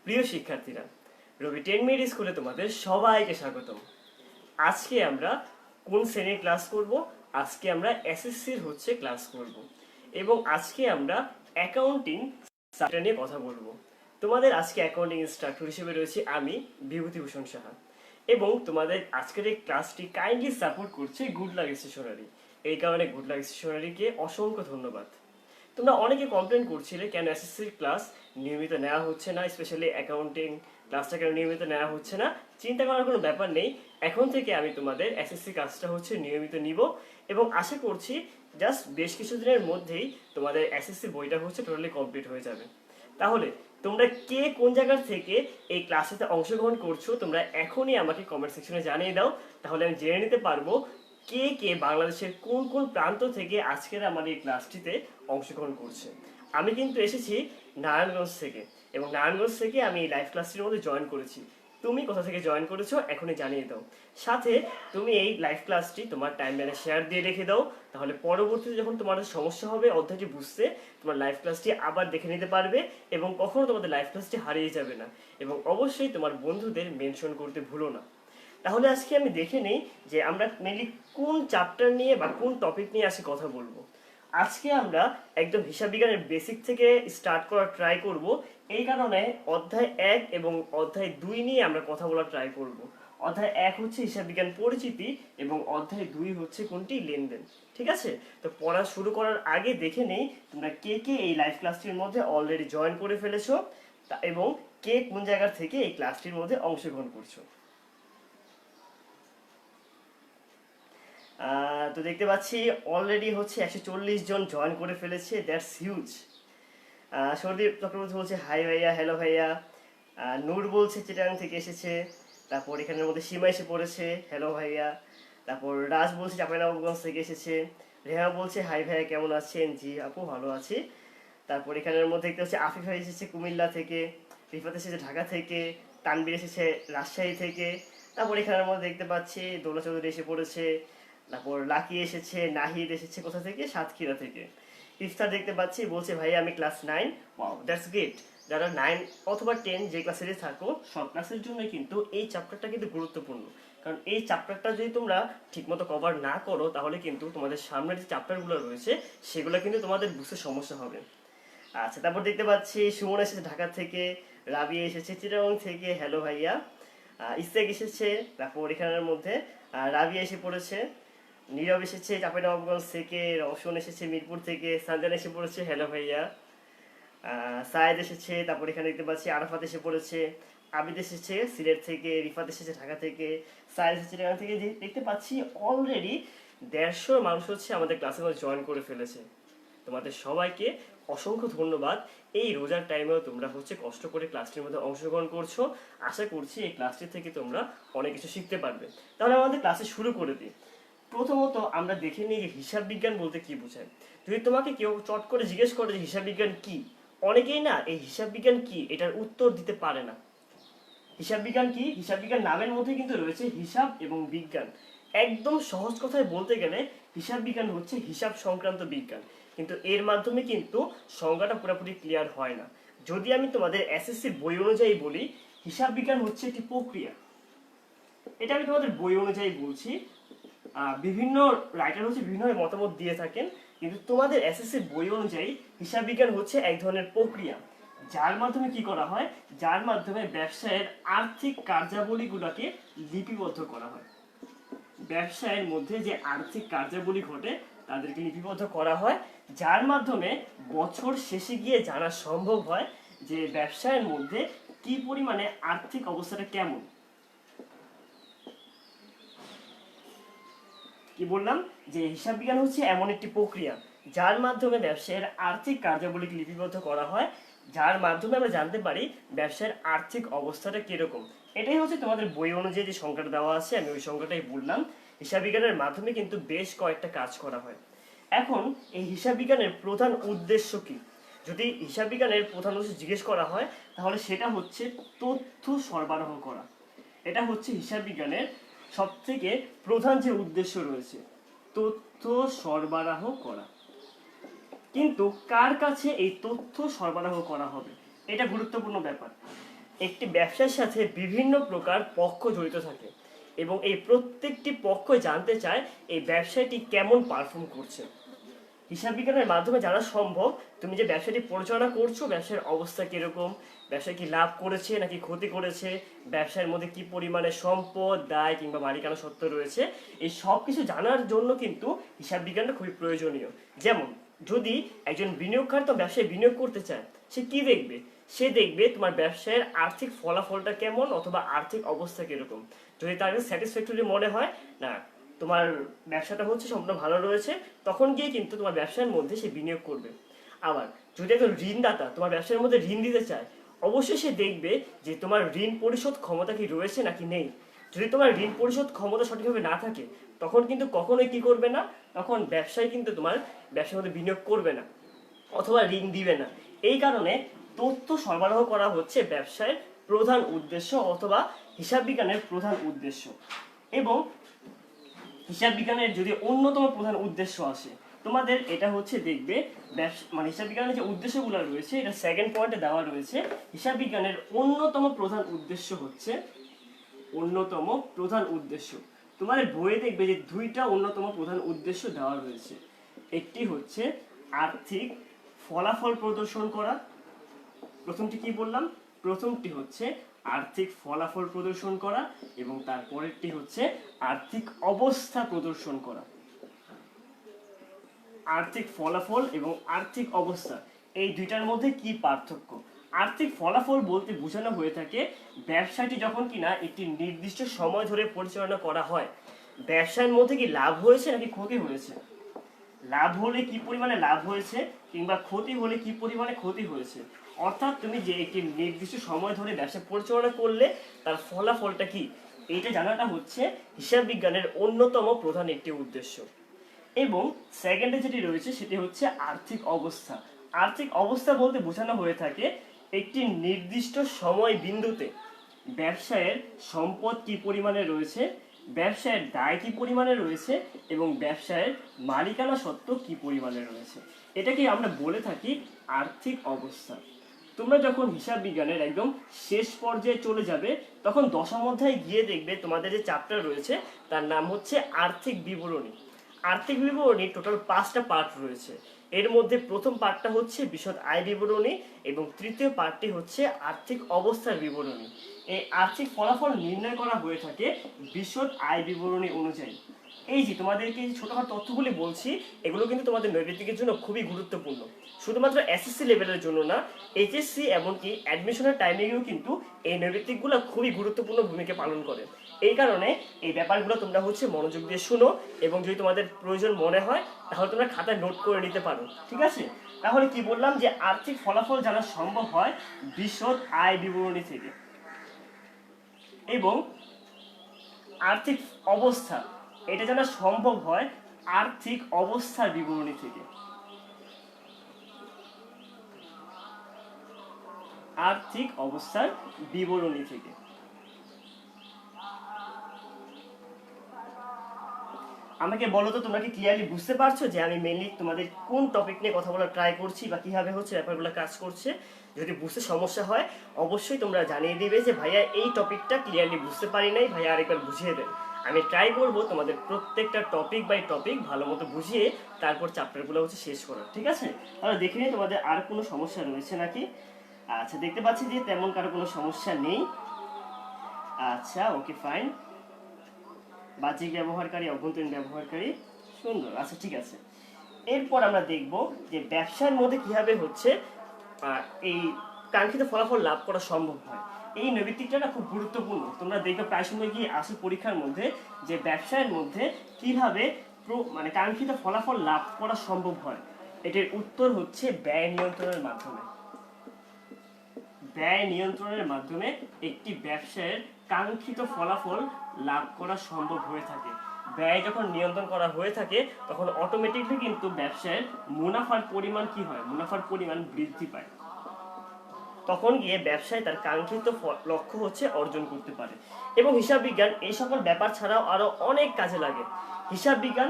প্রিয় শিক্ষার্থীরা, রবি 10 মিনিট স্কুলে তোমাদের সবাইকে স্বাগতম। আজকে আমরা কোন শ্রেণীর ক্লাস করব? আজকে আমরা এসএসসির ক্লাস করব এবং আজকে আমরা অ্যাকাউন্টিং সাবজেক্ট নিয়ে কথা বলবো। তোমাদের আজকে অ্যাকাউন্টিং ইনস্ট্রাক্টর হিসেবে রয়েছে আমি, বিভূতিভূষণ সাহা, এবং তোমাদের আজকের এই ক্লাসটি কাইন্ডলি সাপোর্ট করছে গুড লাক স্টেশনারি। এই কারণে গুড লাক স্টেশনারিকে অসংখ্য ধন্যবাদ। তোমরা অনেকে কমপ্লেন করছিলে কেন এসএসসির ক্লাস নিয়মিত নেওয়া হচ্ছে না, স্পেশালি অ্যাকাউন্টিং ক্লাসটা কেন নিয়মিত নেওয়া হচ্ছে না। চিন্তা করার কোনো ব্যাপার নেই, এখন থেকে আমি তোমাদের এসএসসি ক্লাসটা নিয়মিত নিব এবং আশা করছি জাস্ট বেশ কিছুদিনের মধ্যেই তোমাদের এসএসসি বইটা টোটালি কমপ্লিট হয়ে যাবে। তাহলে তোমরা কে কোন জায়গা থেকে এই ক্লাসেতে অংশগ্রহণ করছো তোমরা এখনই আমাকে কমেন্ট সেকশনে জানিয়ে দাও, তাহলে আমি জেনে নিতে পারবো কে কে বাংলাদেশের কোন কোন প্রান্ত থেকে আজকের আমার এই ক্লাসটিতে অংশগ্রহণ করছে। আমি কিন্তু এসেছি নারায়ণগঞ্জ থেকে এবং নারায়ণগঞ্জ থেকে আমি এই লাইভ ক্লাসটির মধ্যে জয়েন করেছি। তুমি কোথা থেকে জয়েন করেছো এখনই জানিয়ে দাও। সাথে তুমি এই লাইভ ক্লাসটি তোমার টাইমলাইনে শেয়ার দিয়ে রেখে দাও, তাহলে পরবর্তীতে যখন তোমাদের সমস্যা হবে অধ্যায়টি বুঝতে, তোমার লাইভ ক্লাসটি আবার দেখে নিতে পারবে এবং কখনো তোমাদের লাইভ ক্লাসটি হারিয়ে যাবে না। এবং অবশ্যই তোমার বন্ধুদের মেনশন করতে ভুলো না। তাহলে আজকে আমি দেখে নেই যে আমরা মেনলি কোন চ্যাপ্টার নিয়ে বা কোন টপিক নিয়ে আজকে কথা বলবো। আজকে আমরা একদম হিসাব বিজ্ঞানের বেসিক থেকে স্টার্ট করার ট্রাই করব। এই কারণে অধ্যায় 1 এবং অধ্যায় 2 নিয়ে আমরা কথা বলার ট্রাই করব। অধ্যায় 1 হিসাব বিজ্ঞান পরিচিতি এবং অধ্যায় 2 কোনটি লেনদেন। ঠিক আছে, তো পড়া শুরু করার আগে দেখে নেই তোমরা কে কে এই লাইভ ক্লাসটির মধ্যে অলরেডি জয়েন করে ফেলেছো এবং কে কোন জায়গা থেকে এই ক্লাসটির মধ্যে অংশগ্রহণ করছো। তো দেখতে পাচ্ছি অলরেডি 140 জন জয়েন করে ফেলেছে, দ্যাটস হিউজ। সর্দীপ চক্রবর্তী বলছে হাই ভাইয়া, হ্যালো ভাইয়া। নূর বলছে চিটাগাং থেকে এসেছে। তারপর এখানের মধ্যে সীমা এসে পড়েছে, হ্যালো ভাইয়া। তারপর রাজ বলছে চাঁপাইনবাবগঞ্জ থেকে এসেছে। রেহা বলছে হাই ভাইয়া কেমন আছেন? জি আপু ভালো আছি। তারপর এখানের মধ্যে দেখতে হচ্ছে আফিফ ভাই এসেছে কুমিল্লা থেকে, রিফাত এসেছে ঢাকা থেকে, তানবির এসেছে রাজশাহী থেকে। তারপর এখানের মধ্যে দেখতে পাচ্ছি দৌলা চৌধুরী এসে পড়েছে। তারপর লাকি এসেছে, নাহিদ এসেছে কোথা থেকে? সাতক্ষীরা থেকে। ইফতার দেখতে পাচ্ছি বলছে ভাই আমি ক্লাস 9। Wow, that's great. যারা 9 অথবা 10 যে ক্লাসে থাকো সব ক্লাসের জন্য কিন্তু এই চ্যাপ্টারটা কিন্তু গুরুত্বপূর্ণ, কারণ এই চ্যাপ্টারটা যদি তোমরা ঠিকমতো কভার না করো তাহলে কিন্তু তোমাদের সামনের যে চ্যাপ্টারগুলো রয়েছে সেগুলো কিন্তু তোমাদের বুঝতে সমস্যা হবে। আচ্ছা, তারপর দেখতে পাচ্ছি সুমন এসেছে ঢাকা থেকে, রাবি এসেছে চিটাগং থেকে, হ্যালো ভাইয়া। ইস্তেক এসেছে, তারপর এখানের মধ্যে রাবি এসে পড়েছে, নীরব এসেছে চাঁপাইনবাবগঞ্জ থেকে, রওশন এসেছে মিরপুর থেকে, সানজান এসে পড়েছে, হ্যালো ভাইয়া। সায়েদ এসেছে, তারপর এখানে দেখতে পাচ্ছি আরাফাত এসে পড়েছে, আবিদ এসেছে সিলেট থেকে, রিফাত এসেছে ঢাকা থেকে, সায়েদ এসেছে ঢাকা থেকে। দেখতে পাচ্ছি অলরেডি 150 মানুষ আমাদের ক্লাসের মধ্যে জয়েন করে ফেলেছে। তোমাদের সবাইকে অসংখ্য ধন্যবাদ। এই রোজার টাইমেও তোমরা কষ্ট করে ক্লাসটির মধ্যে অংশগ্রহণ করছো। আশা করছি এই ক্লাসটি থেকে তোমরা অনেক কিছু শিখতে পারবে। তাহলে আমাদের ক্লাসে শুরু করে দিই। প্রথমত আমরা দেখে নিই যে হিসাব বিজ্ঞান বলতে কি বোঝায়। যদি তোমাকে কেউ চট করে জিজ্ঞেস করে যে হিসাব বিজ্ঞান কি, অনেকেই না এই হিসাব বিজ্ঞান কি এটার উত্তর দিতে পারে না। হিসাব বিজ্ঞান কি? হিসাব বিজ্ঞান নামের মধ্যে কিন্তু রয়েছে হিসাব এবং বিজ্ঞান। একদম সহজ কথায় বলতে গেলে হিসাব বিজ্ঞান হিসাব সংক্রান্ত বিজ্ঞান, কিন্তু এর মাধ্যমে কিন্তু সংজ্ঞাটা পুরোপুরি ক্লিয়ার হয় না। যদি আমি তোমাদের এসএসসি বই অনুযায়ী বলি, হিসাব বিজ্ঞান একটি প্রক্রিয়া। এটা আমি তোমাদের বই অনুযায়ী বলছি। বিভিন্ন রাইটার বিভিন্ন মতামত দিয়ে থাকেন, কিন্তু তোমাদের এসএসসি বই অনুযায়ী হিসাব বিজ্ঞান এক ধরনের প্রক্রিয়া, যার মাধ্যমে কি করা হয়, যার মাধ্যমে ব্যবসায়ের আর্থিক কার্যাবলীগুলোকে লিপিবদ্ধ করা হয়। ব্যবসায়ের মধ্যে যে আর্থিক কার্যাবলী ঘটে তাদেরকে লিপিবদ্ধ করা হয়, যার মাধ্যমে বছর শেষে গিয়ে জানা সম্ভব হয় যে ব্যবসায়ের মধ্যে কি পরিমাণে আর্থিক অবস্থাটা কেমন। কি বললাম যে হিসাব বিজ্ঞান এমন একটি প্রক্রিয়া যার মাধ্যমে ব্যবসায়ের আর্থিক কার্যাবলীকে লিপিবদ্ধ করা হয়, যার মাধ্যমে আমরা জানতে পারি ব্যবসায়ের আর্থিক অবস্থাটা কিরকম। এটাই তোমাদের বই অনুযায়ী যে সংখ্যাটা দেওয়া আছে আমি ওই সংখ্যাটাই বললাম। হিসাব বিজ্ঞানের মাধ্যমে কিন্তু বেশ কয়েকটা কাজ করা হয়। এখন এই হিসাব বিজ্ঞানের প্রধান উদ্দেশ্য কি? যদি হিসাব বিজ্ঞানের প্রধান উদ্দেশ্য জিজ্ঞেস করা হয় তাহলে সেটা তথ্য সরবরাহ করা। এটা হিসাব বিজ্ঞানের সব থেকে প্রধান যে উদ্দেশ্য রয়েছে, তথ্য সরবরাহ করা। কিন্তু কার কাছে এই তথ্য সরবরাহ করা হবে, এটা গুরুত্বপূর্ণ ব্যাপার। একটি ব্যবসার সাথে বিভিন্ন প্রকার পক্ষ জড়িত থাকে এবং এই প্রত্যেকটি পক্ষ জানতে চায় এই ব্যবসাটি কেমন পারফর্ম করছে। হিসাব বিজ্ঞানের মাধ্যমে জানা সম্ভব তুমি যে ব্যবসাটি পরিচালনা করছো ব্যবসার অবস্থা কিরকম, ব্যবসায় কি লাভ করেছে নাকি ক্ষতি করেছে, ব্যবসার মধ্যে কি পরিমাণে সম্পদ, দায় কিংবা মালিকানা সত্ত্ব রয়েছে, এই সব কিছু জানার জন্য কিন্তু হিসাব বিজ্ঞানটা খুবই প্রয়োজনীয়। যেমন যদি একজন বিনিয়োগকারী তো ব্যবসায় বিনিয়োগ করতে চায়, সে কি দেখবে? সে দেখবে তোমার ব্যবসায়ের আর্থিক ফলাফলটা কেমন অথবা আর্থিক অবস্থা কিরকম। যদি তার কাছে স্যাটিসফ্যাক্টরি মনে হয় না তোমার ব্যবসাটা হচ্ছে সম্পূর্ণ ভালো রয়েছে, তখন গিয়ে কিন্তু তোমার ব্যবসার মধ্যে সে বিনিয়োগ করবে। আবার যদি একজন ঋণদাতা তোমার ব্যবসার মধ্যে ঋণ দিতে চায়, অবশ্যই সে দেখবে যে তোমার ঋণ পরিশোধ ক্ষমতা কি রয়েছে নাকি নেই। যদি তোমার ঋণ পরিশোধ ক্ষমতা সঠিকভাবে না থাকে, তখন কিন্তু কখনোই কি করবে না, তখন ব্যবসায় কিন্তু তোমার ব্যবসার মধ্যে বিনিয়োগ করবে না অথবা ঋণ দিবে না। এই কারণে তথ্য সরবরাহ করা হচ্ছে ব্যবসায়ের প্রধান উদ্দেশ্য অথবা হিসাব বিজ্ঞানের প্রধান উদ্দেশ্য। এবং হিসাব বিজ্ঞানের যদি অন্যতম প্রধান উদ্দেশ্য আসে, তোমাদের এটা হচ্ছে দেখবে মানে হিসাব বিজ্ঞানের যে উদ্দেশ্যগুলো রয়েছে এটা সেকেন্ড পয়েন্টে দেওয়া রয়েছে। হিসাব বিজ্ঞানের অন্যতম প্রধান উদ্দেশ্য হচ্ছে, অন্যতম প্রধান উদ্দেশ্য তোমাদের বইয়ে দেখবে যে দুইটা অন্যতম প্রধান উদ্দেশ্য দেওয়া রয়েছে। একটি হচ্ছে আর্থিক ফলাফল প্রদর্শন করা, প্রথমটি কি বললাম, প্রথমটি হচ্ছে আর্থিক ফলাফল প্রদর্শন করা এবং তারপরেরটি হচ্ছে আর্থিক অবস্থা প্রদর্শন করা। আর্থিক ফলাফল এবং আর্থিক অবস্থা এই দুইটার মধ্যে কি পার্থক্য? আর্থিক ফলাফল বলতে বোঝানো হয়ে থাকে ব্যবসাটি যখন কিনা একটি নির্দিষ্ট সময় ধরে পরিচালনা করা হয়, ব্যবসার মধ্যে কি লাভ হয়েছে নাকি ক্ষতি হয়েছে, লাভ হলে কি পরিমাণে লাভ হয়েছে কিংবা ক্ষতি হলে কি পরিমাণে ক্ষতি হয়েছে। অর্থাৎ তুমি যে একটি নির্দিষ্ট সময় ধরে ব্যবসা পরিচালনা করলে তার ফলাফলটা কি, এইটা জানাটা হচ্ছে হিসাব বিজ্ঞানের অন্যতম প্রধান একটি উদ্দেশ্য। এবং সেকেন্ডে যেটি রয়েছে সেটি হচ্ছে আর্থিক অবস্থা। আর্থিক অবস্থা বলতে বোঝানো হয়ে থাকে একটি নির্দিষ্ট সময় বিন্দুতে ব্যবসায়ের সম্পদ কি পরিমাণে রয়েছে, ব্যবসায়ের দায় কি পরিমাণে রয়েছে এবং ব্যবসায়ের মালিকানা সত্ত্ব কি পরিমাণে রয়েছে, এটাকে আমরা বলে থাকি আর্থিক অবস্থা। তোমরা যখন হিসাব বিজ্ঞানের একদম শেষ পর্যায়ে চলে যাবে তখন দশম অধ্যায়ে গিয়ে দেখবে তোমাদের যে চ্যাপ্টার রয়েছে তার নাম হচ্ছে আর্থিক বিবরণী। আর্থিক বিবরণী টোটাল 5টা পার্ট রয়েছে। এর মধ্যে প্রথম পার্টটা হচ্ছে বিশদ আয় বিবরণী এবং তৃতীয় পার্টটি হচ্ছে আর্থিক অবস্থার বিবরণী। এই আর্থিক ফলাফল নির্ণয় করা হয়ে থাকে বিশদ আয় বিবরণী অনুযায়ী। এই যে তোমাদেরকে ছোটখাটো তথ্যগুলি বলছি, এগুলো কিন্তু তোমাদের নৈতিকের জন্য খুবই গুরুত্বপূর্ণ। শুধুমাত্র এসএসসি লেভেলের জন্য না, এইচএসসি এমনকি অ্যাডমিশনের টাইমিংয়েও কিন্তু এই নৈতিকগুলো খুবই গুরুত্বপূর্ণ ভূমিকা পালন করে। এই কারণে এই ব্যাপারগুলো তোমরা হচ্ছে মনোযোগ দিয়ে শুনো এবং যদি তোমাদের প্রয়োজন মনে হয় তাহলে তোমরা খাতায় নোট করে নিতে পারো, ঠিক আছে? তাহলে কি বললাম যে আর্থিক ফলাফল জানা সম্ভব হয় বিশদ আয় বিবরণী থেকে এবং আর্থিক অবস্থা এটা জানা সম্ভব হয় আর্থিক অবস্থার বিবরণী থেকে। আর্থিক অবস্থার বিবরণী থেকে। আমাকে বলো তো তোমরা কি ক্লিয়ারলি বুঝতে পারছো যে আমি মেইনলি তোমাদের কোন টপিক নিয়ে কথা বলার ট্রাই করছি বা কিভাবে হচ্ছে ব্যাপারগুলো কাজ করছে? যদি বুঝতে সমস্যা হয় অবশ্যই তোমরা জানিয়ে দিবে যে ভাইয়া এই টপিকটা ক্লিয়ারলি বুঝতে পারি নাই, ভাইয়া আরেকবার বুঝিয়ে দেন। আমি ট্রাই করবো তোমাদের প্রত্যেকটা টপিক বাই টপিক ভালো মতো বুঝিয়ে তারপর চ্যাপ্টারগুলো হচ্ছে শেষ করার, ঠিক আছে? তাহলে দেখে নিই তোমাদের আর কোনো সমস্যা রয়েছে নাকি। আচ্ছা, দেখতে পাচ্ছি যে তেমন কারো কোনো সমস্যা নেই। আচ্ছা, ওকে ফাইন। বাহ্যিক ব্যবহারকারী, অভ্যন্তরীণ ব্যবহারকারী, সুন্দর। আচ্ছা, ঠিক আছে। এরপর আমরা দেখব যে ব্যবসার মধ্যে কিভাবে হচ্ছে এই কাঙ্ক্ষিত ফলাফল লাভ করা সম্ভব হয়। এই নৈতিকটা না খুব গুরুত্বপূর্ণ। তোমরা দেখবে প্রায় সময় গিয়ে আসে পরীক্ষার মধ্যে যে ব্যবসায়ের মধ্যে কিভাবে মানে কাঙ্ক্ষিত ফলাফল লাভ করা সম্ভব হয়। এটির উত্তর হচ্ছে ব্যয় নিয়ন্ত্রণের মাধ্যমে। ব্যয় নিয়ন্ত্রণের মাধ্যমে একটি ব্যবসায়ের কাঙ্ক্ষিত ফলাফল লাভ করা সম্ভব হয়ে থাকে। ব্যয় যখন নিয়ন্ত্রণ করা হয়ে থাকে তখন অটোমেটিকলি কিন্তু ব্যবসায়ের মুনাফার পরিমাণ কি হয়, মুনাফার পরিমাণ বৃদ্ধি পায়। তখন গিয়ে ব্যবসায় তার কাঙ্ক্ষিত লক্ষ্য হচ্ছে অর্জন করতে পারে। এবং হিসাব বিজ্ঞান এই সকল ব্যাপার ছাড়াও আরো অনেক কাজে লাগে। হিসাব বিজ্ঞান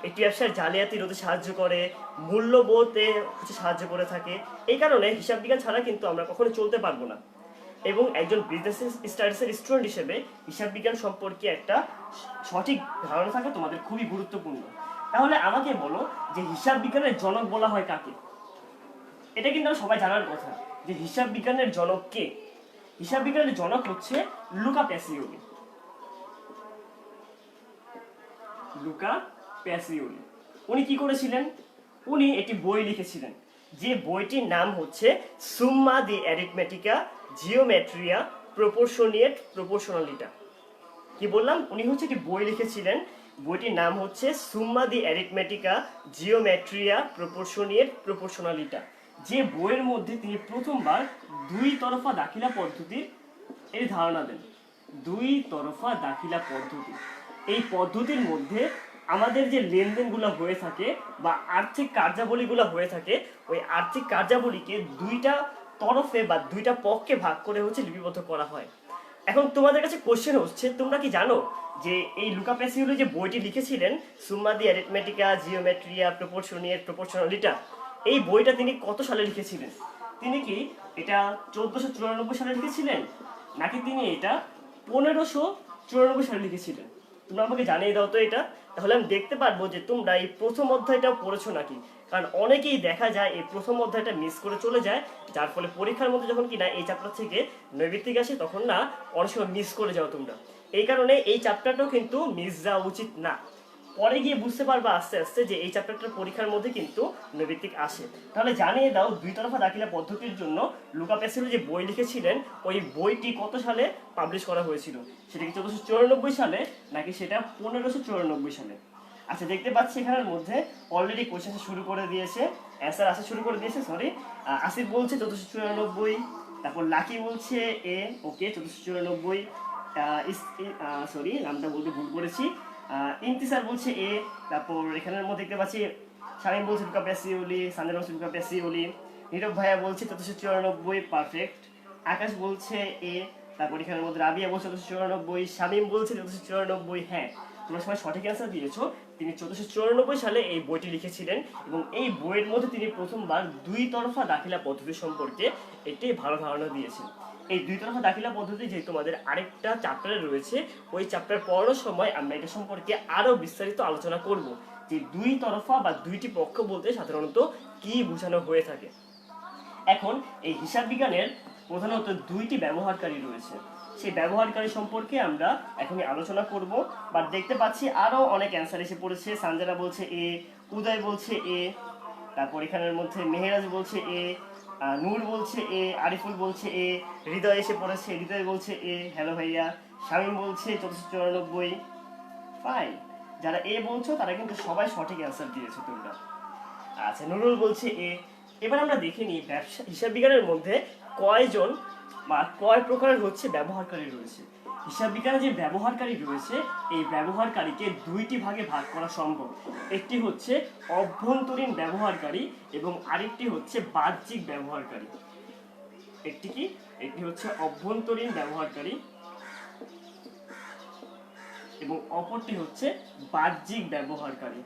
একটি ব্যবসায় জালিয়াতি রোধে সাহায্য করে, মূল্যবোধে হচ্ছে সাহায্য করে থাকে। এই কারণে হিসাব বিজ্ঞান ছাড়া কিন্তু আমরা কখনো চলতে পারবো না। এবং একজন বিজনেস স্টাডিজের স্টুডেন্ট হিসেবে হিসাব বিজ্ঞান সম্পর্কে একটা সঠিক ধারণা থাকা তোমাদের খুবই গুরুত্বপূর্ণ। তাহলে আমাকে বলো যে হিসাব বিজ্ঞানের জনক বলা হয় কাকে? এটা কিন্তু সবাই জানার কথা যে হিসাব বিজ্ঞানের জনক কে। হিসাব বিজ্ঞানের জনক হচ্ছে লুকা প্যাসিওলি। লুকা প্যাসিওলি উনি কি করেছিলেন? উনি একটি বই লিখেছিলেন, যে বইটির নাম হচ্ছে সুম্মা দি অ্যারিথমেটিকা জিওমেট্রিয়া প্রপোর্শনিয়েট প্রপোর্শনালিটা। কি বললাম? উনি হচ্ছে একটি বই লিখেছিলেন, বইটির নাম হচ্ছে সুম্মা দি অ্যারিথমেটিকা জিওমেট্রিয়া প্রপোর্শনিয়েট প্রপোর্শনালিটা। যে বইয়ের মধ্যে তিনি প্রথমবার দুই তরফা দাখিলা পদ্ধতির এর ধারণা দেন। দুই তরফা দাখিলা পদ্ধতি, এই পদ্ধতির মধ্যে আমাদের যে লেনদেনগুলো হয়ে থাকে বা আর্থিক কার্যাবলীগুলো হয়ে থাকে, ওই আর্থিক কার্যাবলীকে দুইটা তরফে বা দুইটা পক্ষে ভাগ করে হচ্ছে লিপিবদ্ধ করা হয়। এখন তোমাদের কাছে কোশ্চেন হচ্ছে, তোমরা কি জানো যে এই লুকা প্যাসিওলি যে বইটি লিখেছিলেন সুম্মা দি অ্যারিথমেটিকা জিওমেট্রিয়া প্রপোর্শনিয়েট প্রপোর্শনালিটা, এই বইটা তিনি কত সালে লিখেছিলেন? তিনি কি এটা 1494 সালে লিখেছিলেন, নাকি তিনি এটা 1594 সালে লিখেছিলেন? তোমরা আমাকে জানিয়ে দাও তো এটা, তাহলে আমি দেখতে পারবো যে তোমরা এই প্রথম অধ্যায়টা পড়েছো নাকি। কারণ অনেকেই দেখা যায় এই প্রথম অধ্যায়টা মিস করে চলে যায়, যার ফলে পরীক্ষার মধ্যে যখন কিনা এই চ্যাপ্টার থেকে নৈবিত্তিক আসে তখন না অনেক সময় মিস করে যাও তোমরা। এই কারণে এই চ্যাপ্টারটাও কিন্তু মিস যাওয়া উচিত না। পরে গিয়ে বুঝতে পারবা আস্তে আস্তে যে এই চ্যাপ্টারটা পরীক্ষার মধ্যে কিন্তু নৈবিত্তিক আসে। তাহলে জানিয়ে দাও দুই তরফা দাখিলা পদ্ধতির জন্য লুকা প্যাসিওলি যে বই লিখেছিলেন, ওই বইটি কত সালে পাবলিশ করা হয়েছিল? সেটা কি 1494 সালে, নাকি সেটা 1594 সালে? আচ্ছা, দেখতে পাচ্ছি এখানের মধ্যে অলরেডি কোশ্চেন শুরু করে দিয়েছে, অ্যান্সার আসা শুরু করে দিয়েছে। সরি, আসিফ বলছে 1494, তারপর লাকি বলছে এ, ওকে 1494। সরি, নামটা বলতে ভুল করেছি। ইন্তিসার বলছে এ, তারপর এখানের মধ্যে দেখতে পাচ্ছি শামীম বলছে লুকা প্যাসিওলি, সানজান বলছে লুকা প্যাসিওলি, নীরব ভাইয়া বলছে 1494, পারফেক্ট। আকাশ বলছে এ, তারপর এখানের মধ্যে রাবিয়া বলছে 1494, শামীম বলছে 1494। হ্যাঁ, তোমরা সবাই সঠিক অ্যান্সার দিয়েছো। তিনি 1494 সালে এই বইটি লিখেছিলেন এবং এই বইয়ের মধ্যে তিনি প্রথমবার দুই তরফা দাখিলা পদ্ধতি সম্পর্কে একটি ভালো ধারণা দিয়েছেন। এই দুই তরফা দাখিলা পদ্ধতি যেহেতু আমাদের আরেকটা চ্যাপ্টারে রয়েছে, ওই চ্যাপ্টার পড়ানোর সময় আমরা এটা সম্পর্কে আরো বিস্তারিত আলোচনা করব যে দুই তরফা বা দুইটি পক্ষ বলতে সাধারণত কি বোঝানো হয়ে থাকে। এখন এই হিসাব বিজ্ঞানের প্রধানত দুইটি ব্যবহারকারী রয়েছে, সেই ব্যবহারকারী সম্পর্কে আমরা এখনই আলোচনা করব। বাট দেখতে পাচ্ছি আরো অনেক অ্যান্সার এসে পড়েছে। সানজানা বলছে এ, উদয় বলছে এ, তারপর এখানের মধ্যে মেহেরাজ বলছে এ, নূর বলছে এ, আরিফুল বলছে এ, হৃদয় এসে পড়েছে, হৃদয় বলছে এ, হ্যালো ভাইয়া। শামীম বলছে 1494। ফাইন, যারা এ বলছো তারা কিন্তু সবাই সঠিক অ্যান্সার দিয়েছো তোমরা। আচ্ছা, নুরুল বলছে এ। এবার আমরা দেখে নিই ব্যবসা হিসাব বিজ্ঞানের মধ্যে কয়জন বা কয় প্রকারের হচ্ছে ব্যবহারকারী রয়েছে। হিসাব বিজ্ঞানে যে ব্যবহারকারী রয়েছে, এই ব্যবহারকারীকে দুইটি ভাগে ভাগ করা সম্ভব। একটি হচ্ছে অভ্যন্তরীণ ব্যবহারকারী এবং আরেকটি হচ্ছে বাহ্যিক ব্যবহারকারী। একটি হচ্ছে অভ্যন্তরীণ ব্যবহারকারী এবং অপরটি হচ্ছে বাহ্যিক ব্যবহারকারী।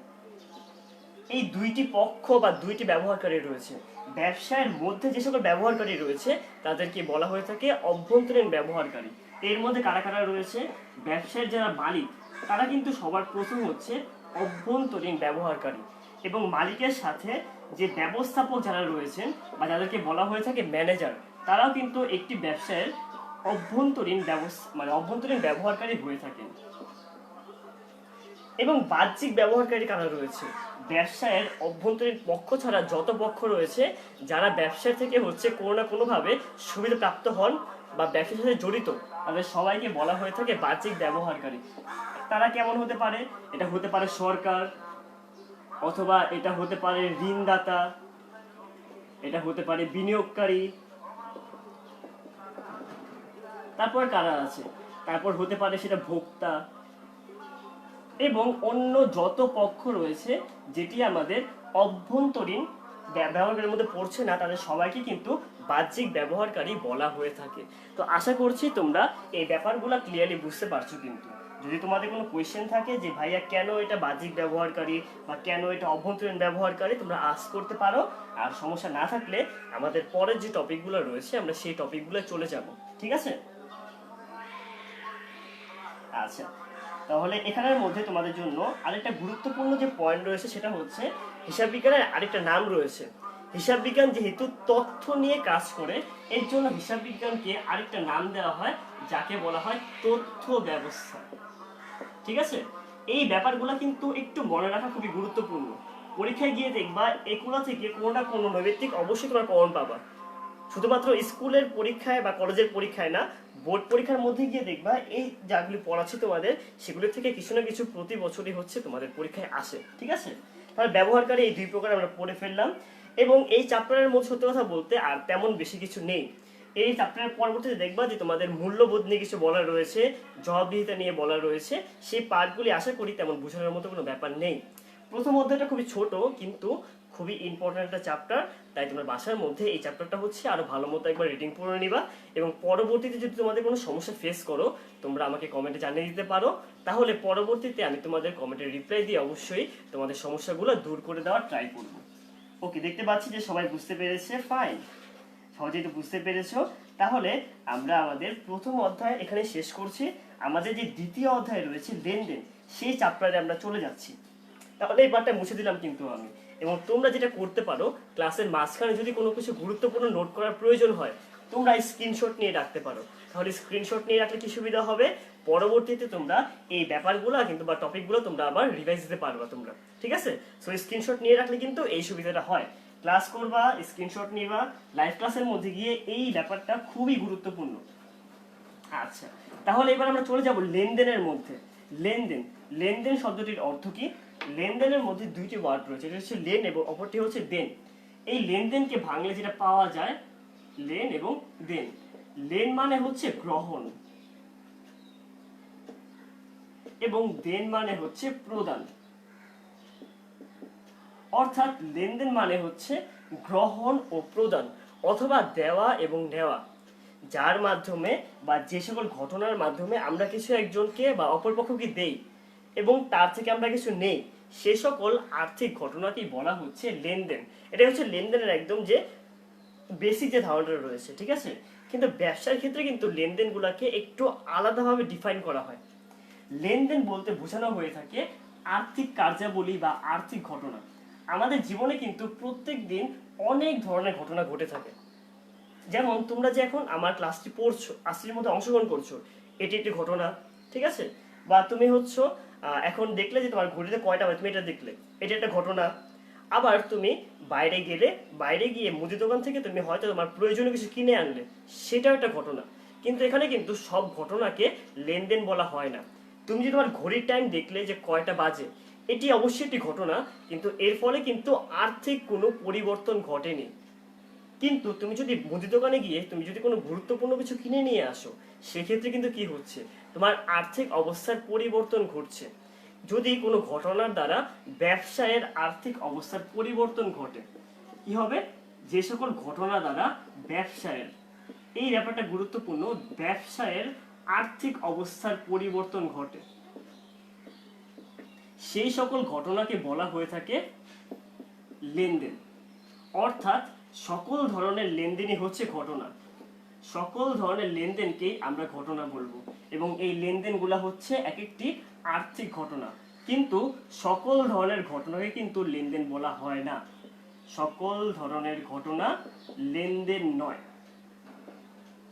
এই দুইটি পক্ষ বা দুইটি ব্যবহারকারী রয়েছে। ব্যবসায়ের মধ্যে যে সকল ব্যবহারকারী রয়েছে তাদেরকে বলা হয়ে থাকে অভ্যন্তরীণ ব্যবহারকারী। এর মধ্যে কারা কারা রয়েছে? ব্যবসায়ের যারা মালিক তারা কিন্তু সবার প্রথম হচ্ছে অভ্যন্তরীণ ব্যবহারকারী, এবং মালিকের সাথে যে ব্যবস্থাপক যারা রয়েছেন বা যাদেরকে বলা হয়ে থাকে ম্যানেজার, তারাও কিন্তু একটি ব্যবসায়ের অভ্যন্তরীণ ব্যবহারকারী হয়ে থাকেন। এবং বাহ্যিক ব্যবহারকারী কারা রয়েছে? ব্যবসায়ের অভ্যন্তরীণ পক্ষ ছাড়া যত পক্ষ রয়েছে, যারা ব্যবসার থেকে হচ্ছে কোনো না কোনোভাবে সুবিধা প্রাপ্ত হন বা ব্যবসার সাথে জড়িত, তাদের সবাইকে বলা হয়ে থাকে বাহ্যিক ব্যবহারকারী। তারা কেমন হতে পারে? এটা হতে পারে সরকার, অথবা এটা হতে পারে ঋণদাতা, এটা হতে পারে বিনিয়োগকারী। তারপর কারা আছে? তারপর হতে পারে সেটা ভোক্তা এবং অন্য যত পক্ষ রয়েছে যেটি আমাদের অভ্যন্তরীণ ব্যবহারকারীর মধ্যে পড়ছে না, তাদের সবাইকে কিন্তু বাহ্যিক ব্যবহারকারী বলা হয়ে থাকে। তো আশা করছি তোমরা এই ব্যাপারগুলো ক্লিয়ারলি বুঝতে পারছো। কিন্তু যদি তোমাদের কোনো কোয়েশ্চেন থাকে যে ভাইয়া কেন এটা বাহ্যিক ব্যবহারকারী বা কেন এটা অভ্যন্তরীণ ব্যবহারকারী, তোমরা আস্ক করতে পারো। আর সমস্যা না থাকলে আমাদের পরের যে টপিকগুলো রয়েছে আমরা সেই টপিকগুলো চলে যাব, ঠিক আছে? আচ্ছা, তাহলে এখানের মধ্যে তোমাদের জন্য আরেকটা গুরুত্বপূর্ণ যে পয়েন্ট রয়েছে সেটা হচ্ছে হিসাব বিজ্ঞানের আরেকটা নাম রয়েছে। হিসাব বিজ্ঞান যেহেতু তথ্য নিয়ে কাজ করে, এর জন্য হিসাব বিজ্ঞানকে আরেকটা নাম দেওয়া হয় যাকে বলা হয় তথ্য ব্যবস্থা, ঠিক আছে? এই ব্যাপারগুলো কিন্তু একটু মনে রাখা খুবই গুরুত্বপূর্ণ। পরীক্ষায় গিয়ে দেখবা এগুলো থেকে কোনো না কোনো নৈবেত্তিক অবশ্যই তোমার কমন পাবা। শুধুমাত্র স্কুলের পরীক্ষায় বা কলেজের পরীক্ষায় না, বোর্ড পরীক্ষার মধ্যে গিয়ে দেখবা এই যাগুলি পড়াচ্ছি তোমাদের সেগুলোর থেকে কিছু না কিছু প্রতি বছরই হচ্ছে তোমাদের পরীক্ষায় আসে, ঠিক আছে? তাহলে ব্যবহারকারী এই দুই প্রকার আমরা পড়ে ফেললাম, এবং এই চ্যাপ্টারের মধ্যে সত্যি কথা বলতে আর তেমন বেশি কিছু নেই। এই চ্যাপ্টারের পরবর্তীতে দেখবা যে তোমাদের মূল্যবোধ নিয়ে কিছু বলা রয়েছে, জবাবদিহিতা নিয়ে বলা রয়েছে। সেই পার্টগুলি আশা করি তেমন বোঝানোর মতো কোনো ব্যাপার নেই। প্রথম অধ্যায়টা খুবই ছোট কিন্তু খুবই ইম্পর্টেন্ট একটা চ্যাপ্টার, তাই তোমার বাসার মধ্যে এই চ্যাপ্টারটা হচ্ছে আরো ভালো মতো একবার রিডিং করে নিবা। এবং পরবর্তীতে যদি তোমাদের কোনো সমস্যা ফেস করো তোমরা আমাকে কমেন্টে জানিয়ে দিতে পারো, তাহলে পরবর্তীতে আমি তোমাদের কমেন্টে রিপ্লাই দিয়ে অবশ্যই তোমাদের সমস্যাগুলো দূর করে দেওয়ার ট্রাই করবো। ওকে, দেখতে পাচ্ছি যে সবাই বুঝতে পেরেছে, ফাইন। সহজেই তো বুঝতে পেরেছো। তাহলে আমরা আমাদের প্রথম অধ্যায় এখানে শেষ করছি। আমাদের যে দ্বিতীয় অধ্যায় রয়েছে লেনদেন, সেই চ্যাপ্টারে আমরা চলে যাচ্ছি। তাহলে এই পার্টটা মুছে দিলাম কিন্তু আমি। এবং তোমরা যেটা করতে পারো, ক্লাসের মাঝখানে যদি কোনো কিছু গুরুত্বপূর্ণ নোট করার প্রয়োজন হয় তোমরা স্ক্রিনশট নিয়ে রাখতে পারো। তাহলে স্ক্রিনশট নিয়ে রাখলে কি সুবিধা হবে, পরবর্তীতে তোমরা এই ব্যাপারগুলো কিন্তু বা টপিকগুলো তোমরা আবার রিভাইজ দিতে পারবা তোমরা, ঠিক আছে? সো স্ক্রিনশট নিয়ে রাখলে কিন্তু এই সুবিধাটা হয়। ক্লাস করবা, স্ক্রিনশট নিবা, লাইভ ক্লাসের মধ্যে গিয়ে এই ব্যাপারটা খুবই গুরুত্বপূর্ণ। আচ্ছা, তাহলে এবার আমরা চলে যাব লেনদেনের মধ্যে। লেনদেন, লেনদেন শব্দটির অর্থ কি? লেনদেনের মধ্যে দুইটি ওয়ার্ড রয়েছে, এটা হচ্ছে লেন এবং অপরটি হচ্ছে দেন। এই লেনদেনকে ভাঙলে যেটা পাওয়া যায় লেন এবং দেন। লেন মানে হচ্ছে গ্রহণ এবং দেন মানে হচ্ছে প্রদান। অর্থাৎ লেনদেন মানে হচ্ছে গ্রহণ ও প্রদান অথবা দেওয়া এবং নেওয়া, যার মাধ্যমে বা যে সকল ঘটনার মাধ্যমে আমরা কিছু একজনকে বা অপরপক্ষকে দেই এবং তার থেকে আমরা কিছু নেই, সে সকল আর্থিক ঘটনাকেই বলা হচ্ছে লেনদেন। এটা হচ্ছে লেনদেনের একদম যে বেসিক যে ধারণাটা রয়েছে, ঠিক আছে? কিন্তু ব্যবসার ক্ষেত্রে কিন্তু লেনদেনগুলোকে একটু আলাদাভাবে ডিফাইন করা হয়। লেনদেন বলতে বোঝানো হয়ে থাকে আর্থিক কার্যাবলী বা আর্থিক ঘটনা। আমাদের জীবনে কিন্তু প্রত্যেক দিন অনেক ধরনের ঘটনা ঘটে থাকে। যেমন তোমরা যে এখন আমার ক্লাসটি পড়ছো, আজকের মধ্যে অংশগ্রহণ করছো, এটি একটি ঘটনা, ঠিক আছে? বা তুমি হচ্ছে এখন দেখলে যে তোমার ঘড়িতে কয়টা বাজে, তুমি এটা দেখলে, এটা একটা ঘটনা। আবার তুমি বাইরে গেলে, বাইরে গিয়ে মুদি দোকান থেকে তুমি হয়তো তোমার প্রয়োজনীয় কিছু কিনে আনলে, সেটাও একটা ঘটনা। কিন্তু এখানে কিন্তু সব ঘটনাকে লেনদেন বলা হয় না। তুমি যে তোমার ঘড়ির টাইম দেখলে যে কয়টা বাজে, এটি অবশ্যই একটি ঘটনা, কিন্তু এর ফলে কিন্তু আর্থিক কোনো পরিবর্তন ঘটেনি। কিন্তু তুমি যদি মুদি দোকানে গিয়ে তুমি যদি কোনো গুরুত্বপূর্ণ কিছু কিনে নিয়ে আসো, সেক্ষেত্রে কিন্তু কি হচ্ছে, তোমার আর্থিক অবস্থার পরিবর্তন ঘটছে। যদি কোনো ঘটনার দ্বারা ব্যবসায়ের আর্থিক অবস্থার পরিবর্তন ঘটে, কি হবে, যে সকল ঘটনা দ্বারা ব্যবসায়ের, এই ব্যাপারটা গুরুত্বপূর্ণ, ব্যবসায়ের আর্থিক অবস্থার পরিবর্তন ঘটে, সেই সকল ঘটনাকে বলা হয়ে থাকে লেনদেন। অর্থাৎ সকল ধরনের লেনদেনই হচ্ছে ঘটনা, সকল ধরনের লেনদেনকেই আমরা ঘটনা বলবো। এবং এই লেনদেনগুলো হচ্ছে এক একটি আর্থিক ঘটনা, কিন্তু সকল ধরনের ঘটনাকে কিন্তু লেনদেন বলা হয় না। সকল ধরনের ঘটনা লেনদেন নয়,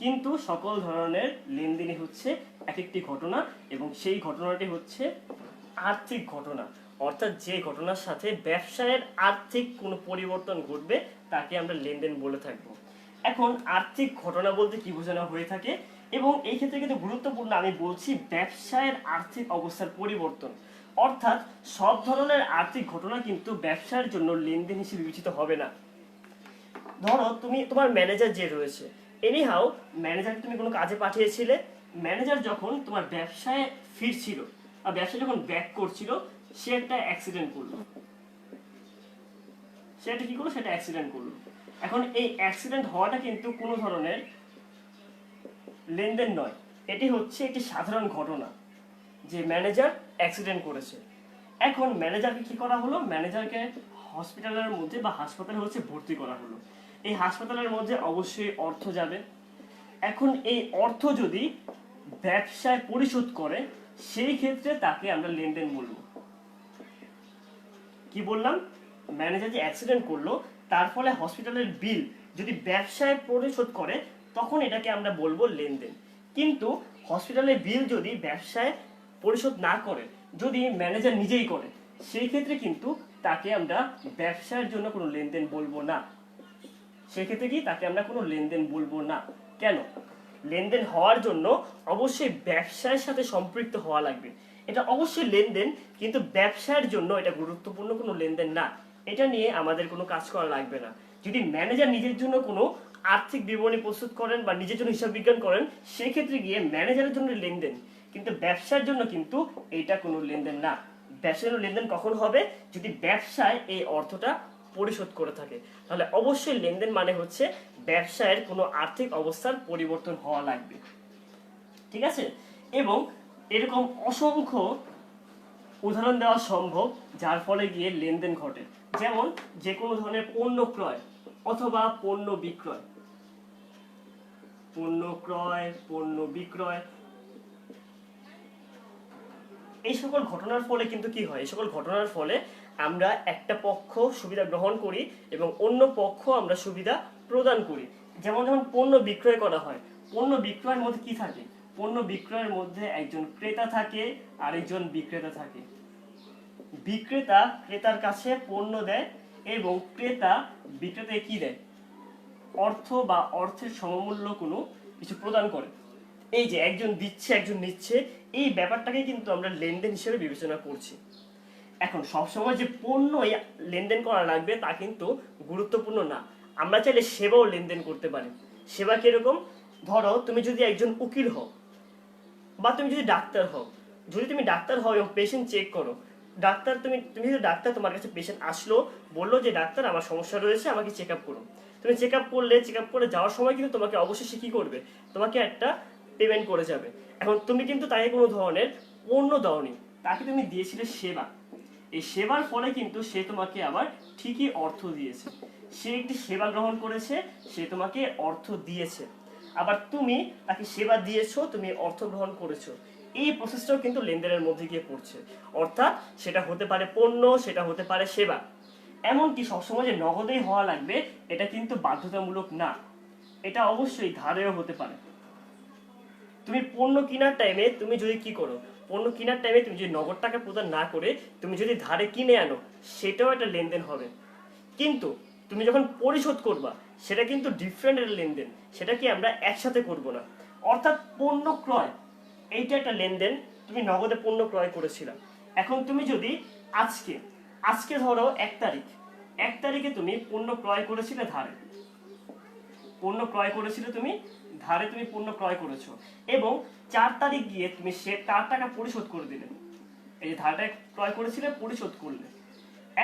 কিন্তু সকল ধরনের লেনদেনই হচ্ছে এক একটি ঘটনা, এবং সেই ঘটনাটি হচ্ছে আর্থিক ঘটনা। অর্থাৎ যে ঘটনার সাথে ব্যবসায়ের আর্থিক কোনো পরিবর্তন ঘটবে তাকে আমরা লেনদেন বলে থাকবো। এখন আর্থিক ঘটনা বলতে কি বোঝানো হয়ে থাকে, এবং এই ক্ষেত্রে কিন্তু গুরুত্বপূর্ণ আমি বলছি ব্যবসায়ের আর্থিক অবস্থার পরিবর্তন। অর্থাৎ সব ধরনের আর্থিক ঘটনা কিন্তু ব্যবসার জন্য লেনদেন হিসেবে বিবেচিত হবে না। ধরো তুমি তোমার ম্যানেজার যে রয়েছে, এনিহাও ম্যানেজারকে তুমি কোনো কাজে পাঠিয়েছিলে, ম্যানেজার যখন তোমার ব্যবসায় ফিরছিল বা ব্যবসা যখন ব্যাক করছিল, সে একটা অ্যাক্সিডেন্ট করলো। সেটা কি করলো, সেটা অ্যাক্সিডেন্ট করলো। এখন এই অ্যাক্সিডেন্ট হওয়াটা কিন্তু কোনো ধরনের লেনদেন নয়, এটি হচ্ছে একটি সাধারণ ঘটনা। যে ম্যানেজার অ্যাক্সিডেন্ট করেছে। এখন ম্যানেজারকে কি করা হলো, ম্যানেজারকে হসপিটালের মধ্যে বা হাসপাতালে হচ্ছে ভর্তি করা হলো। এই হাসপাতালের মধ্যে অবশ্যই অর্থ যাবে। এখন এই অর্থ যদি ব্যবসায় পরিশোধ করে সেই ক্ষেত্রে তাকে আমরা লেনদেন বলবো। কি বললাম, ম্যানেজার যে অ্যাক্সিডেন্ট করলো তার ফলে হসপিটালের বিল যদি ব্যবসায় পরিশোধ করে তখন এটাকে আমরা বলবো লেনদেন। কিন্তু হসপিটালের বিল যদি ব্যবসায় পরিশোধ না করে, যদি ম্যানেজার নিজেই করে, সেই ক্ষেত্রে কিন্তু তাকে আমরা ব্যবসার জন্য কোনো লেনদেন বলবো না। সেই ক্ষেত্রে কি তাকে আমরা কোনো লেনদেন বলবো না। কেন? লেনদেন হওয়ার জন্য অবশ্যই ব্যবসার সাথে সম্পৃক্ত হওয়া লাগবে। এটা অবশ্যই লেনদেন, কিন্তু ব্যবসার জন্য এটা গুরুত্বপূর্ণ কোনো লেনদেন না। এটা নিয়ে আমাদের কোনো কাজ করা লাগবে না। যদি ম্যানেজার নিজের জন্য কোনো আর্থিক বিবরণী প্রস্তুত করেন বা নিজের জন্য হিসাব বিজ্ঞান করেন, সেক্ষেত্রে গিয়ে ম্যানেজারের জন্য লেনদেন, কিন্তু ব্যবসার জন্য কিন্তু এটা কোনো লেনদেন না। ব্যবসার জন্য লেনদেন কখন হবে? যদি ব্যবসায় এই অর্থটা পরিশোধ করে থাকে, তাহলে অবশ্যই লেনদেন মানে হচ্ছে ব্যবসায়ের কোনো আর্থিক অবস্থার পরিবর্তন হওয়া লাগবে। ঠিক আছে? এবং এরকম অসংখ্য উদাহরণ দেওয়া সম্ভব যার ফলে গিয়ে লেনদেন ঘটে। যেমন যে কোনো ধরনের পণ্য ক্রয় অথবা পণ্য বিক্রয়, পণ্য ক্রয়, পণ্য বিক্রয়, এই সকল ঘটনার ফলে কিন্তু কি হয়, এই সকল ঘটনার ফলে আমরা একটা পক্ষ সুবিধা গ্রহণ করি এবং অন্য পক্ষ আমরা সুবিধা প্রদান করি। যেমন যেমন পণ্য বিক্রয় করা হয়, পণ্য বিক্রয়ের মধ্যে কি থাকে? পণ্য বিক্রয়ের মধ্যে একজন ক্রেতা থাকে আর একজন বিক্রেতা থাকে। বিক্রেতা ক্রেতার কাছে পণ্য দেয় এবং ক্রেতা বিক্রেতাকে কি দেয়? অর্থ বা অর্থের সমমূল্য কোনো কিছু প্রদান করে। এই যে একজন দিচ্ছে একজন নিচ্ছে, এই ব্যাপারটাকে কিন্তু আমরা লেনদেন হিসেবে বিবেচনা করছি। এখন সবসময় যে পণ্যই লেনদেন করা লাগবে তা কিন্তু গুরুত্বপূর্ণ না। আমরা চাইলে সেবাও লেনদেন করতে পারি। সেবা কিরকম? ধরো তুমি যদি একজন উকিল হও বা তুমি যদি ডাক্তার হও, যদি তুমি ডাক্তার হও এবং পেশেন্ট চেক করো, ডাক্তার তুমি তুমি যদি ডাক্তার, তোমার কাছে পেশেন্ট আসলো, বললো যে ডাক্তার আমার সমস্যা রয়েছে, আমাকে চেক আপ করুন। তুমি চেক আপ করলে, চেক আপ করে যাওয়ার সময় কিন্তু তোমাকে অবশ্যই সে কি করবে? তোমাকে একটা পেমেন্ট করে যাবে। এখন তুমি কিন্তু তাকে কোনো ধরনের পণ্য দাওনি, তাকে তুমি দিয়েছিলে সেবা। এই সেবার ফলে কিন্তু সে তোমাকে আবার ঠিকই অর্থ দিয়েছে। সে একটি সেবা গ্রহণ করেছে, সে তোমাকে অর্থ দিয়েছে। আবার তুমি তাকে সেবা দিয়েছো, তুমি অর্থ গ্রহণ করেছো। এই প্রসেসটাও কিন্তু লেনদেনের মধ্যে গিয়ে পড়ছে। অর্থাৎ সেটা হতে পারে পণ্য, সেটা হতে পারে সেবা। এমনকি সবসময় যে নগদেই হওয়া লাগবে এটা কিন্তু বাধ্যতামূলক না, এটা অবশ্যই ধারেও হতে পারে। তুমি পণ্য কেনার টাইমে তুমি যদি কি করো, পণ্য কেনার টাইমে তুমি যদি নগদ টাকা প্রদান না করে তুমি যদি ধারে কিনে আনো, সেটাও একটা লেনদেন হবে। কিন্তু তুমি যখন পরিশোধ করবা সেটা কিন্তু ডিফারেন্ট একটা লেনদেন, সেটা কি আমরা একসাথে করব না। অর্থাৎ পণ্য ক্রয় এইটা একটা লেনদেন, তুমি নগদে পণ্য ক্রয় করেছিলা। এখন তুমি যদি আজকে আজকে ধরো 1 তারিখ, 1 তারিখে তুমি পণ্য ক্রয় করেছিলে ধারে, পণ্য ক্রয় করেছিলে তুমি ধারে, তুমি পণ্য ক্রয় করেছো এবং 4 তারিখ গিয়ে তুমি সে তার টাকা পরিশোধ করে দিলে। এই যে ধারটা ক্রয় করেছিলে, পরিশোধ করলে।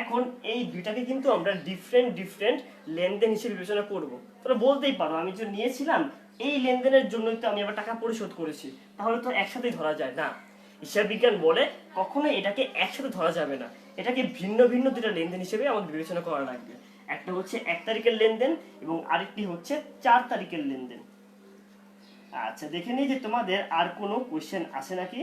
এখন এই দুইটাকে কিন্তু আমরা ডিফারেন্ট ডিফারেন্ট লেনদেন হিসেবে বিবেচনা করব। তোমরা বলতেই পারো আমি যে নিয়েছিলাম এই লেনদেনের জন্যই তো আমি আবার টাকা পরিশোধ করেছি, তাহলে তো একসাথেই ধরা যায় না। হিসাব বিজ্ঞান বলে কখনোই এটাকে একসাথে ধরা যাবে না, এটাকে ভিন্ন ভিন্ন দুটা লেনদেন হিসেবে আমাদের বিবেচনা করা লাগবে। একটা হচ্ছে 1 তারিখের লেনদেন এবং আরেকটি হচ্ছে 4 তারিখের লেনদেন। আচ্ছা, দেখে নিই যে তোমাদের আর কোনো কোয়েশ্চেন আছে নাকি।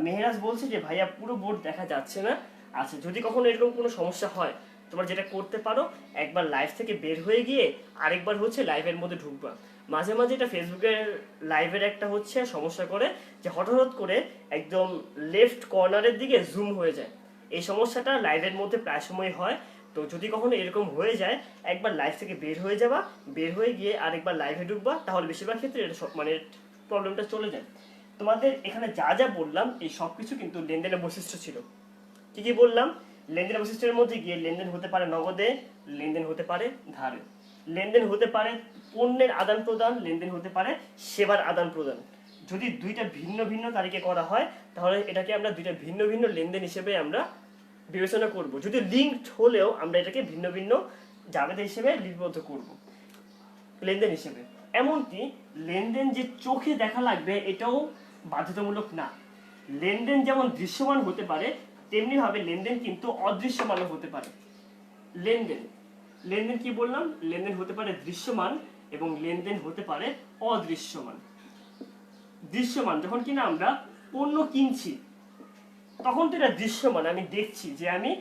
মেহরাজ বলছে যে ভাইয়া পুরো বোর্ড দেখা যাচ্ছে না। আচ্ছা, যদি কখনো এরকম কোনো সমস্যা হয়, তোমরা যেটা করতে পারো, একবার লাইভ থেকে বের হয়ে গিয়ে আরেকবার হচ্ছে লাইভের মধ্যে ঢুকবা। মাঝে মাঝে এটা ফেসবুকের লাইভের একটা হচ্ছে সমস্যা করে যে হঠাৎ করে একদম লেফট কর্নারের দিকে জুম হয়ে যায়। এই সমস্যাটা লাইভের মধ্যে প্রায় সময় হয়। তো যদি কখনো এরকম হয়ে যায়, একবার লাইভ থেকে বের হয়ে যাবা, বের হয়ে গিয়ে আরেকবার লাইভে ঢুকবা, তাহলে বেশিরভাগ ক্ষেত্রে এটা মানে প্রবলেমটা চলে যায়। তোমাদের এখানে যা যা বললাম এই সব কিছু কিন্তু লেনদেনের বৈশিষ্ট্য ছিল। কি কি বললাম? লেনদেনের বৈশিষ্ট্যের মধ্যে গিয়ে লেনদেন হতে পারে নগদে, লেনদেন হতে পারে ধারে, লেনদেন হতে পারে পণ্যের আদান প্রদান, লেনদেন হতে পারে সেবার আদান প্রদান। যদি দুইটা ভিন্ন ভিন্ন তারিখে করা হয় তাহলে এটাকে আমরা দুইটা ভিন্ন ভিন্ন লেনদেন হিসেবে আমরা বিবেচনা করব। যদি লিঙ্কড হলেও আমরা এটাকে ভিন্ন ভিন্ন জাবেদা হিসেবে লিপিবদ্ধ করব লেনদেন হিসেবে। এমনকি লেনদেন যে চোখে দেখা লাগবে এটাও বাধ্যতামূলক না। লেনদেন যেমন দৃশ্যমান হতে পারে তেমনি ভাবে লেনদেন কিন্তু অদৃশ্যমানও হতে পারে। লেনদেন লেনদেন কি বললাম, লেনদেন হতে পারে দৃশ্যমান এবং লেনদেন হতে পারে অদৃশ্যমান। দৃশ্যমান যখন কিনা আমরা পণ্য কিনছি তখন তো এটা দৃশ্যমান, আমি দেখছি যে আমি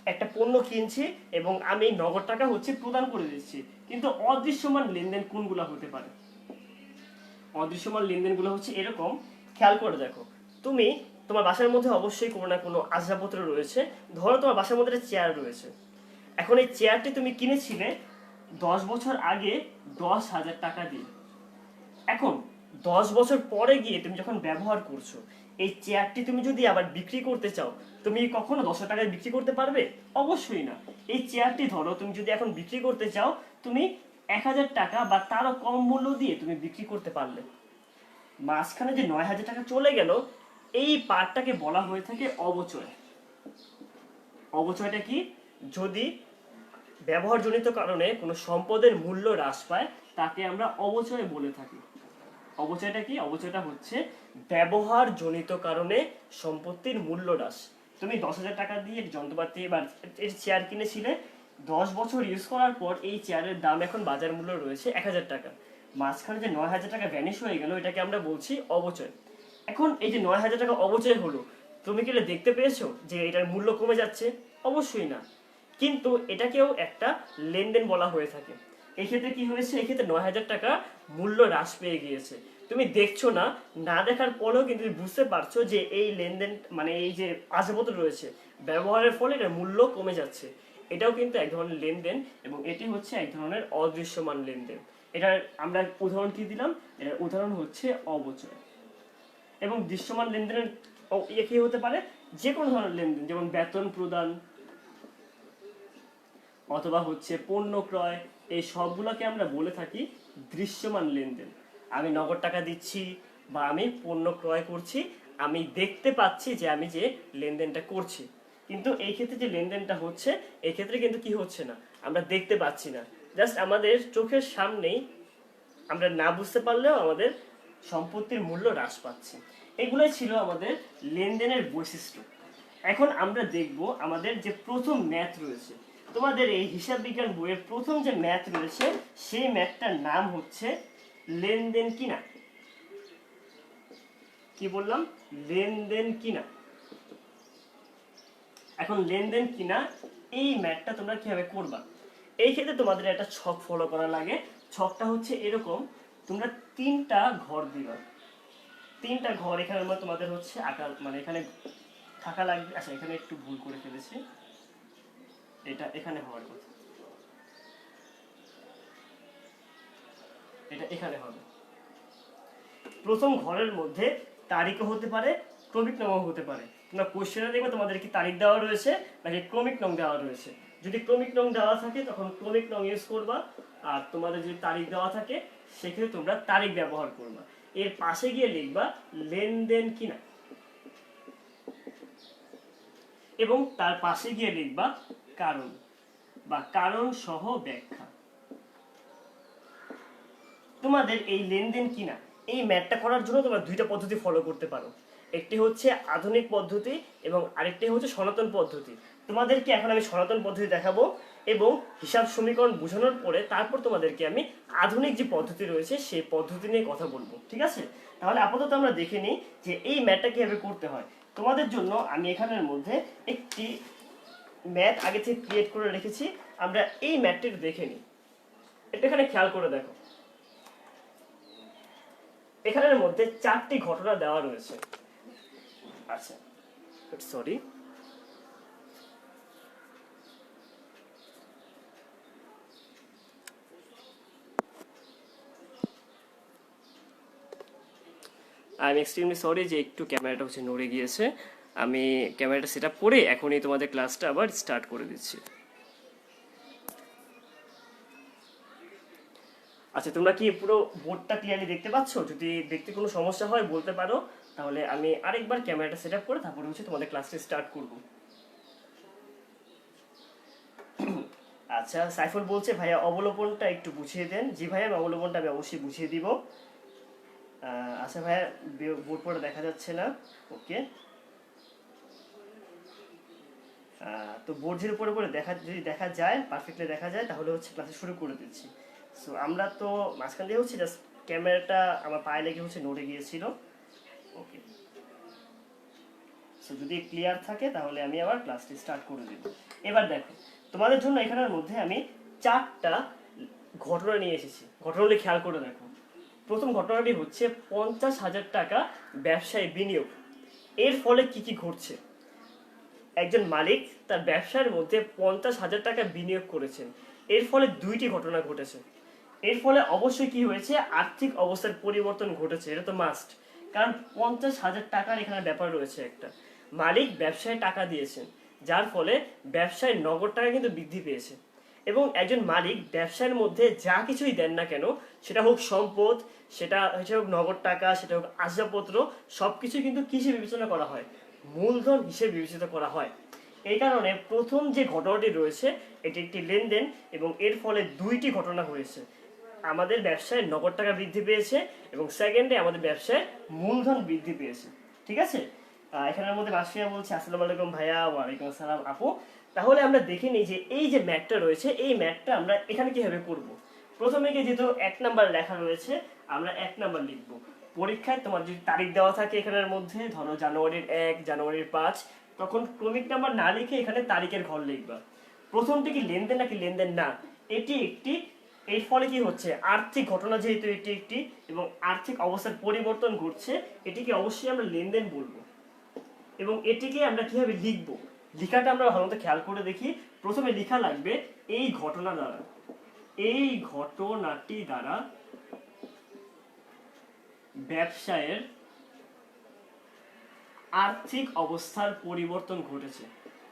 একটা পণ্য কিনছি এবং আমি নগদ টাকা হচ্ছে প্রদান করে দিচ্ছি। কিন্তু অদৃশ্যমান লেনদেন কোনগুলো হতে পারে? অদৃশ্যমান লেনদেনগুলো হচ্ছে এরকম, খেয়াল করে দেখো। তুমি তোমার বাসার মধ্যে অবশ্যই কোনো না কোনো আসবাবপত্র রয়েছে। ধরো তোমার বাসার মধ্যে একটা চেয়ার রয়েছে। এখন এই চেয়ারটি তুমি কিনেছিলে 10 বছর আগে 10,000 টাকা দিয়ে। এখন 10 বছর পরে গিয়ে তুমি যখন ব্যবহার করছো, এই চেয়ারটি তুমি যদি আবার বিক্রি করতে চাও, তুমি কখনো 10 টাকায় বিক্রি করতে পারবে? অবশ্যই না। এই চেয়ারটি ধরো তুমি যদি এখন বিক্রি করতে চাও, তুমি 1,000 টাকা বা তারও কম মূল্য দিয়ে তুমি বিক্রি করতে পারলে। মাঝখানে যে 9,000 টাকা চলে গেল, এই পার্টটাকে বলা হয়ে থাকে অবচয়। অবচয়টা কি? যদি ব্যবহারজনিত কারণে কোনো সম্পদের মূল্য হ্রাস পায় তাকে আমরা অবচয় বলে থাকি। অবচয়টা কি? অবচয়টা হচ্ছে ব্যবহারজনিত কারণে সম্পত্তির মূল্য হ্রাস। তুমি 10,000 টাকা দিয়ে যন্ত্রপাতি বা চেয়ার কিনেছিলে, 10 বছর ইউজ করার পর এই চেয়ারের দাম এখন বাজার মূল্য রয়েছে 1,000 টাকা। মাঝখানে যে 9,000 টাকা ভ্যানিশ হয়ে গেল, এটাকে আমরা বলছি অবচয়। এখন এই যে 9,000 টাকা অবচয় হলো, তুমি কি এটা দেখতে পেয়েছো যে এটার মূল্য কমে যাচ্ছে? অবশ্যই না। কিন্তু এটাকেও একটা লেনদেন বলা হয়ে থাকে। এই ক্ষেত্রে কি হয়েছে? এই ক্ষেত্রে 9,000 টাকা মূল্য হ্রাস পেয়ে গিয়েছে। তুমি দেখছো না, না দেখার পরেও কিন্তু তুমি বুঝতে পারছো যে এই লেনদেন মানে এই যে আসবাবপত্র রয়েছে ব্যবহারের ফলে এটার মূল্য কমে যাচ্ছে। এটাও কিন্তু এক ধরনের লেনদেন এবং এটি হচ্ছে এক ধরনের অদৃশ্যমান লেনদেন। এটার আমরা উদাহরণ কি দিলাম? এটার উদাহরণ হচ্ছে অবচয়। এবং দৃশ্যমান লেনদেনের কি হতে পারে? যে কোনো ধরনের লেনদেন, যেমন বেতন প্রদান অথবা হচ্ছে পণ্য ক্রয়, এই সবগুলোকে আমরা বলে থাকি দৃশ্যমান লেনদেন। আমি নগদ টাকা দিচ্ছি বা আমি পণ্য ক্রয় করছি, আমি দেখতে পাচ্ছি যে আমি যে লেনদেনটা করছি। কিন্তু এই ক্ষেত্রে যে লেনদেনটা হচ্ছে, এই ক্ষেত্রে কিন্তু কি হচ্ছে না, আমরা দেখতে পাচ্ছি না। জাস্ট আমাদের চোখের সামনেই আমরা না বুঝতে পারলেও আমাদের সম্পত্তির মূল্য হ্রাস পাচ্ছে। এগুলোই ছিল আমাদের লেনদেনের বৈশিষ্ট্য। এখন আমরা দেখব আমাদের যে প্রথম ম্যাথ রয়েছে, তোমাদের এই হিসাব বিজ্ঞান বইয়ের প্রথম যে ম্যাথ রয়েছে সেই ম্যাথটার নাম হচ্ছে লেনদেন কিনা। কি বললাম? লেনদেন কিনা। এখন লেনদেন কিনা এই ম্যাথটা তোমরা কিভাবে করবা? এই ক্ষেত্রে তোমাদের একটা ছক ফলো করা লাগে। ছকটা হচ্ছে এরকম, তোমরা 3টা ঘর দিবা। 3টা ঘর এখানের মধ্যে তোমাদের হচ্ছে আকার মানে এখানে থাকা লাগবে। আচ্ছা, এখানে একটু ভুল করে ফেলেছি, এটা এখানে হওয়ার কথা, এটা এখানে হবে। প্রথম ঘরের মধ্যে তারিখও হতে পারে, ক্রমিক নং হতে পারে। তোমরা কোশ্চেনে দেখবে তোমাদের কি তারিখ দেওয়া রয়েছে নাকি ক্রমিক নং দেওয়া রয়েছে। যদি ক্রমিক নং দেওয়া থাকে তখন ক্রমিক নং ইউজ করবা, আর তোমাদের যদি তারিখ দেওয়া থাকে সেক্ষেত্রে তোমরা তারিখ ব্যবহার করবা। এর পাশে গিয়ে লিখবা লেনদেন কিনা এবং তার পাশে গিয়ে লিখবা কারণ বা কারণ সহ ব্যাখ্যা। তোমাদের এই লেনদেন কিনা এই ম্যাথটা করার জন্য তোমরা 2টা পদ্ধতি ফলো করতে পারো। একটি হচ্ছে আধুনিক পদ্ধতি এবং আরেকটি হচ্ছে সনাতন পদ্ধতি। তোমাদেরকে এখন আমি সনাতন পদ্ধতি দেখাবো এবং হিসাব সমীকরণ বোঝানোর পরে তারপর তোমাদেরকে আমি আধুনিক যে পদ্ধতি রয়েছে সেই পদ্ধতি নিয়ে কথা বলবো। ঠিক আছে? তাহলে আপাতত আমরা দেখে নিই যে এই ম্যাথটা কিভাবে করতে হয়। তোমাদের জন্য আমি এখানের মধ্যে একটি ম্যাথ আগে থেকে ক্রিয়েট করে রেখেছি। আমরা এই ম্যাথটি দেখে নিই। এটা এখানে খেয়াল করে দেখো, এখানের মধ্যে 4টি ঘটনা দেওয়া রয়েছে। আচ্ছা, sorry, I am extremely sorry যে একটু ক্যামেরাটা হচ্ছে নড়ে গিয়েছে। আমি ক্যামেরাটা সেট আপ করে এখনই তোমাদের ক্লাসটা আবার স্টার্ট করে দিচ্ছি। আচ্ছা, তোমরা কি পুরো বোর্ডটা ক্লিয়ারলি দেখতে পাচ্ছ? যদি দেখতে কোনো সমস্যা হয় বলতে পারো, তাহলে আমি আরেকবার ক্যামেরাটা সেট আপ করে তারপরে হচ্ছে তোমাদের ক্লাসটা স্টার্ট করব। আচ্ছা, সাইফুল বলছে ভাইয়া অবলোপনটা একটু বুঝিয়ে দেন। জি ভাইয়া, অবলোপনটা আমি অবশ্যই বুঝিয়ে দিব। আচ্ছা ভাইয়া, বোর্ড পড়ে দেখা যাচ্ছে না। ওকে, তো বোর্ডের উপরে উপরে যদি দেখা যায়, পারফেক্টলি দেখা যায়, তাহলে হচ্ছে ক্লাসে শুরু করে দিচ্ছি। সো আমরা তো মাঝখান দিয়ে হচ্ছে জাস্ট ক্যামেরাটা আমার পায়ে লেগে হচ্ছে নড়ে গিয়েছিল। ওকে, সো যদি ক্লিয়ার থাকে তাহলে আমি আবার ক্লাসটি স্টার্ট করে দেব। এবার দেখো, তোমাদের জন্য এখানের মধ্যে আমি 4টা ঘটনা নিয়ে এসেছি। ঘটনাগুলি খেয়াল করে দেখো। প্রথম ঘটনাটি হচ্ছে 50,000 টাকা ব্যবসায় বিনিয়োগ। এর ফলে কি কি ঘটছে? একজন মালিক তার ব্যবসার মধ্যে 50,000 টাকা বিনিয়োগ করেছেন। এর ফলে 2টি ঘটনা ঘটেছে। এর ফলে অবশ্যই কি হয়েছে, আর্থিক অবস্থার পরিবর্তন ঘটেছে, এটা তো মাস্ট। কারণ 50,000 টাকার এখানে ব্যাপার রয়েছে একটা। মালিক ব্যবসায় টাকা দিয়েছেন, যার ফলে ব্যবসায় নগদ টাকা কিন্তু বৃদ্ধি পেয়েছে। এবং একজন মালিক ব্যবসার মধ্যে যা কিছুই দেন না কেন, সেটা হোক সম্পদ, সেটা হোক নগদ টাকা, সেটা হোক আসবাবপত্র, সবকিছু কিন্তু কিসে বিবেচনা করা হয়? মূলধন হিসেবে বিবেচিত করা হয়। এই কারণে প্রথম যে ঘটনাটি রয়েছে, এটি একটি লেনদেন, এবং এর ফলে 2টি ঘটনা হয়েছে। আমাদের ব্যবসায় নগদ টাকা বৃদ্ধি পেয়েছে, এবং সেকেন্ডে আমাদের ব্যবসায় মূলধন বৃদ্ধি পেয়েছে। ঠিক আছে, এখানের মধ্যে মাসিয়া বলছে আসসালামু আলাইকুম ভাইয়া। ওয়ালাইকুম আসসালাম আপু। তাহলে আমরা দেখে নিই যে এই যে ম্যাথটা রয়েছে, এই ম্যাথটা আমরা এখানে কিভাবে করব। প্রথমে গিয়ে যেহেতু 1 নাম্বার লেখা রয়েছে, আমরা 1 নাম্বার লিখব। পরীক্ষায় তোমার যদি তারিখ দেওয়া থাকে এখানের মধ্যে, ধরো জানুয়ারির 1, জানুয়ারির 5, তখন ক্রমিক নাম্বার না লিখে এখানে তারিখের ঘর লিখবা। প্রথমটি কি লেনদেন নাকি লেনদেন না? এটি একটি, এর ফলে কি হচ্ছে, আর্থিক ঘটনা, যেহেতু এটি একটি এবং আর্থিক অবস্থার পরিবর্তন ঘটছে, এটিকে অবশ্যই আমরা লেনদেন বলবো। এবং এটিকে আমরা কিভাবে লিখব, লেখাটা আমরা ভালোমতো খেয়াল করে দেখি। প্রথমে লেখা লাগবে এই ঘটনা দ্বারা, এই ঘটনাটি দ্বারা ব্যবসায়ের আর্থিক অবস্থার পরিবর্তন ঘটেছে।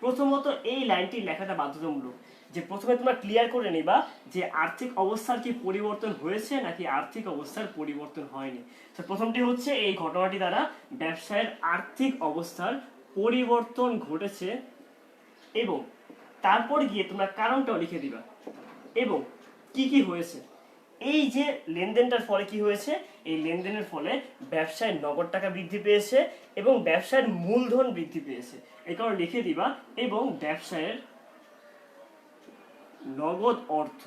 প্রথমত এই লাইনটি লেখাটা বাধ্যতামূলক, যে প্রথমে তোমরা ক্লিয়ার করে নিবা যে আর্থিক অবস্থার কি পরিবর্তন হয়েছে নাকি আর্থিক অবস্থার পরিবর্তন হয়নি। তো প্রথমটি হচ্ছে এই ঘটনাটি দ্বারা ব্যবসায়ের আর্থিক অবস্থার পরিবর্তন ঘটেছে, এবং তারপর গিয়ে তোমরা কারণটাও লিখে দিবা এবং কি কি হয়েছে। এই যে লেনদেনটার ফলে কি হয়েছে, এই লেনদেনের ফলে ব্যবসায় নগদ টাকা বৃদ্ধি পেয়েছে এবং ব্যবসায়ের মূলধন বৃদ্ধি পেয়েছে। এই কারণে লিখে দিবা এবং ব্যবসায়ের নগদ অর্থ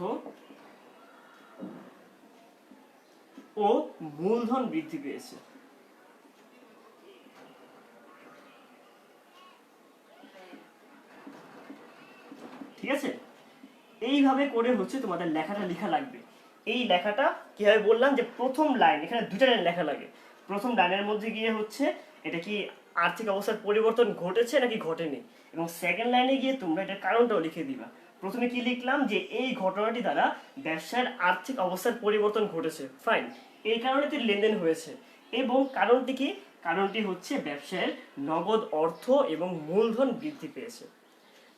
ও মূলধন বৃদ্ধি পেয়েছে। ঠিক আছে, এইভাবে করে হচ্ছে তোমাদের লেখাটা লেখা লাগবে। এই লেখাটা কিভাবে বললাম, যে প্রথম লাইন, এখানে 2টা লাইন লেখা লাগে। প্রথম লাইনের মধ্যে গিয়ে হচ্ছে এটা কি আর্থিক অবস্থার পরিবর্তন ঘটেছে নাকি ঘটেনি, এবং সেকেন্ড লাইনে গিয়ে তোমরা এটার কারণটাও লিখে দিবা। প্রথমে কি লিখলাম, যে এই ঘটনাটি দ্বারা ব্যবসার আর্থিক অবস্থার পরিবর্তন ঘটেছে, ফাইন, এই কারণে তো লেনদেন হয়েছে। এবং কারণটি কি, কারণটি হচ্ছে ব্যবসায়ের নগদ অর্থ এবং মূলধন বৃদ্ধি পেয়েছে।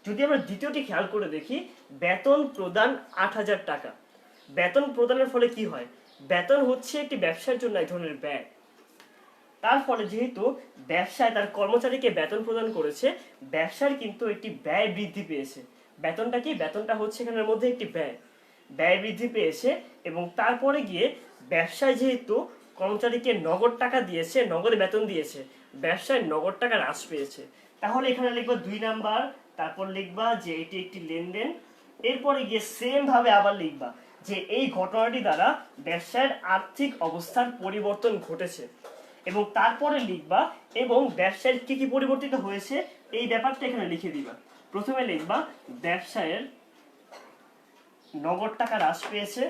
যদি আমরা দ্বিতীয়টি খেয়াল করে দেখি, বেতন প্রদান 8,000 টাকা। বেতন প্রদানের ফলে কি হয়, বেতন হচ্ছে একটি ব্যবসার জন্য এক ধরনের ব্যয়। তার ফলে যেহেতু ব্যবসায় তার কর্মচারীকে বেতন প্রদান করেছে, ব্যবসার কিন্তু একটি ব্যয় বৃদ্ধি পেয়েছে। বেতনটা কি, বেতনটা হচ্ছে এখানের মধ্যে একটি ব্যয়, ব্যয় বৃদ্ধি পেয়েছে। এবং তারপরে গিয়ে ব্যবসায় যেহেতু কর্মচারীকে নগদ টাকা দিয়েছে, নগদে বেতন দিয়েছে, ব্যবসায় নগদ টাকা হ্রাস পেয়েছে। তাহলে এখানে লিখবা 2 নাম্বার, তারপর লিখবা যে এটি একটি লেনদেন। এরপরে গিয়ে সেম ভাবে আবার লিখবা যে এই ঘটনাটি দ্বারা ব্যবসায়ের আর্থিক অবস্থার পরিবর্তন ঘটেছে, এবং তারপরে লিখবা এবং ব্যবসায়ের কি কি পরিবর্তিত হয়েছে এই ব্যাপারটা এখানে লিখে দিবা। প্রথমে লিখবা ব্যবসায়ের নগদ টাকা হ্রাস পেয়েছে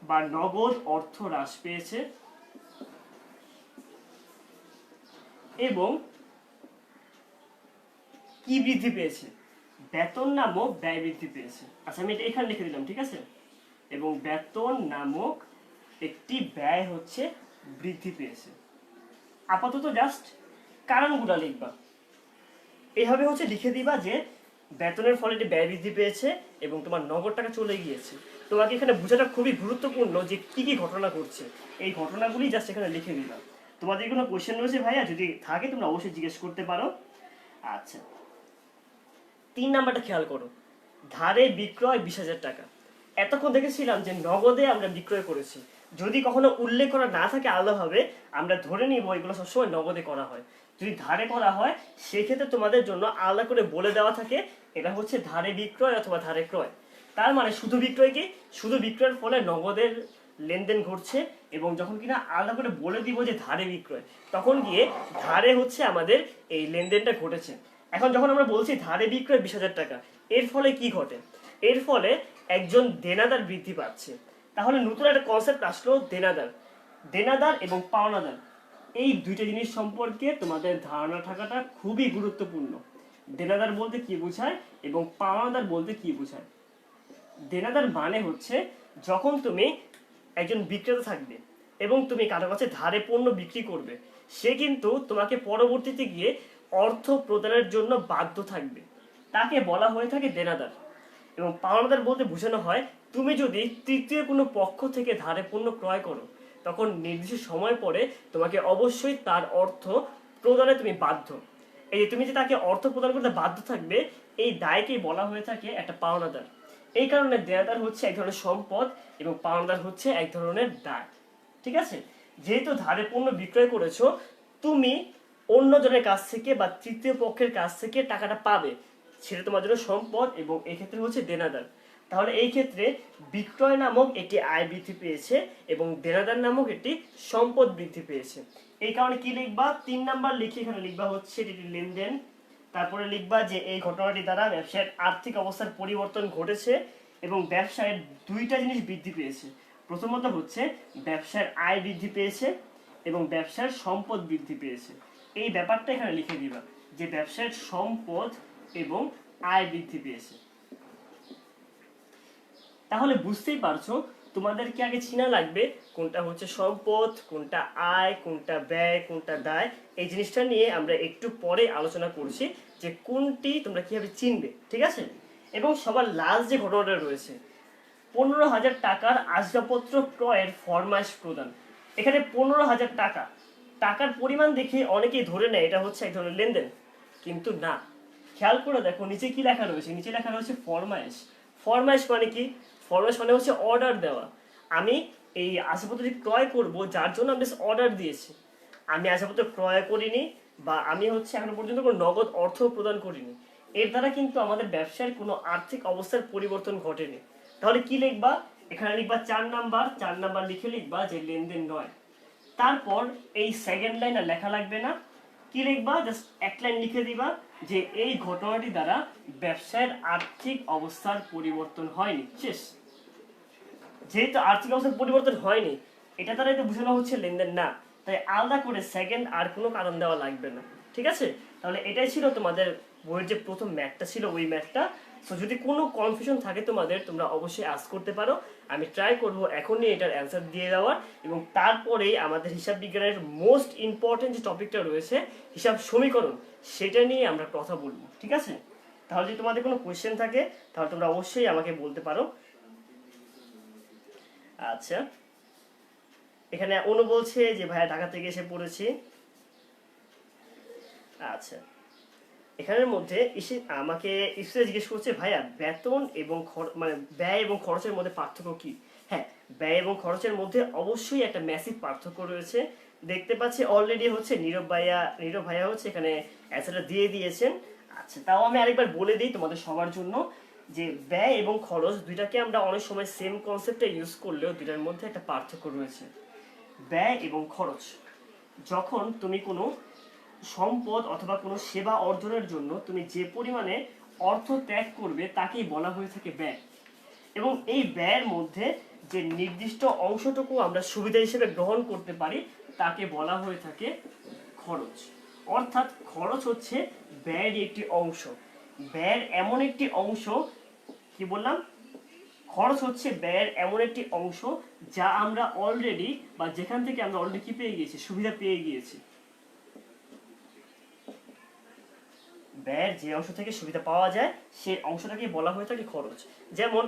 বা নগদ অর্থ হ্রাস পেয়েছে, এবং কি বৃদ্ধি পেয়েছে, বেতন নামক ব্যয় বৃদ্ধি পেয়েছে। আচ্ছা, আমি এটা এখানে লিখে দিলাম, ঠিক আছে। এবং বেতন নামক একটি ব্যয় হচ্ছে বৃদ্ধি পেয়েছে। আপাতত জাস্ট কারণগুলো লিখবা, এইভাবে হচ্ছে লিখে দিবা যে বেতনের ফলে একটি ব্যয় বৃদ্ধি পেয়েছে এবং তোমার নগদ টাকা চলে গিয়েছে। তোমাকে এখানে বোঝাটা খুবই গুরুত্বপূর্ণ যে কি কি ঘটনা ঘটছে, এই ঘটনাগুলি জাস্ট এখানে লিখে দিবা। তোমাদের কোনো কোয়েশ্চেন রয়েছে ভাইয়া, যদি থাকে তোমরা অবশ্যই জিজ্ঞেস করতে পারো। আচ্ছা, 3 নাম্বারটা খেয়াল করো, ধারে বিক্রয় 20,000 টাকা। এতক্ষণ দেখেছিলাম যে নগদে আমরা বিক্রয় করেছি, যদি কখনো উল্লেখ করা না থাকে আলাদাভাবে, আমরা ধরে নিব এগুলো সবসময় নগদে করা হয়। যদি ধারে করা হয় সেক্ষেত্রে তোমাদের জন্য আলাদা করে বলে দেওয়া থাকে এটা হচ্ছে ধারে বিক্রয় অথবা ধারে ক্রয়। তার মানে শুধু বিক্রয় কি, শুধু বিক্রয়ের ফলে নগদের লেনদেন ঘটছে, এবং যখন কিনা আলাদা করে বলে দিব যে ধারে বিক্রয়, তখন গিয়ে ধারে হচ্ছে আমাদের এই লেনদেনটা ঘটেছে। এখন যখন আমরা বলছি ধারে বিক্রয় 20,000 টাকা, এর ফলে কি ঘটে? এর ফলে একজন দেনাদার বৃদ্ধি পাচ্ছে। তাহলে নতুন একটা কনসেপ্ট আসলো দেনাদার। দেনাদার এবং পাওনাদার, এই দুইটা জিনিস সম্পর্কে তোমাদের ধারণা থাকাটা খুবই গুরুত্বপূর্ণ। দেনাদার বলতে কি বোঝায় এবং পাওনাদার বলতে কি বোঝায়। দেনাদার মানে হচ্ছে যখন তুমি একজন বিক্রেতা থাকবে এবং তুমি কারো কাছে ধারে পণ্য বিক্রি করবে, সে কিন্তু তোমাকে পরবর্তীতে গিয়ে অর্থ প্রদানের জন্য বাধ্য থাকবে, তাকে বলা হয়ে থাকে দেনাদার। এবং পাওনাদার বলতে বোঝানো হয় তুমি যদি তৃতীয় কোনো পক্ষ থেকে ধারে পণ্য ক্রয় করো, তখন নির্দিষ্ট সময় পরে তোমাকে অবশ্যই তার অর্থ প্রদানে তুমি বাধ্য। এই যে তুমি যে তাকে অর্থ প্রদান করতে বাধ্য থাকবে, এই দায়কেই বলা হয়ে থাকে একটা পাওনাদার। এই কারণে দেনাদার হচ্ছে এক ধরনের সম্পদ এবং পাওনাদার হচ্ছে এক ধরনের দায়। ঠিক আছে? যেহেতু ধারে পণ্য বিক্রয় করেছো, তুমি অন্যজনের কাছ থেকে বা তৃতীয় পক্ষের কাছ থেকে টাকাটা পাবে, সেটা তোমার জন্য সম্পদ এবং এই ক্ষেত্রে হচ্ছে দেনাদার। তাহলে এই ক্ষেত্রে বিক্রয় নামক একটি আয় বৃদ্ধি পেয়েছে এবং দেনাদার নামক একটি সম্পদ বৃদ্ধি পেয়েছে। এই কারণে কি লিখবা? 3 নাম্বার লিখে এখানে লিখবা হচ্ছে এটি লেনদেন। তারপরে লিখবা যে এই ঘটনাটি দ্বারা ব্যবসায়ের আর্থিক অবস্থার পরিবর্তন ঘটেছে এবং ব্যবসায়ের দুইটা জিনিস বৃদ্ধি পেয়েছে। প্রথমত হচ্ছে ব্যবসার আয় বৃদ্ধি পেয়েছে এবং ব্যবসার সম্পদ বৃদ্ধি পেয়েছে। এই ব্যাপারটা এখানে লিখে দিবা যে ব্যবসার সম্পদ এবং আয় বৃদ্ধি পেয়েছে। তাহলে বুঝতেই পারছো তোমাদেরকে আগে চিনা লাগবে কোনটা হচ্ছে সম্পদ, কোনটা আয়, কোনটা ব্যয়, কোনটা দায়। এই জিনিসটা নিয়ে আমরা একটু পরে আলোচনা করছি যে কোনটি তোমরা কিভাবে চিনবে। ঠিক আছে? এবং সবার লাস্ট যে ঘটনাটা রয়েছে, 15,000 টাকার আসবাবপত্র ক্রয়ের ফরমাইশ প্রদান। এখানে 15,000 টাকা, টাকার পরিমাণ দেখে অনেকেই ধরে নেয় এটা হচ্ছে এক ধরনের লেনদেন, কিন্তু না। খেয়াল করে দেখো নিচে কি লেখা রয়েছে। নিচে লেখা রয়েছে ফরমাইশ। ফরমাইশ মানে কি? ফরমাইশ মানে হচ্ছে অর্ডার দেওয়া। আমি এই আসবাবপত্রটি ক্রয় করব, যার জন্য আমি অর্ডার দিয়েছি। আমি আসবাবপত্র ক্রয় করিনি বা আমি হচ্ছে এখনো পর্যন্ত কোনো নগদ অর্থ প্রদান করিনি। এর দ্বারা কিন্তু আমাদের ব্যবসার কোনো আর্থিক অবস্থার পরিবর্তন ঘটেনি। তাহলে কি লিখবা? এখানে লিখবা 4 নাম্বার। 4 নাম্বার লিখে লিখবা যে লেনদেন নয়। তারপর এই সেকেন্ড লাইন আর লেখা লাগবে না। কি লিখবা? জাস্ট এক লাইন লিখে দিবা যে এই ঘটনাটি দ্বারা ব্যবসায়ের আর্থিক অবস্থার পরিবর্তন হয়নি। শেষ। যেহেতু আর্থিক অবস্থার পরিবর্তন হয়নি, এটা দ্বারাই তো বোঝানো হচ্ছে লেনদেন না, তাই আলাদা করে সেকেন্ড আর কোনো কারণ দেওয়া লাগবে না। ঠিক আছে? তাহলে এটাই ছিল তোমাদের বইয়ের যে প্রথম ম্যাথটা ছিল, ওই ম্যাথটা। তো যদি কোনো কনফিউশন থাকে তোমাদের, তোমরা অবশ্যই আস্ক করতে পারো। আমি ট্রাই করব এখনই এটার অ্যান্সার দিয়ে দেওয়ার। এবং তারপরেই আমাদের হিসাব বিজ্ঞানের মোস্ট ইম্পর্টেন্ট যে টপিকটা রয়েছে, হিসাব সমীকরণ, সেটা নিয়ে আমরা কথা বলবো। ঠিক আছে? তাহলে যদি তোমাদের কোনো কোয়েশ্চেন থাকে তাহলে তোমরা অবশ্যই আমাকে বলতে পারো। আচ্ছা, এখানে অনু বলছে যে ভাইয়া ঢাকা থেকে এসে পড়েছি। আচ্ছা, এখানের মধ্যে আমাকে ইসে জিজ্ঞেস করছে ভাইয়া বেতন এবং মানে ব্যয় এবং খরচের মধ্যে পার্থক্য কি? হ্যাঁ, ব্যয় এবং খরচের মধ্যে অবশ্যই একটা ম্যাসিভ পার্থক্য রয়েছে। দেখতে পাচ্ছি অলরেডি হচ্ছে নীরব ভাইয়া হচ্ছে এখানে অ্যান্সারটা দিয়ে দিয়েছেন। আচ্ছা, তাও আমি আরেকবার বলে দিই তোমাদের সবার জন্য যে ব্যয় এবং খরচ দুইটাকে আমরা অনেক সময় সেম কনসেপ্টে ইউজ করলেও দুইটার মধ্যে একটা পার্থক্য রয়েছে। ব্যয় এবং খরচ, যখন তুমি কোনো সম্পদ অথবা কোনো সেবা অর্জনের জন্য তুমি যে পরিমাণে অর্থ ত্যাগ করবে তাকেই বলা হয়ে থাকে ব্যয়। এবং এই ব্যয়ের মধ্যে যে নির্দিষ্ট অংশটুকু আমরা সুবিধা হিসেবে গ্রহণ করতে পারি তাকে বলা হয়ে থাকে খরচ। অর্থাৎ খরচ হচ্ছে ব্যয়ের একটি অংশ। ব্যয়ের এমন একটি অংশ, কি বললাম? খরচ হচ্ছে ব্যয়ের এমন একটি অংশ যা আমরা অলরেডি বা যেখান থেকে আমরা অলরেডি কি পেয়ে গিয়েছি? সুবিধা পেয়ে গিয়েছি। ব্যয়ের যে অংশ থেকে সুবিধা পাওয়া যায় সেই অংশটাকে বলা হয়ে থাকে খরচ। যেমন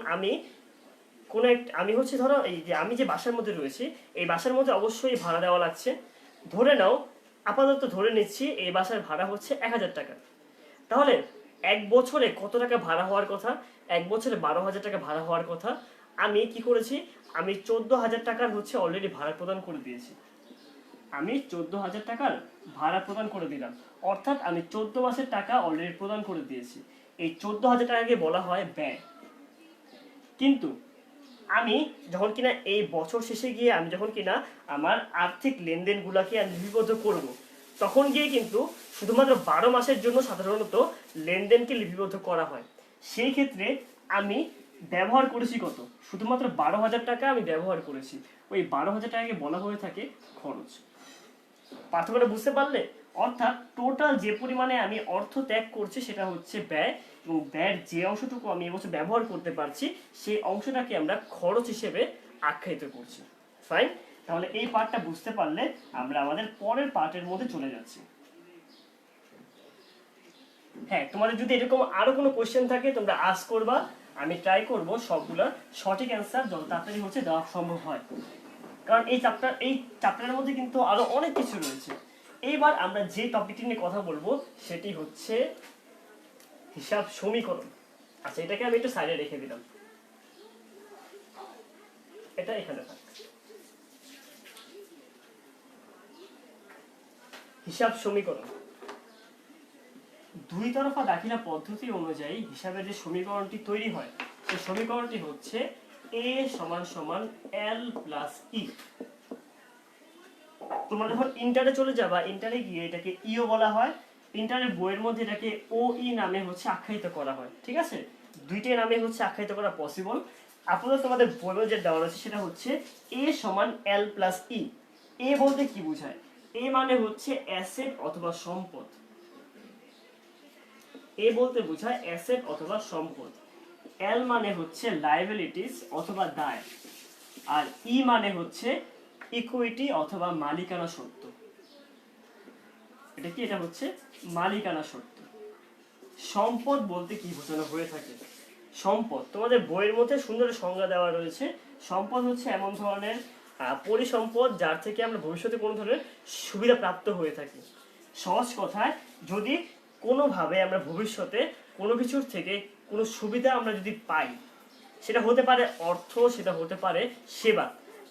আমি হচ্ছে ধরো এই যে আমি যে বাসার মধ্যে রয়েছি, এই বাসার মধ্যে অবশ্যই ভাড়া দেওয়া লাগছে। ধরে নাও, আপাতত ধরে নিচ্ছি এই বাসার ভাড়া হচ্ছে 1,000 টাকা। তাহলে এক বছরে কত টাকা ভাড়া হওয়ার কথা? এক বছরে 12,000 টাকা ভাড়া হওয়ার কথা। আমি কি করেছি, আমি 14,000 টাকার হচ্ছে অলরেডি ভাড়া প্রদান করে দিয়েছি। আমি 14,000 টাকার ভাড়া প্রদান করে দিলাম, অর্থাৎ আমি 14 মাসের টাকা অলরেডি প্রদান করে দিয়েছি। এই 14,000 টাকাকে বলা হয় ব্যয়। কিন্তু আমি যখন কিনা এই বছর শেষে গিয়ে আমি যখন কিনা আমার আর্থিক লেনদেনগুলোকে আমি লিপিবদ্ধ করব, তখন গিয়ে কিন্তু শুধুমাত্র 12 মাসের জন্য সাধারণত লেনদেনকে লিপিবদ্ধ করা হয়। সেই ক্ষেত্রে আমি ব্যবহার করেছি কত, শুধুমাত্র 12,000 টাকা আমি ব্যবহার করেছি। ওই 12,000 টাকাকে বলা হয়ে থাকে খরচ। পার্থক্যটা বুঝতে পারলে? অর্থাৎ টোটাল যে পরিমাণে আমি অর্থ ত্যাগ করছি সেটা হচ্ছে ব্যয়, এবং ব্যয়ের যে অংশটুকু আমি এবছর ব্যবহার করতে পারছি সেই অংশটাকে আমরা খরচ হিসেবে আখ্যায়িত করছি। ফাইন, তাহলে এই পার্টটা বুঝতে পারলে আমরা আমাদের পরের পার্টের মধ্যে চলে যাচ্ছি। হ্যাঁ, তোমাদের যদি এরকম আরো কোনো কোয়েশ্চেন থাকে তোমরা আস্ক করবা, আমি ট্রাই করব সবগুলোর সঠিক অ্যান্সার যত তাড়াতাড়ি হচ্ছে দেওয়া সম্ভব হয়, কারণ এই চ্যাপ্টারের মধ্যে কিন্তু আরো অনেক কিছু রয়েছে। এইবার আমরা যে টপিকটি নিয়ে কথা বলবো সেটি হচ্ছে হিসাব সমীকরণ। আচ্ছা, এটাকে আমি একটু সাইডে রেখে দিলাম, এটা এখানে থাক। হিসাব সমীকরণ, দুই তরফা দাখিলা পদ্ধতি অনুযায়ী হিসাবের যে সমীকরণটি তৈরি হয় সেই সমীকরণটি হচ্ছে a সমান সমান l প্লাস ই। তোমরা যখন ইন্টারে চলে যাবা, ইন্টারে গিয়ে এটাকে ইও বলা হয়, ইন্টারের বইয়ের মধ্যে এটাকে ও ই নামে হচ্ছে আখ্যায়িত করা হয়। ঠিক আছে, দুইটাই নামে হচ্ছে আখ্যায়িত করা পসিবল। আপাতত তোমাদের বইয়ে যে দেওয়া রয়েছে সেটা হচ্ছে a সমান l প্লাস ই। এ বলতে কি বোঝায়? এ মানে হচ্ছে অ্যাসেট অথবা সম্পদ। এ বলতে বোঝায় অ্যাসেট অথবা সম্পদ। এল মানে হচ্ছে লায়াবিলিটিস অথবা দায়, আর ই মানে হচ্ছে ইকুইটি অথবা মালিকানা সত্ত্ব। এটা কি? এটা হচ্ছে মালিকানা সত্ত্ব। সম্পদ বলতে কি বোঝানো হয়ে থাকে? সম্পদ তোমাদের বইয়ের মধ্যে সুন্দর সংজ্ঞা দেওয়া রয়েছে। সম্পদ হচ্ছে এমন ধরনের পরিসম্পদ যার থেকে আমরা ভবিষ্যতে কোনো ধরনের সুবিধা প্রাপ্ত হয়ে থাকি। সহজ কথায়, যদি কোনোভাবে আমরা ভবিষ্যতে কোনো কিছুর থেকে কোনো সুবিধা আমরা যদি পাই, সেটা হতে পারে অর্থ, সেটা হতে পারে সেবা,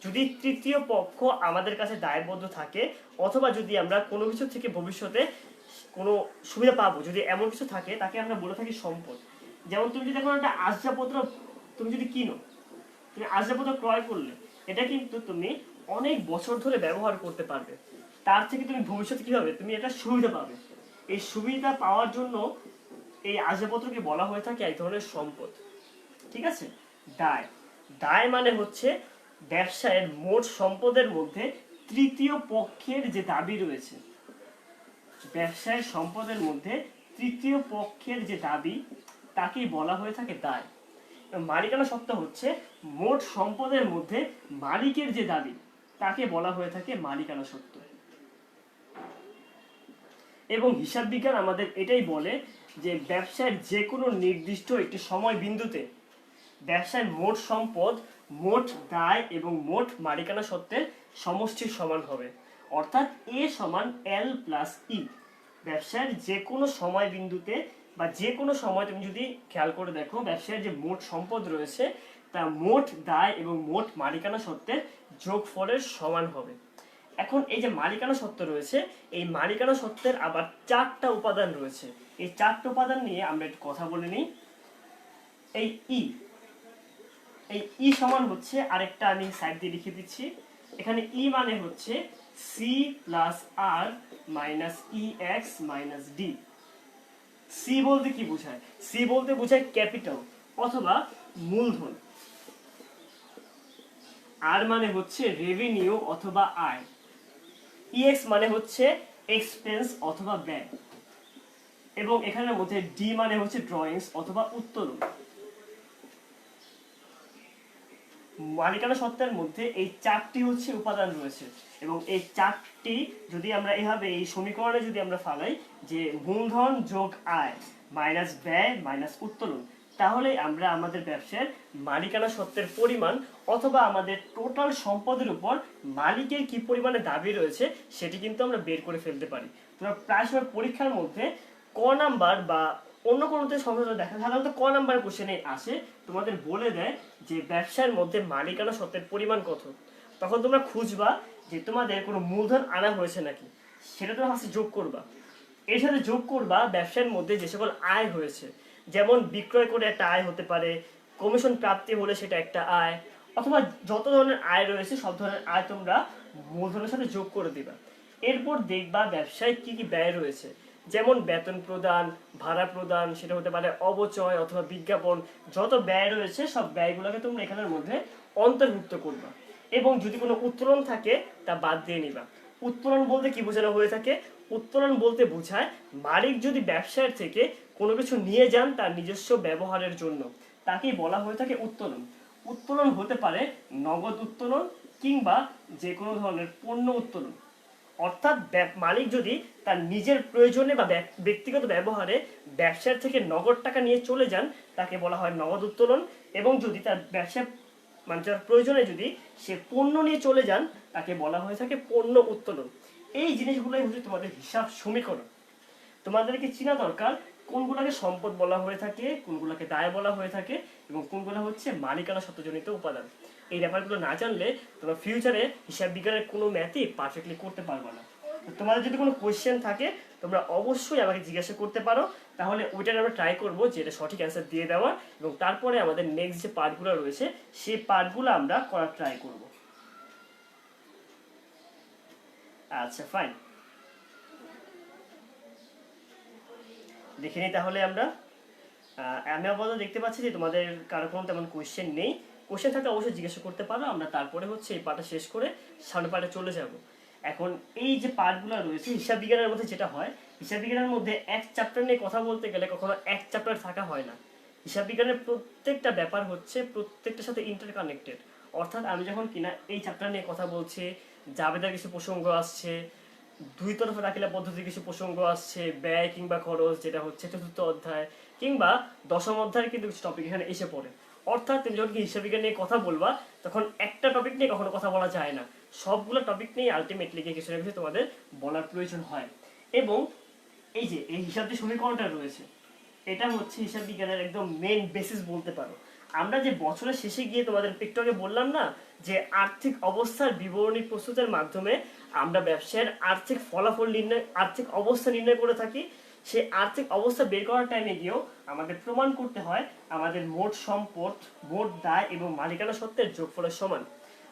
যদি তৃতীয় পক্ষ আমাদের কাছে দায়বদ্ধ থাকে, অথবা যদি আমরা কোনো কিছু থেকে ভবিষ্যতে কোনো সুবিধা পাবো, যদি এমন কিছু থাকে, তাকে আমরা বলে থাকি সম্পদ। যেমন তুমি যদি এখন একটা আসবাবপত্র তুমি যদি কিনো, তুমি আসবাবপত্র ক্রয় করলে, এটা কিন্তু তুমি অনেক বছর ধরে ব্যবহার করতে পারবে। তার থেকে তুমি ভবিষ্যতে কি হবে, তুমি একটা সুবিধা পাবে। এই সুবিধা পাওয়ার জন্য এই আসবাবপত্রকে বলা হয়ে থাকে এক ধরনের সম্পদ। ঠিক আছে। দায়, দায় মানে হচ্ছে ব্যবসায়ের মোট সম্পদের মধ্যে তৃতীয় পক্ষের যে দাবি রয়েছে, ব্যবসায়ের সম্পদের মধ্যে তৃতীয় পক্ষের যে দাবি, তাকে বলা হয়ে থাকে দায়। মালিকানা সত্ত্ব হচ্ছে মোট সম্পদের মধ্যে মালিকের যে দাবি, তাকে বলা হয়ে থাকে মালিকানা সত্ত্ব। এবং হিসাব বিজ্ঞান আমাদের এটাই বলে যে ব্যবসার যে কোনো নির্দিষ্ট একটি সময় বিন্দুতে ব্যবসায় মোট সম্পদ, মোট দায় এবং মোট মালিকানা সত্ত্বের সমষ্টির সমান হবে। অর্থাৎ এ সমান এল প্লাস ই। ব্যবসার যে কোনো সময় বিন্দুতে বা যে কোনো সময় তুমি যদি খেয়াল করে দেখো, ব্যবসার যে মোট সম্পদ রয়েছে তা মোট দায় এবং মোট মালিকানা সত্ত্বের যোগফলের সমান হবে। এখন এই যে মালিকানা সত্ত্ব রয়েছে, এই মালিকানা সত্ত্বের আবার 4টা উপাদান রয়েছে। এই 4টা উপাদান নিয়ে আমরা একটু কথা বলে নিই। এই ই সমান হচ্ছে, আরেকটা আমি সাইড দিয়ে লিখে দিচ্ছি, এখানে ই মানে হচ্ছে সি প্লাস আর minus E x minus D. C বলতে কি বোঝায়? সি বলতে বোঝায় ক্যাপিটাল অথবা মূলধন। আর মানে হচ্ছে রেভিনিউ অথবা আয়। ইএক্স মানে হচ্ছে এক্সপেন্স অথবা ব্যয়। এবং এখানের মধ্যে ডি মানে হচ্ছে ড্রয়িংস অথবা উত্তোলন। মালিকানা সত্ত্বের মধ্যে এই 4টি হচ্ছে উপাদান রয়েছে, এবং এই 4টি যদি আমরা এভাবে এই সমীকরণে যদি আমরা ফালাই যে মূলধন যোগ আয় মাইনাস ব্যয় মাইনাস উত্তোলন, তাহলে আমরা আমাদের ব্যবসার মালিকানা সত্ত্বের পরিমাণ অথবা আমাদের টোটাল সম্পদের উপর মালিকের কি পরিমাণে দাবি রয়েছে সেটি কিন্তু আমরা বের করে ফেলতে পারি। তোমরা প্রায় সময় পরীক্ষার মধ্যে ক নাম্বার বা অন্য কোনোতে সমস্যা দেখা সাধারণত ক নাম্বার কোশ্চেনে আসে, তোমাদের বলে দেয় যে ব্যবসার মধ্যে মালিকানা সত্ত্বের পরিমাণ কত। তখন তোমরা খুঁজবা যে তোমাদের কোনো মূলধন আনা হয়েছে নাকি, সেটা তোমরা ফার্স্টে যোগ করবা। এর সাথে যোগ করবা ব্যবসার মধ্যে যে সকল আয় হয়েছে, যেমন বিক্রয় করে একটা আয় হতে পারে, কমিশন প্রাপ্তি হলে সেটা একটা আয়, অথবা যত ধরনের আয় রয়েছে সব ধরনের আয় তোমরা মূলধনের সাথে যোগ করে দিবা। এরপর দেখবা ব্যবসায় কি কি ব্যয় রয়েছে, যেমন বেতন প্রদান, ভাড়া প্রদান, সেটা হতে পারে অবচয় অথবা বিজ্ঞাপন, যত ব্যয় রয়েছে সব ব্যয়গুলোকে তোমরা এখানের মধ্যে অন্তর্ভুক্ত করবা। এবং যদি কোনো উত্তোলন থাকে তা বাদ দিয়ে নিবা। উত্তোলন বলতে কি বোঝানো হয়ে থাকে? উত্তোলন বলতে বোঝায় মালিক যদি ব্যবসায়ের থেকে কোনো কিছু নিয়ে যান তার নিজস্ব ব্যবহারের জন্য, তাকেই বলা হয়ে থাকে উত্তোলন। উত্তোলন হতে পারে নগদ উত্তোলন কিংবা যে কোনো ধরনের পণ্য উত্তোলন। অর্থাৎ মালিক যদি তার নিজের প্রয়োজনে বা ব্যক্তিগত ব্যবহারে ব্যবসার থেকে নগদ টাকা নিয়ে চলে যান তাকে বলা হয় নগদ উত্তোলন। এবং যদি তার ব্যবসা মানে যার প্রয়োজনে যদি সে পণ্য নিয়ে চলে যান তাকে বলা হয়ে থাকে পণ্য উত্তোলন। এই জিনিসগুলোই হচ্ছে তোমাদের হিসাব সমীকরণ। তোমাদেরকে চেনা দরকার কোনগুলোকে সম্পদ বলা হয়ে থাকে, কোনগুলোকে দায় বলা হয়ে থাকে, এবং কোনগুলো হচ্ছে মালিকানা সত্ত্বজনিত উপাদান। এই ব্যাপারগুলো না জানলে তোমরা ফিউচারে হিসাব বিজ্ঞানের কোনো ম্যাথই পারফেক্টলি করতে পারবে না। তোমাদের যদি কোনো কোয়েশ্চেন থাকে তোমরা অবশ্যই আমাকে জিজ্ঞাসা করতে পারো, তাহলে ওইটার আমরা ট্রাই করবো যে এটা সঠিক অ্যান্সার দিয়ে দেওয়ার, এবং তারপরে আমাদের নেক্সট যে পার্টগুলো রয়েছে সেই পার্টগুলো আমরা করার ট্রাই করব। আচ্ছা ফাইন, দেখে নিই তাহলে আমরা। আমি আপাতত দেখতে পাচ্ছি যে তোমাদের কারো কোনো তেমন কোয়েশ্চেন নেই। কোয়েশ্চেন থাকলে অবশ্যই জিজ্ঞাসা করতে পারো, আমরা তারপরে হচ্ছে এই পার্টটা শেষ করে সামনের পার্টে চলে যাব। এখন এই যে পার্টগুলো রয়েছে হিসাব বিজ্ঞানের মধ্যে যেটা হয়, হিসাব বিজ্ঞানের মধ্যে এক চ্যাপ্টার নিয়ে কথা বলতে গেলে কখনো এক চ্যাপ্টার থাকা হয় না। হিসাব বিজ্ঞানের প্রত্যেকটা ব্যাপার হচ্ছে প্রত্যেকটার সাথে ইন্টারকানেক্টেড। অর্থাৎ আমি যখন কিনা এই চ্যাপ্টার নিয়ে কথা বলছি, জাবেদার কিছু প্রসঙ্গ আসছে, দুই তরফে দাখিলা পদ্ধতির কিছু প্রসঙ্গ আসছে, ব্যয় কিংবা খরচ যেটা হচ্ছে চতুর্থ অধ্যায়, কিংবা দশম অধ্যায়ের কিন্তু কিছু টপিক এখানে এসে পড়ে। অর্থাৎ তুমি যখন হিসাব বিজ্ঞান নিয়ে কথা বলবা তখন একটা টপিক নিয়ে কখনো কথা বলা যায় না, সবগুলো টপিক নিয়ে আলটিমেটলি কিছু না কিছু তোমাদের বলার প্রয়োজন হয়। এবং এই যে এই হিসাব যে সমীকরণটা রয়েছে এটা হচ্ছে হিসাব বিজ্ঞানের একদম মেন বেসিস বলতে পারো। আমরা যে বছরের শেষে গিয়ে তোমাদের একটু আগে বললাম না যে আর্থিক অবস্থার বিবরণী প্রস্তুতের মাধ্যমে আমরা ব্যবসায়ের আর্থিক ফলাফল নির্ণয়, আর্থিক অবস্থা নির্ণয় করে থাকি। সেই আর্থিক অবস্থা বের করার টাইমে গিয়েও আমাদের প্রমাণ করতে হয় আমাদের মোট সম্পদ, মোট দায় এবং মালিকানা সত্ত্বের যোগফলের সমান।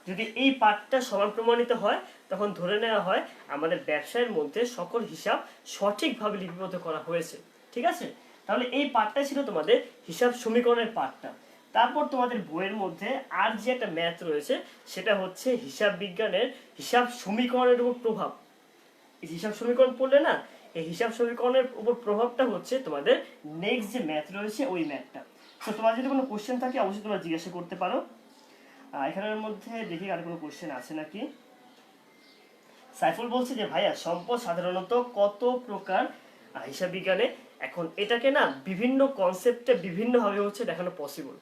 যদি এই পার্টটা সমান প্রমাণিত হয় তখন ধরে নেওয়া হয় আমাদের ব্যবসায়ের মধ্যে সকল হিসাব সঠিকভাবে লিপিবদ্ধ করা হয়েছে। ঠিক আছে, তাহলে এই পার্টটাই ছিল তোমাদের হিসাব সমীকরণের পার্টটা। তারপর তোমাদের বইয়ের মধ্যে আর যে একটা ম্যাথ রয়েছে সেটা হচ্ছে হিসাব বিজ্ঞানের হিসাব সমীকরণের উপর প্রভাব। এই হিসাব সমীকরণ পড়লে না, এই হিসাব সমীকরণের উপর প্রভাবটা হচ্ছে তোমাদের নেক্সট যে ম্যাথ রয়েছে ওই ম্যাথটা। তো তোমার যদি কোনো কোশ্চেন থাকে অবশ্যই তোমরা জিজ্ঞাসা করতে পারো। এখানের মধ্যে দেখি আর কোনো কোশ্চেন আছে নাকি। সাইফুল বলছে যে ভাইয়া সম্পদ সাধারণত কত প্রকার হিসাব বিজ্ঞানে? এখন এটাকে না বিভিন্ন কনসেপ্টে বিভিন্নভাবে হচ্ছে দেখানো পসিবল।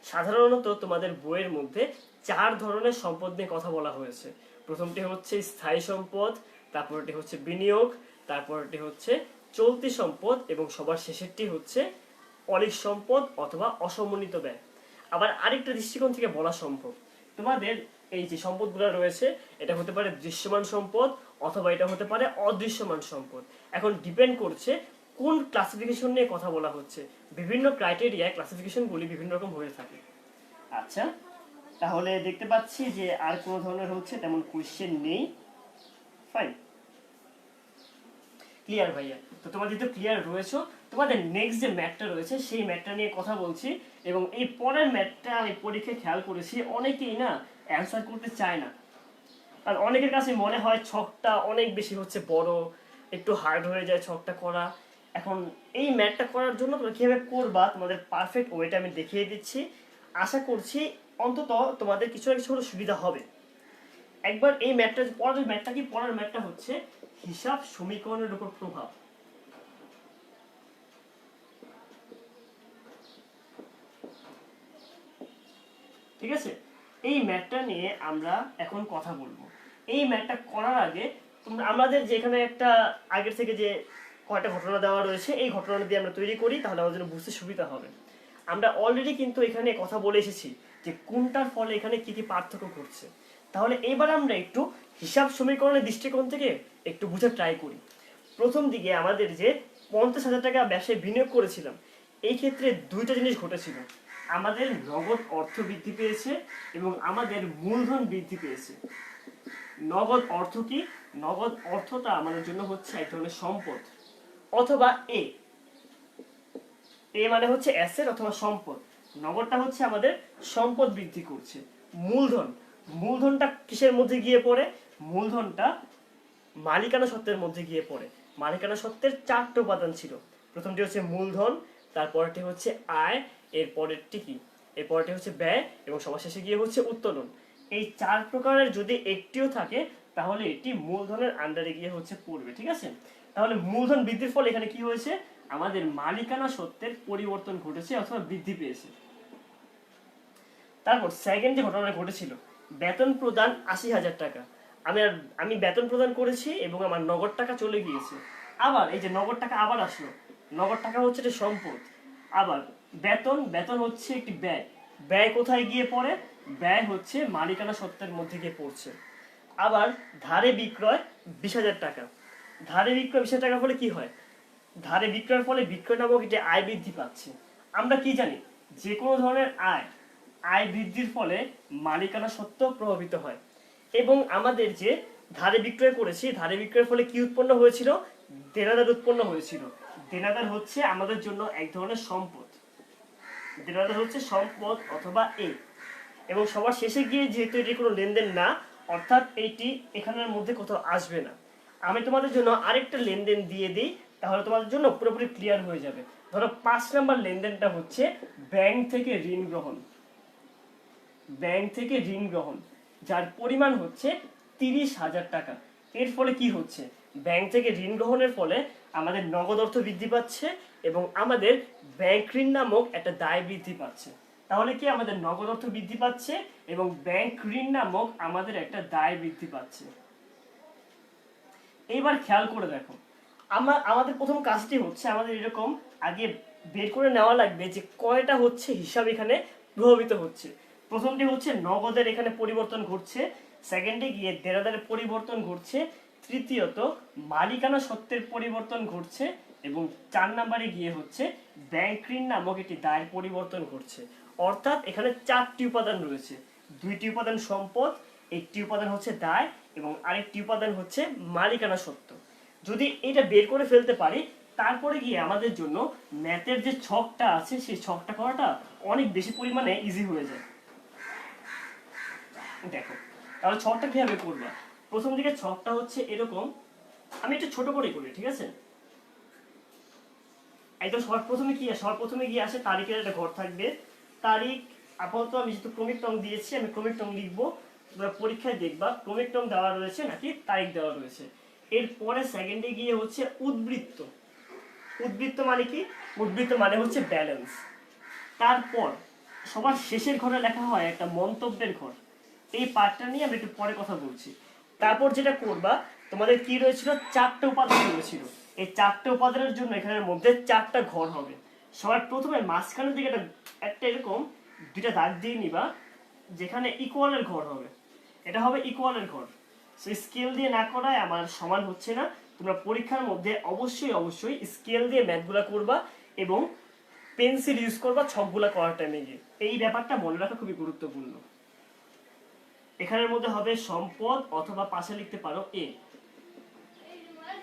সাধারণত তোমাদের বইয়ের মধ্যে 4 ধরনের সম্পদ নিয়ে কথা বলা হয়েছে। প্রথমটি হচ্ছে স্থায়ী সম্পদ, তারপরটি হচ্ছে বিনিয়োগ, তারপরটি হচ্ছে চলতি সম্পদ, এবং সবার শেষেরটি হচ্ছে অলিক সম্পদ অথবা অসমন্বিত ব্যয়। আবার আরেকটা দৃষ্টিকোণ থেকে বলা সম্ভব, তোমাদের এই যে সম্পদগুলো রয়েছে এটা হতে পারে দৃশ্যমান সম্পদ অথবা এটা হতে পারে অদৃশ্যমান সম্পদ। এখন ডিপেন্ড করছে কোন ক্লাসিফিকেশন নিয়ে কথা বলা হচ্ছে। বিভিন্ন ক্রাইটেরিয়ায় ক্লাসিফিকেশনগুলি বিভিন্ন রকম হয়ে থাকে। আচ্ছা, তাহলে দেখতে পাচ্ছি যে আর কোনো ধরনের হচ্ছে তেমন কোয়েশ্চেন নেই। ফাইন, ক্লিয়ার ভাইয়া। তো তোমরা যেহেতু ক্লিয়ার রয়েছো, তোমাদের নেক্সট যে ম্যাথটা রয়েছে সেই ম্যাথটা নিয়ে কথা বলছি। এবং এই পরের ম্যাথটা আমি পরীক্ষায় খেয়াল করেছি অনেকেই না অ্যান্সার করতে চায় না, আর অনেকের কাছে মনে হয় ছকটা অনেক বেশি হচ্ছে বড়, একটু হার্ড হয়ে যায় ছকটা করা। এখন এই ম্যাথটা করার জন্য তোমরা কীভাবে করবা তোমাদের পারফেক্ট ওয়েটা আমি দেখিয়ে দিচ্ছি। আশা করছি অন্তত তোমাদের কিছু না কিছু হলে সুবিধা হবে। একবার এই ম্যাথটা পরের ম্যাথটা কি, পরের ম্যাথটা হচ্ছে হিসাব সমীকরণের উপর প্রভাব। ঠিক আছে, এই ম্যাথটা নিয়ে আমরা এখন কথা বলবো। এই ম্যাথটা করার আগে তোমরা আমাদের যে এখানে একটা আগের থেকে যে কয়টা ঘটনা দেওয়া রয়েছে, এই ঘটনা দিয়ে আমরা তৈরি করি, তাহলে আমাদের জন্য বুঝতে সুবিধা হবে। আমরা অলরেডি কিন্তু এখানে কথা বলে এসেছি যে কোনটার ফলে এখানে কি কি পার্থক্য ঘটছে। তাহলে এবার আমরা একটু হিসাব সমীকরণের দৃষ্টিকোণ থেকে একটু বুঝে ট্রাই করি। প্রথম দিকে আমাদের যে 50,000 টাকা ব্যবসায় বিনিয়োগ করেছিলাম, এই ক্ষেত্রে দুইটা জিনিস ঘটেছিল। আমাদের নগদ অর্থ বৃদ্ধি পেয়েছে এবং আমাদের মূলধন বৃদ্ধি পেয়েছে। নগদ অর্থ কি? নগদ অর্থটা আমাদের জন্য হচ্ছে এক ধরনের সম্পদ, অথবা এ মানে হচ্ছে অ্যাসেট অথবা সম্পদ। নগদটা হচ্ছে আমাদের সম্পদ বৃদ্ধি করছে। মূলধন, মূলধনটা কিসের মধ্যে গিয়ে পড়ে? মূলধনটা মালিকানা সত্ত্বের মধ্যে গিয়ে পড়ে। মালিকানা সত্ত্বের 4টে উপাদান ছিল। প্রথমটি হচ্ছে মূলধন, তারপরটি হচ্ছে আয়, এর পরেরটি কি? এর পরেরটি হচ্ছে ব্যয়, এবং সবার শেষে গিয়ে হচ্ছে উত্তোলন। এই 4 প্রকারের যদি একটিও থাকে তাহলে এটি মূলধনের আন্ডারে গিয়ে হচ্ছে পড়বে। ঠিক আছে, তাহলে মূলধন বৃদ্ধির ফলে এখানে কি হয়েছে? আমাদের মালিকানা সত্ত্বের পরিবর্তন ঘটেছে অথবা বৃদ্ধি পেয়েছে। তারপর সেকেন্ড যে ঘটনা ঘটেছিল, বেতন প্রদান 80,000 টাকা। আমি বেতন প্রদান করেছি এবং আমার নগদ টাকা চলে গিয়েছে। আবার এই যে নগদ টাকা আবার আসলো, নগদ টাকা হচ্ছে একটা সম্পদ। আবার বেতন হচ্ছে একটি ব্যয়। ব্যয় কোথায় গিয়ে পড়ে? ব্যয় হচ্ছে মালিকানা সত্ত্বের মধ্যে গিয়ে পড়ছে। আবার ধারে বিক্রয় 20,000 টাকা। ধারে বিক্রয় 20,000 টাকা ফলে কি হয়? ধারে বিক্রয়ের ফলে বিক্রয় নামক একটি আয় বৃদ্ধি পাচ্ছে। আমরা কি জানি? যে কোনো ধরনের আয় বৃদ্ধির ফলে মালিকানা সত্ত্ব প্রভাবিত হয়। এবং আমাদের যে ধারে বিক্রয় করেছি, ধারে বিক্রয়ের ফলে কি উৎপন্ন হয়েছিল? দেনাদার উৎপন্ন হয়েছিল। দেনাদার হচ্ছে আমাদের জন্য এক ধরনের সম্পদ। দেনাদার হচ্ছে সম্পদ অথবা এবং সবার শেষে গিয়ে যেহেতু এটি কোনো লেনদেন না, অর্থাৎ এইটি এখানের মধ্যে কোথাও আসবে না। আমি তোমাদের জন্য আরেকটা লেনদেন দিয়ে দিই, তাহলে তোমাদের জন্য পুরোপুরি ক্লিয়ার হয়ে যাবে। ধরো 5 নম্বর লেনদেনটা হচ্ছে ব্যাংক থেকে ঋণ গ্রহণ। ব্যাংক থেকে ঋণ গ্রহণ, যার পরিমাণ হচ্ছে 30,000 টাকা। এর ফলে কি হচ্ছে? ব্যাংক থেকে ঋণ গ্রহণের ফলে আমাদের নগদ অর্থ বৃদ্ধি পাচ্ছে এবং আমাদের ব্যাংক ঋণ নামক একটা দায় বৃদ্ধি পাচ্ছে। তাহলে কি আমাদের নগদ অর্থ বৃদ্ধি পাচ্ছে এবং ব্যাংক ঋণ নামক আমাদের একটা দায় বৃদ্ধি পাচ্ছে। এইবার খেয়াল করে দেখো, আমাদের প্রথম কাজটি হচ্ছে আমাদের এরকম আগে বের করে নেওয়া লাগবে যে কয়টা হচ্ছে হিসাব এখানে প্রভাবিত হচ্ছে। প্রথমটি হচ্ছে নগদের এখানে পরিবর্তন ঘটছে, সেকেন্ডে গিয়ে দেনাদারের পরিবর্তন ঘটছে, তৃতীয়ত মালিকানা সত্ত্বের পরিবর্তন ঘটছে, এবং 4 নম্বরে গিয়ে হচ্ছে ব্যাংক ঋণ নামক একটি দায়ের পরিবর্তন ঘটছে। অর্থাৎ এখানে 4টি উপাদান রয়েছে। 2টি উপাদান সম্পদ, একটি উপাদান হচ্ছে দায়, এবং আরেকটি উপাদান হচ্ছে মালিকানা সত্ত্ব। যদি এটা বের করে ফেলতে পারি, তারপরে গিয়ে আমাদের জন্য ম্যাথের যে ছকটা আছে সেই ছকটা করাটা অনেক বেশি পরিমাণে ইজি হয়ে যায়। দেখো, তাহলে ছকটা কিভাবে করবা? প্রথম দিকে ছকটা হচ্ছে এরকম, আমি একটু ছোট করে করি, ঠিক আছে? একদম সর্বপ্রথমে গিয়ে আসে তারিখের একটা ঘর থাকবে। তারিখ, আপাতত আমি যেহেতু ক্রমিক টং দিয়েছি, আমি ক্রমিক টং লিখবো। তোমরা পরীক্ষায় দেখবা ক্রমিক টং দেওয়া রয়েছে নাকি তারিখ দেওয়া রয়েছে। এরপরে সেকেন্ডে গিয়ে হচ্ছে উদ্বৃত্ত। উদ্বৃত্ত মানে কি? উদ্বৃত্ত মানে হচ্ছে ব্যালেন্স। তারপর সবার শেষের ঘরে লেখা হয় একটা মন্তব্যের ঘর। এই পার্টটা নিয়ে আমি একটু পরে কথা বলছি। তারপর যেটা করবা, তোমাদের কি রয়েছিল? 4টে উপাদান রয়েছিল। এই 4টে উপাদানের জন্য এখানের মধ্যে 4টা ঘর হবে। সবার প্রথমে মাঝখানের দিকে একটা এরকম 2টা দাগ দিয়ে নিবা, যেখানে ইকুয়ালের ঘর হবে। এটা হবে ইকুয়ালের ঘর। সো স্কেল দিয়ে না করায় আমার সমান হচ্ছে না। তোমরা পরীক্ষার মধ্যে অবশ্যই স্কেল দিয়ে ম্যাথগুলা করবা এবং পেন্সিল ইউজ করবা ছকগুলা করার টাইমে গিয়ে। এই ব্যাপারটা মনে রাখা খুবই গুরুত্বপূর্ণ। এখানের মধ্যে হবে সম্পদ, অথবা পাশে লিখতে পারো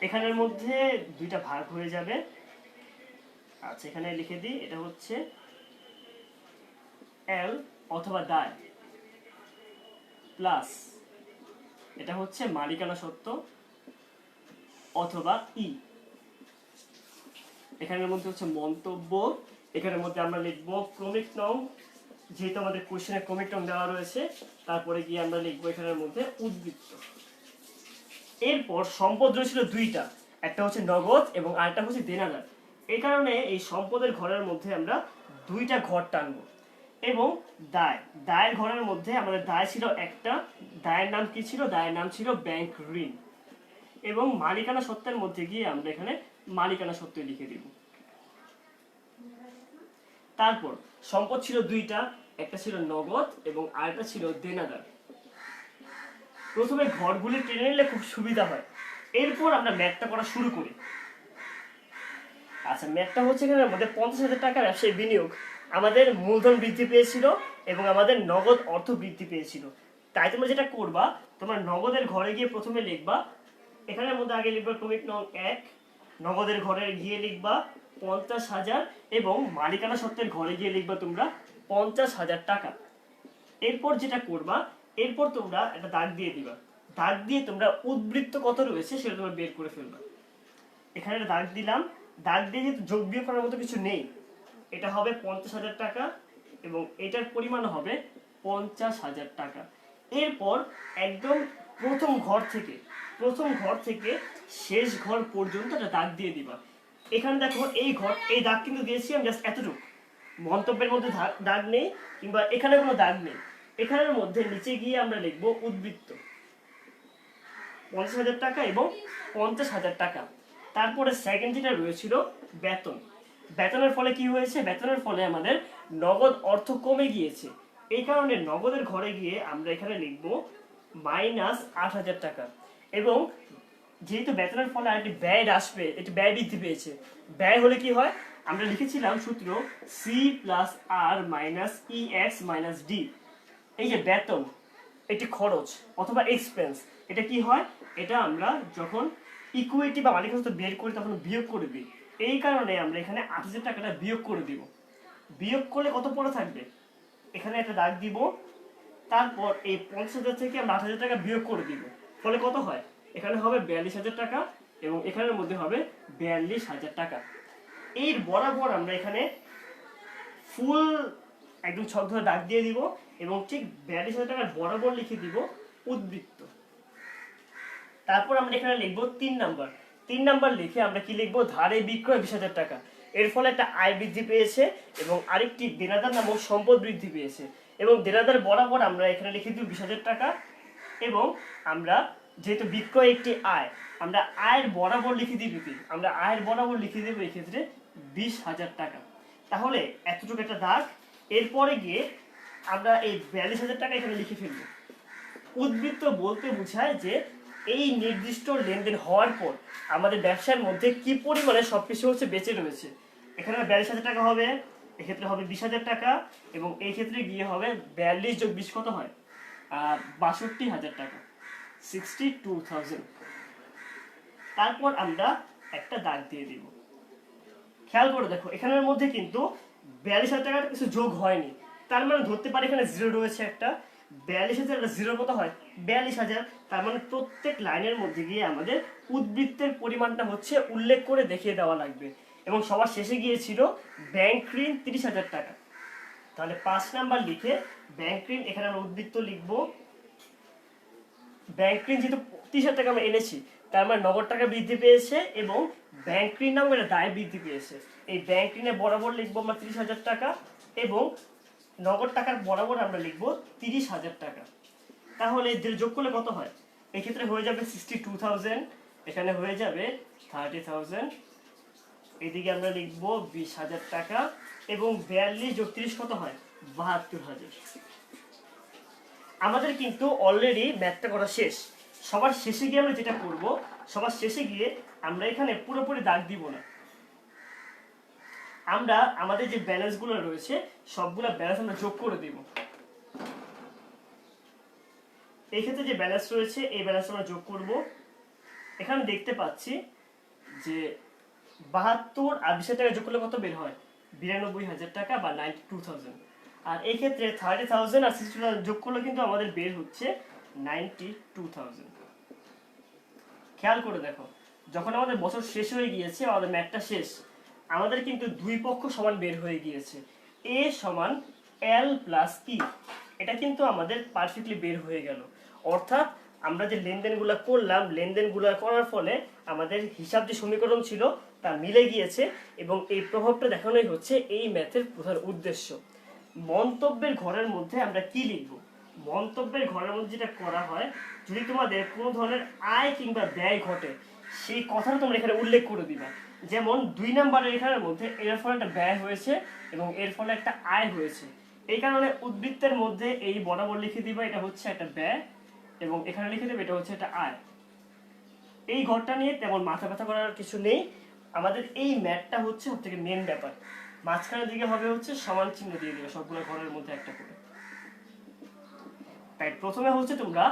এখানের মধ্যে 2টা ভাগ হয়ে যাবে। আচ্ছা, এখানে লিখে দিই, এটা হচ্ছে এল অথবা দায়, প্লাস এটা হচ্ছে মালিকানা সত্ত্ব অথবা এখানের মধ্যে হচ্ছে মন্তব্য। এখানের মধ্যে আমরা লিখবো ক্রমিক নং, যেহেতু আমাদের কোশ্চেনে ক্রমিক নং দেওয়া রয়েছে। তারপরে গিয়ে আমরা লিখবো এখানের মধ্যে উদ্বৃত্ত। এরপর সম্পদ রয়েছিল 2টা, একটা হচ্ছে নগদ এবং আরেকটা হচ্ছে দেনাদার। এই কারণে এই সম্পদের ঘরের মধ্যে আমরা 2টা ঘর টানবো। এবং দায়ের ঘরের মধ্যে আমাদের দায় ছিল একটা। দায়ের নাম কি ছিল? দায়ের নাম ছিল ব্যাংক ঋণ। এবং মালিকানা সত্ত্বের মধ্যে গিয়ে আমরা এখানে মালিকানা সত্ত্ব লিখে দিব। তারপর সম্পদ ছিল দুইটা, একটা ছিল নগদ এবং আরেকটা ছিল দেনাদার। প্রথমে ঘরগুলি টেনে নিলে খুব সুবিধা হয়, এরপর আমরা ম্যাথটা করা শুরু করি। আচ্ছা, ম্যাথটা হচ্ছে এখানের মধ্যে 50,000 টাকা ব্যবসায়ী বিনিয়োগ, আমাদের মূলধন বৃদ্ধি পেয়েছিল এবং আমাদের নগদ অর্থ বৃদ্ধি পেয়েছিল। তাই তোমরা যেটা করবা, তোমরা নগদের ঘরে গিয়ে প্রথমে লিখবা, এখানের মধ্যে আগে লিখবা ক্রমিক নং 1, নগদের ঘরে গিয়ে লিখবা 50,000 এবং মালিকানা সত্ত্বের ঘরে গিয়ে লিখবা তোমরা 50,000 টাকা। এরপর যেটা করবা, এরপর তোমরা একটা দাগ দিয়ে দিবা, দাগ দিয়ে তোমরা উদ্বৃত্ত কত রয়েছে সেটা তোমরা বের করে ফেলবা। এখানে একটা দাগ দিলাম, দাগ দিয়ে যেহেতু যোগ বিয়োগ করার মতো কিছু নেই, এটা হবে 50,000 টাকা এবং এটার পরিমাণ হবে 50,000 টাকা। এরপর একদম প্রথম ঘর থেকে শেষ ঘর পর্যন্ত একটা দাগ দিয়ে দিবা। এখানে দেখো এই দাগ কিন্তু দিয়েছি আমি জাস্ট এতটুকু, মন্তব্যের মধ্যে দাগ নেই কিংবা এখানে কোনো দাগ নেই। এখানের মধ্যে নিচে গিয়ে আমরা লিখবো উদ্বৃত্ত 50,000 টাকা এবং 50,000 টাকা। তারপরে সেকেন্ড যেটা রয়েছিল বেতন, বেতনের ফলে কি হয়েছে, বেতনের ফলে আমাদের নগদ অর্থ কমে গিয়েছে। এই কারণে নগদের ঘরে গিয়ে আমরা এখানে লিখবো -8,000 টাকা। এবং যেহেতু বেতনের ফলে আরেকটি ব্যয় আসবে, এটি ব্যয় বৃদ্ধি পেয়েছে, ব্যয় হলে কি হয়, আমরা লিখেছিলাম সূত্র C+R-EX-D। এই যে বেতন, এটি খরচ অথবা এক্সপেন্স, এটা কি হয়, এটা আমরা যখন ইকুইটি বা মালিকানা সত্ত্ব বের করি তখন বিয়োগ করে দিই। এই কারণে আমরা এখানে 8,000 টাকাটা বিয়োগ করে দিব। বিয়োগ করলে কত পড়ে থাকবে, এখানে একটা দাগ দিব, তারপর এই 50,000 থেকে আমরা 8,000 টাকা বিয়োগ করে দিব, ফলে কত হয়, এখানে হবে 42,000 টাকা এবং এখানের মধ্যে হবে 42,000 টাকা। এর বরাবর আমরা এখানে ফুল একদম ছক ধরে দাগ দিয়ে দিব এবং ঠিক 42,000 টাকার বরাবর লিখে দিব উদ্বৃত্ত। তারপর আমরা এখানে লিখবো 3 নাম্বার লিখে আমরা কি লিখবো, ধারে বিক্রয় 20,000 টাকা। এর ফলে একটা আয় বৃদ্ধি পেয়েছে এবং আরেকটি দেনাদার নামক সম্পদ বৃদ্ধি পেয়েছে এবং দেনাদার বরাবর আমরা এখানে লিখে দিব 20,000 টাকা এবং আমরা যেহেতু বিক্রয় একটি আয়, আমরা আয়ের বরাবর লিখে দিব কি, আমরা আয়ের বরাবর লিখে দেবো এক্ষেত্রে 20,000 টাকা। তাহলে এতটুকু একটা দাগ, এরপরে গিয়ে আমরা এই 42,000 টাকা এখানে লিখে ফেলবো। উদ্বৃত্ত বলতে বোঝায় যে এই নির্দিষ্ট লেনদেন হওয়ার পর আমাদের ব্যবসার মধ্যে কি পরিমাণে সবকিছু হচ্ছে বেঁচে রয়েছে। এখানে 42,000 টাকা হবে, এক্ষেত্রে হবে 20,000 টাকা এবং এই ক্ষেত্রে গিয়ে হবে 42 যোগ 20 কত হয়, 62,000 টাকা, 62,000। তারপর আমরা একটা দাগ দিয়ে দিব। খেয়াল করে দেখো এখানের মধ্যে কিন্তু 42,000 টাকার কিছু যোগ হয়নি, তার মানে ধরতে পারি এখানে জিরো রয়েছে একটা। 42,000 জিরোর কত হয়, 42,000। তার মানে প্রত্যেক লাইনের মধ্যে গিয়ে আমাদের উদ্বৃত্তের পরিমাণটা হচ্ছে উল্লেখ করে দেখিয়ে দেওয়া লাগবে। এবং সবার শেষে গিয়েছিল ব্যাংক ঋণ 30,000 টাকা। তাহলে 5 নাম্বার লিখে ব্যাংক ঋণ, এখানে আমরা উদ্বৃত্ত লিখবো। ব্যাংক ঋণ যেহেতু 30,000 টাকা আমরা এনেছি, তার মানে নগদ টাকা বৃদ্ধি পেয়েছে এবং ব্যাংক ঋণ নামক একটা দায় বৃদ্ধি পেয়েছে। এই ব্যাংক ঋণে বরাবর লিখবো আমরা 30,000 টাকা এবং নগদ টাকার বরাবর আমরা লিখবো 30,000 টাকা। তাহলে যোগ করলে কত হয়, এই ক্ষেত্রে হয়ে যাবে 62,000, এখানে হয়ে যাবে 30,000, এদিকে আমরা লিখবো 20,000 টাকা এবং 42 যোগ 30 কত হয়, 72,000। আমাদের কিন্তু অলরেডি ম্যাথটা করা শেষ। সবার শেষে গিয়ে আমরা যেটা করব, সবার শেষে গিয়ে আমরা এখানে পুরোপুরি দাগ দিব না, আমরা আমাদের যে ব্যালেন্সগুলো রয়েছে সবগুলো ব্যালেন্স আমরা যোগ করে দিব। এই ক্ষেত্রে যে ব্যালেন্স রয়েছে এই ব্যালেন্স আমরা যোগ করব। এখানে দেখতে পাচ্ছি যে 72 আর 20,000 টাকা যোগ করলে কত বের হয়, 92,000 টাকা বা 92,000। আর এই ক্ষেত্রে 30,000 আর 60,000 যোগ করলে কিন্তু আমাদের বের হচ্ছে 92,000। খেয়াল করে দেখো, যখন আমাদের বছর শেষ হয়ে গিয়েছে, আমাদের ম্যাথটা শেষ, আমাদের কিন্তু দুই পক্ষ সমান বের হয়ে গিয়েছে, এ সমান এল প্লাস ই। এটা কিন্তু আমাদের পারফেক্টলি বের হয়ে গেল। অর্থাৎ আমরা যে লেনদেনগুলো করলাম, লেনদেনগুলো করার ফলে আমাদের হিসাব যে সমীকরণ ছিল তা মিলে গিয়েছে এবং এই প্রভাবটা দেখানোই হচ্ছে এই ম্যাথের প্রধান উদ্দেশ্য। মন্তব্যের ঘরের মধ্যে আমরা কি লিখব, মন্তব্যের ঘরের মধ্যে যেটা করা হয় যদি তোমাদের কোনো ধরনের আয় কিংবা ব্যয় ঘটে সেই কথাটা তোমরা এখানে উল্লেখ করে দিবা। যেমন 2 নম্বরের এখানের মধ্যে এর ফলে একটা ব্যয় হয়েছে এবং এর ফলে একটা আয় হয়েছে, এই কারণে উদ্বৃত্তের মধ্যে এই বরাবর লিখে দিবা এটা হচ্ছে একটা ব্যয় এবং এখানে লিখে দেবে এটা হচ্ছে একটা আয়। এই ঘরটা নিয়ে তেমন মাথা ব্যথা করার কিছু নেই, আমাদের এই ম্যাথটা হচ্ছে সব থেকে মেন ব্যাপার। মাঝখানের দিকে হবে হচ্ছে সমান চিহ্ন দিয়ে দিবে সবগুলো ঘরের মধ্যে একটা করে। তাই প্রথমে হচ্ছে তোমরা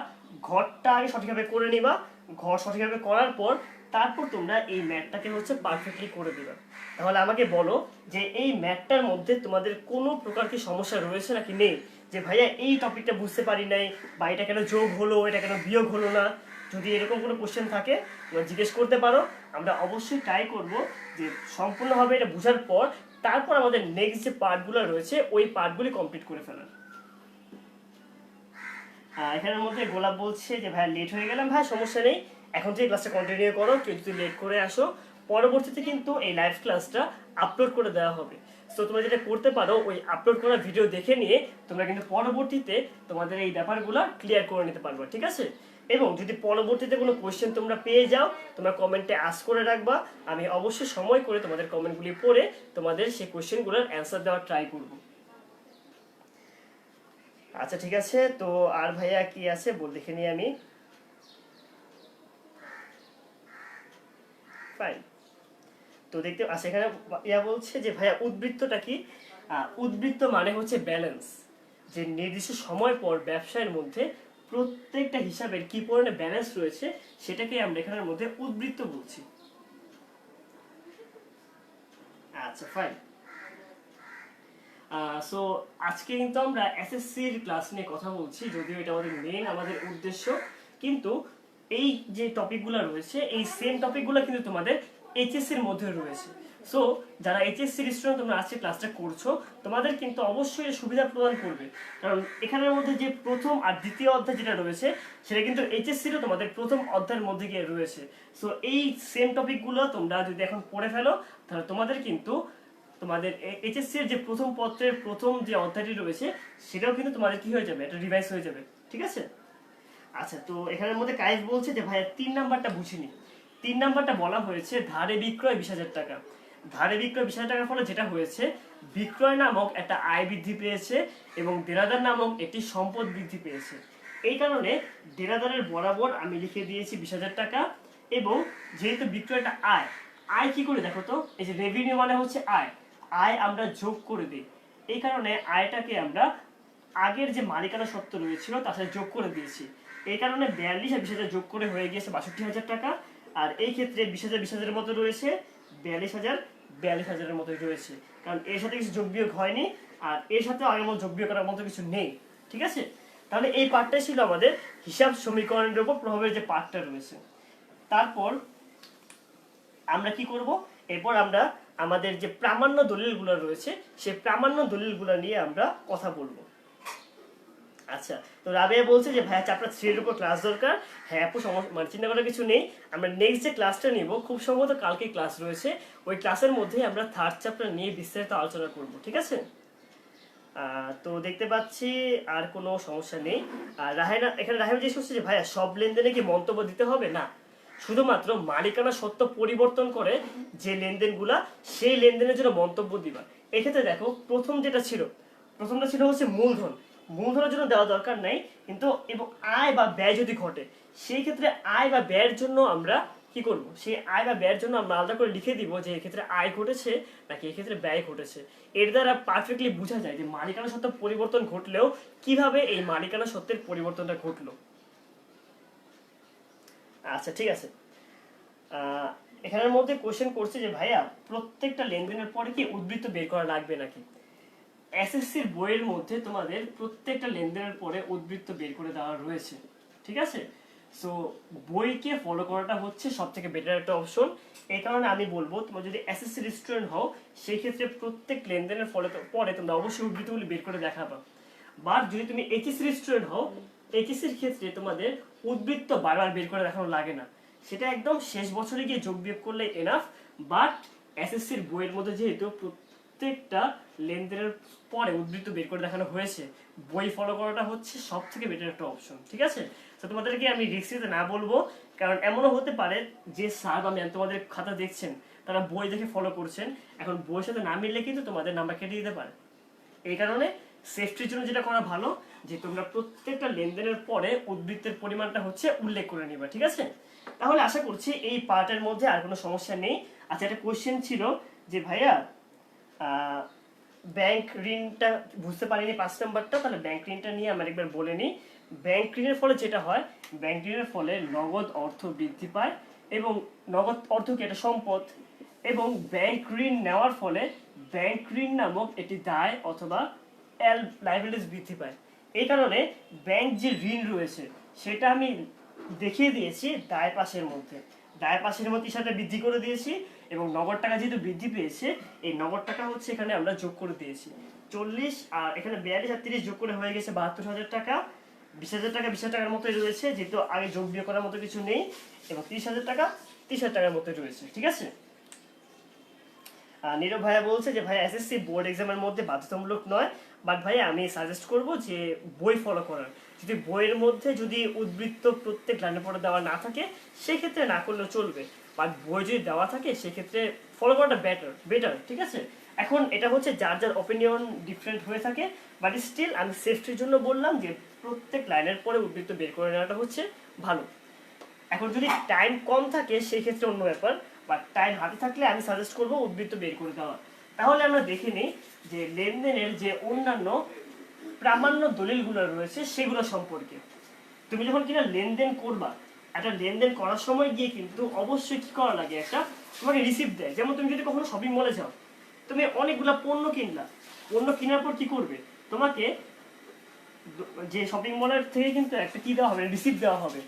ঘরটা আগে সঠিকভাবে করে নিবা, ঘর সঠিকভাবে করার পর তারপর তোমরা এই ম্যাথটাকে হচ্ছে পারফেক্টলি করে দিবা। তাহলে আমাকে বলো যে এই ম্যাথটার মধ্যে তোমাদের কোনো প্রকার কি সমস্যা রয়েছে নাকি নেই, যে ভাইয়া এই টপিকটা বুঝতে পারি নাই, বা এটা কেন যোগ হলো, এটা কেন বিয়োগ হলো না। যদি এরকম কোনো কোশ্চেন থাকে তোমরা জিজ্ঞেস করতে পারো, আমরা অবশ্যই ট্রাই করব যে সম্পূর্ণভাবে এটা বোঝার পর তারপর আমাদের নেক্সট যে পার্টগুলো রয়েছে ওই পার্টগুলি কমপ্লিট করে ফেলার। এখানের মধ্যে গোলাপ বলছে যে ভাই লেট হয়ে গেলাম, ভাই সমস্যা নেই, এখন থেকে ক্লাসটা কন্টিনিউ করো, কেউ যদি লেট করে আসো পরবর্তীতে কিন্তু এই লাইভ ক্লাসটা আপলোড করে দেওয়া হবে। সো তোমরা যেটা করতে পারো ওই আপলোড করা ভিডিও দেখে নিয়ে তোমরা কিন্তু পরবর্তীতে তোমাদের এই ব্যাপারগুলো ক্লিয়ার করে নিতে পারবে, ঠিক আছে? এবং যদি পরবর্তীতে কোনো কোয়েশ্চেন তোমরা পেয়ে যাও তোমরা কমেন্টে আস্ক করে রাখবা, আমি অবশ্যই সময় করে তোমাদের কমেন্টগুলি পড়ে তোমাদের সেই কোয়েশ্চেনগুলোর অ্যান্সার দেওয়ার ট্রাই করবো। আচ্ছা ঠিক আছে, তো আর ভাইয়া কি আছে বল দেখে নিই আমি। ফাইন, তো দেখতে আচ্ছা এখানে ইয়া বলছে যে ভাইয়া উদ্বৃত্তটা কি? উদ্বৃত্ত মানে হচ্ছে ব্যালেন্স, যে নির্দিষ্ট সময় পর ব্যবসায়ের মধ্যে প্রত্যেকটা হিসাবের কি পরিমাণে ব্যালেন্স রয়েছে সেটাকে আমরা এখানের মধ্যে উদ্বৃত্ত বলছি। আচ্ছা ফাইন, সো আজকে কিন্তু আমরা এসএসসির ক্লাস নিয়ে কথা বলছি, যদিও এটা আমাদের মেইন আমাদের উদ্দেশ্য, কিন্তু এই যে টপিকগুলো রয়েছে এই সেম টপিকগুলো কিন্তু তোমাদের এইচএসসির মধ্যে রয়েছে। সো যারা এইচএসসির স্টুডেন্ট তোমরা আজকে ক্লাসটা করছো তোমাদের কিন্তু অবশ্যই সুবিধা প্রদান করবে, কারণ এখানের মধ্যে যে প্রথম আর দ্বিতীয় অধ্যায় যেটা রয়েছে সেটা কিন্তু এইচএসসিরও তোমাদের প্রথম অধ্যায়ের মধ্যে গিয়ে রয়েছে। সো এই সেম টপিকগুলো তোমরা যদি এখন পড়ে ফেলো তাহলে তোমাদের কিন্তু তোমাদের এইচএসসি এর যে প্রথম পত্রের প্রথম যে অধ্যায়টি রয়েছে সেটাও কিন্তু তোমাদের কি হয়ে যাবে, এটা রিভাইজ হয়ে যাবে, ঠিক আছে? আচ্ছা, তো এখানের মধ্যে কাইফ বলছে যে ভাইয়া 3 নাম্বারটা বুঝিনি। 3 নাম্বারটা বলা হয়েছে ধারে বিক্রয় 20,000 টাকা। ধারে বিক্রয় 20,000 টাকার ফলে যেটা হয়েছে বিক্রয় নামক একটা আয় বৃদ্ধি পেয়েছে এবং দেনাদার নামক একটি সম্পদ বৃদ্ধি পেয়েছে। এই কারণে দেনাদারের বরাবর আমি লিখে দিয়েছি 20,000 টাকা, এবং যেহেতু বিক্রয়টা আয়, আয় কি করে দেখো তো, এই যে রেভিনিউ মানে হচ্ছে আয়, আয় আমরা যোগ করে দিই, এই কারণে আয়টাকে আমরা আগের যে মালিকানা সত্ত্ব রয়েছিল তার সাথে যোগ করে দিয়েছি। এই কারণে 42 আর 20,000 যোগ করে হয়ে গিয়েছে 62,000 টাকা। আর এই ক্ষেত্রে 20,000 20,000 মতো রয়েছে, 42,000 42,000 মতোই রয়েছে, কারণ এর সাথে কিছু যোগ বিয়োগ হয়নি আর এর সাথে আগের মতো যোগ বিয়োগ করার মতো কিছু নেই, ঠিক আছে? তাহলে এই পার্টটাই ছিল আমাদের হিসাব সমীকরণের উপর প্রভাবের যে পার্টটা রয়েছে। তারপর আমরা কি করব, এরপর আমরা আমাদের যে প্রামাণ্য দলিলগুলো রয়েছে সেই প্রামাণ্য দলিলগুলো নিয়ে আমরা কথা বলবো। আচ্ছা, তো রাবেয়া বলছে যে ভাইয়া চ্যাপ্টার 3 এর উপর ক্লাস দরকার। হ্যাঁ আপু, মানে চিন্তা করার কিছু নেই, আমরা নেক্সট যে ক্লাসটা নিব খুব সম্ভবত কালকে ক্লাস রয়েছে, ওই ক্লাসের মধ্যে আমরা 3rd চ্যাপ্টার নিয়ে বিস্তারিত আলোচনা করব, ঠিক আছে? তো দেখতে পাচ্ছি আর কোনো সমস্যা নেই। আর রাহেনা এখানে রাহেনা জিজ্ঞেস করছে যে ভাইয়া সব লেনদেনে কি মন্তব্য দিতে হবে? না, শুধুমাত্র মালিকানা সত্ত্ব পরিবর্তন করে যে লেনদেনগুলা সেই লেনদেনের জন্য মন্তব্য দিবা। এক্ষেত্রে দেখো প্রথমটা ছিল হচ্ছে মূলধন, মূলধনের জন্য দেওয়া দরকার নাই, কিন্তু এবং আয় বা ব্যয় যদি ঘটে সেই ক্ষেত্রে আয় বা ব্যয়ের জন্য আমরা কি করব, সেই আয় বা ব্যয়ের জন্য আমরা আলাদা করে লিখে দিব যে এক্ষেত্রে আয় ঘটেছে নাকি এক্ষেত্রে ব্যয় ঘটেছে। এর দ্বারা পারফেক্টলি বোঝা যায় যে মালিকানা সত্ত্ব পরিবর্তন ঘটলেও কিভাবে এই মালিকানা সত্ত্বের পরিবর্তনটা ঘটলো। আচ্ছা ঠিক আছে, এখানের মধ্যে কোশ্চেন করছে যে ভাইয়া প্রত্যেকটা লেনদেনের পরে কি উদ্বৃত্ত বের করা লাগবে নাকি? এসএসসির বইয়ের মধ্যে তোমাদের প্রত্যেকটা লেনদেনের পরে উদ্বৃত্ত বের করে দেওয়া রয়েছে, ঠিক আছে? সো বইকে ফলো করাটা হচ্ছে সব থেকে বেটার একটা অপশন। এই কারণে আমি বলবো তোমরা যদি এসএসসির স্টুডেন্ট হও সেই ক্ষেত্রে প্রত্যেক লেনদেনের পরে তোমরা অবশ্যই উদ্বৃত্তগুলি বের করে দেখাবা। বা যদি তুমি এইচএসসির স্টুডেন্ট হও, এইচএসসির ক্ষেত্রে তোমাদের উদ্বৃত্ত বারবার বের করে দেখানো লাগে না, সেটা একদম শেষ বছরে গিয়ে যোগ বিয়োগ করলে এনাফ। বাট এসএসসির বইয়ের মধ্যে যেহেতু প্রত্যেকটা লেনদেনের পরে উদ্বৃত্ত বের করে দেখানো হয়েছে, বই ফলো করাটা হচ্ছে সব থেকে বেটার একটা অপশন, ঠিক আছে? তো তোমাদেরকে আমি রিক্সিতে না বলবো, কারণ এমনও হতে পারে যে স্যার বা ম্যাম তোমাদের খাতা দেখছেন, তারা বই দেখে ফলো করছেন, এখন বইয়ের সাথে না মিললে কিন্তু তোমাদের নাম্বার কেটে দিতে পারে। এই কারণে সেফটির জন্য যেটা করা ভালো, যে তোমরা প্রত্যেকটা লেনদেনের পরে উদ্বৃত্তের পরিমাণটা হচ্ছে উল্লেখ করে নিবা, ঠিক আছে? তাহলে আশা করছি এই পার্টের মধ্যে আর কোনো সমস্যা নেই। আচ্ছা, একটা কোয়েশ্চেন ছিল যে ভাইয়া ব্যাংক ঋণটা বুঝতে পারিনি 5 নাম্বারটা, তাহলে ব্যাংক ঋণটা নিয়ে আমার একবার বলে নিই। ব্যাংক ঋণের ফলে যেটা হয়, ব্যাংক ঋণের ফলে নগদ অর্থ বৃদ্ধি পায়, এবং নগদ অর্থ কি একটা সম্পদ, এবং ব্যাংক ঋণ নেওয়ার ফলে ব্যাংক ঋণ নামক একটি দায় অথবা লাইবিলিটিস বৃদ্ধি পায়। এই কারণে ব্যাংক যে ঋণ রয়েছে সেটা আমি দেখিয়ে দিয়েছি দায় পাশের মধ্যে, দায় পাশের মধ্যে সাথে বৃদ্ধি করে দিয়েছি, এবং নগদ টাকা যেহেতু বৃদ্ধি পেয়েছে, এই নগদ টাকা হচ্ছে এখানে আমরা যোগ করে দিয়েছি 40, আর এখানে 42 আর 30 যোগ করে হয়ে গেছে 72,000 টাকা। 20,000 টাকা 20,000 টাকার মতোই রয়েছে, যেহেতু আগে যোগ বিয়োগ করার মতো কিছু নেই, এবং 30,000 টাকা 30,000 টাকার মতোই রয়েছে, ঠিক আছে? নীরব ভাইয়া বলছে যে ভাইয়া এসএসসি বোর্ড এক্সামের মধ্যে বাধ্যতামূলক নয়, বাট ভাইয়া আমি সাজেস্ট করব যে বই ফলো করার। যদি বইয়ের মধ্যে যদি উদ্বৃত্ত প্রত্যেক লাইনের পরে দেওয়া না থাকে সেক্ষেত্রে না করলেও চলবে, বাট বই যদি দেওয়া থাকে সেক্ষেত্রে ফলো করাটা বেটার, ঠিক আছে? এখন এটা হচ্ছে যার যার অপিনিয়ন ডিফারেন্ট হয়ে থাকে, বাট স্টিল আমি সেফটির জন্য বললাম যে প্রত্যেক লাইনের পরে উদ্বৃত্ত বের করে নেওয়াটা হচ্ছে ভালো। এখন যদি টাইম কম থাকে সেই ক্ষেত্রে অন্য ব্যাপার, বা টাইম হাতে থাকলে আমি সাজেস্ট করবো উদ্বৃত্ত বের করে দেওয়া। তাহলে আমরা দেখে নিই যে লেনদেনের যে অন্যান্য প্রামাণ্য দলিলগুলো রয়েছে সেগুলো সম্পর্কে। তুমি যখন কিনা লেনদেন করবা, একটা লেনদেন করার সময় গিয়ে কিন্তু অবশ্যই কি করা লাগে, একটা তোমাকে রিসিপ্ট দেয়। যেমন তুমি যদি কখনো শপিং মলে যাও, তুমি অনেকগুলা পণ্য কিনলা, পণ্য কেনার পর কি করবে, তোমাকে যে শপিং মলের থেকে কিন্তু একটা কি দেওয়া হবে, রিসিপ্ট দেওয়া হবে।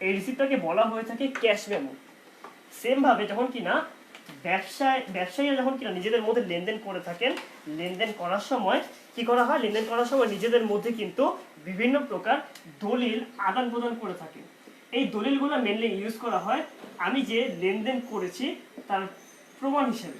এই রিসিপ্টটাকে বলা হয়ে থাকে ক্যাশ মেমো। সেম ভাবে যখন কিনা ব্যবসায়ীরা যখন কিনা নিজেদের মধ্যে লেনদেন করে থাকেন, লেনদেন করার সময় কি করা হয়, লেনদেন করার সময় নিজেদের মধ্যে কিন্তু বিভিন্ন প্রকার দলিল আদান প্রদান করে থাকে। এই দলিলগুলো মেনলি ইউজ করা হয় আমি যে লেনদেন করেছি তার প্রমাণ হিসেবে।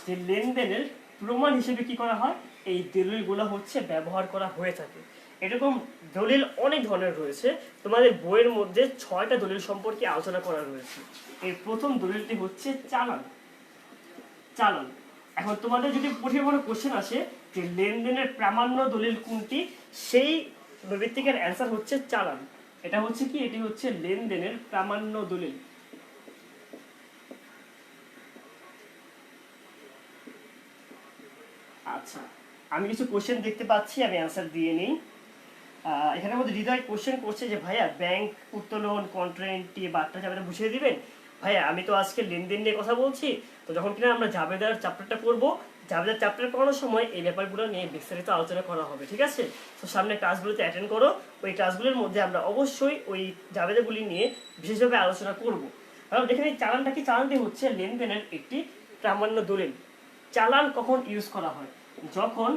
যে লেনদেনের প্রমাণ হিসেবে কি করা হয়, এই দলিলগুলো হচ্ছে ব্যবহার করা হয়ে থাকে। এরকম দলিল অনেক ধরনের রয়েছে, তোমাদের বইয়ের মধ্যে 6টা দলিল সম্পর্কে আলোচনা করা রয়েছে। এর প্রথম দলিলটি হচ্ছে চালান। চালান, এখন তোমাদের যদি পরীক্ষায় কোনো কোশ্চেন আসে যে লেনদেনের প্রামাণ্য দলিল কোনটি, সেই নৈবেত্তিকের অ্যান্সার হচ্ছে চালান। এটা হচ্ছে কি, এটি হচ্ছে লেনদেনের প্রামাণ্য দলিল। আচ্ছা, আমি কিছু কোশ্চেন দেখতে পাচ্ছি, আমি অ্যান্সার দিয়ে নিই। এখানের মধ্যে হৃদয় কোশ্চেন করছে যে ভাইয়া ব্যাংক উত্তোলন কন্ট্রান্টি বার্তা জাবেদা বুঝিয়ে দিবেন। ভাইয়া আমি তো আজকে লেনদেন নিয়ে কথা বলছি, তো যখন কিনা আমরা জাবেদার চ্যাপ্টারটা করবো, জাবেদার চ্যাপ্টার করার সময় এই ব্যাপারগুলো নিয়ে বিস্তারিত আলোচনা করা হবে, ঠিক আছে? তো সামনে ক্লাসগুলোতে অ্যাটেন্ড করো, ওই ক্লাসগুলোর মধ্যে আমরা অবশ্যই ওই জাবেদাগুলি নিয়ে বিশেষভাবে আলোচনা করবো। কারণ এখানে চালানটা কি, চালানটি হচ্ছে লেনদেনের একটি প্রামাণ্য দলিল। চালান কখন ইউজ করা হয়, যখন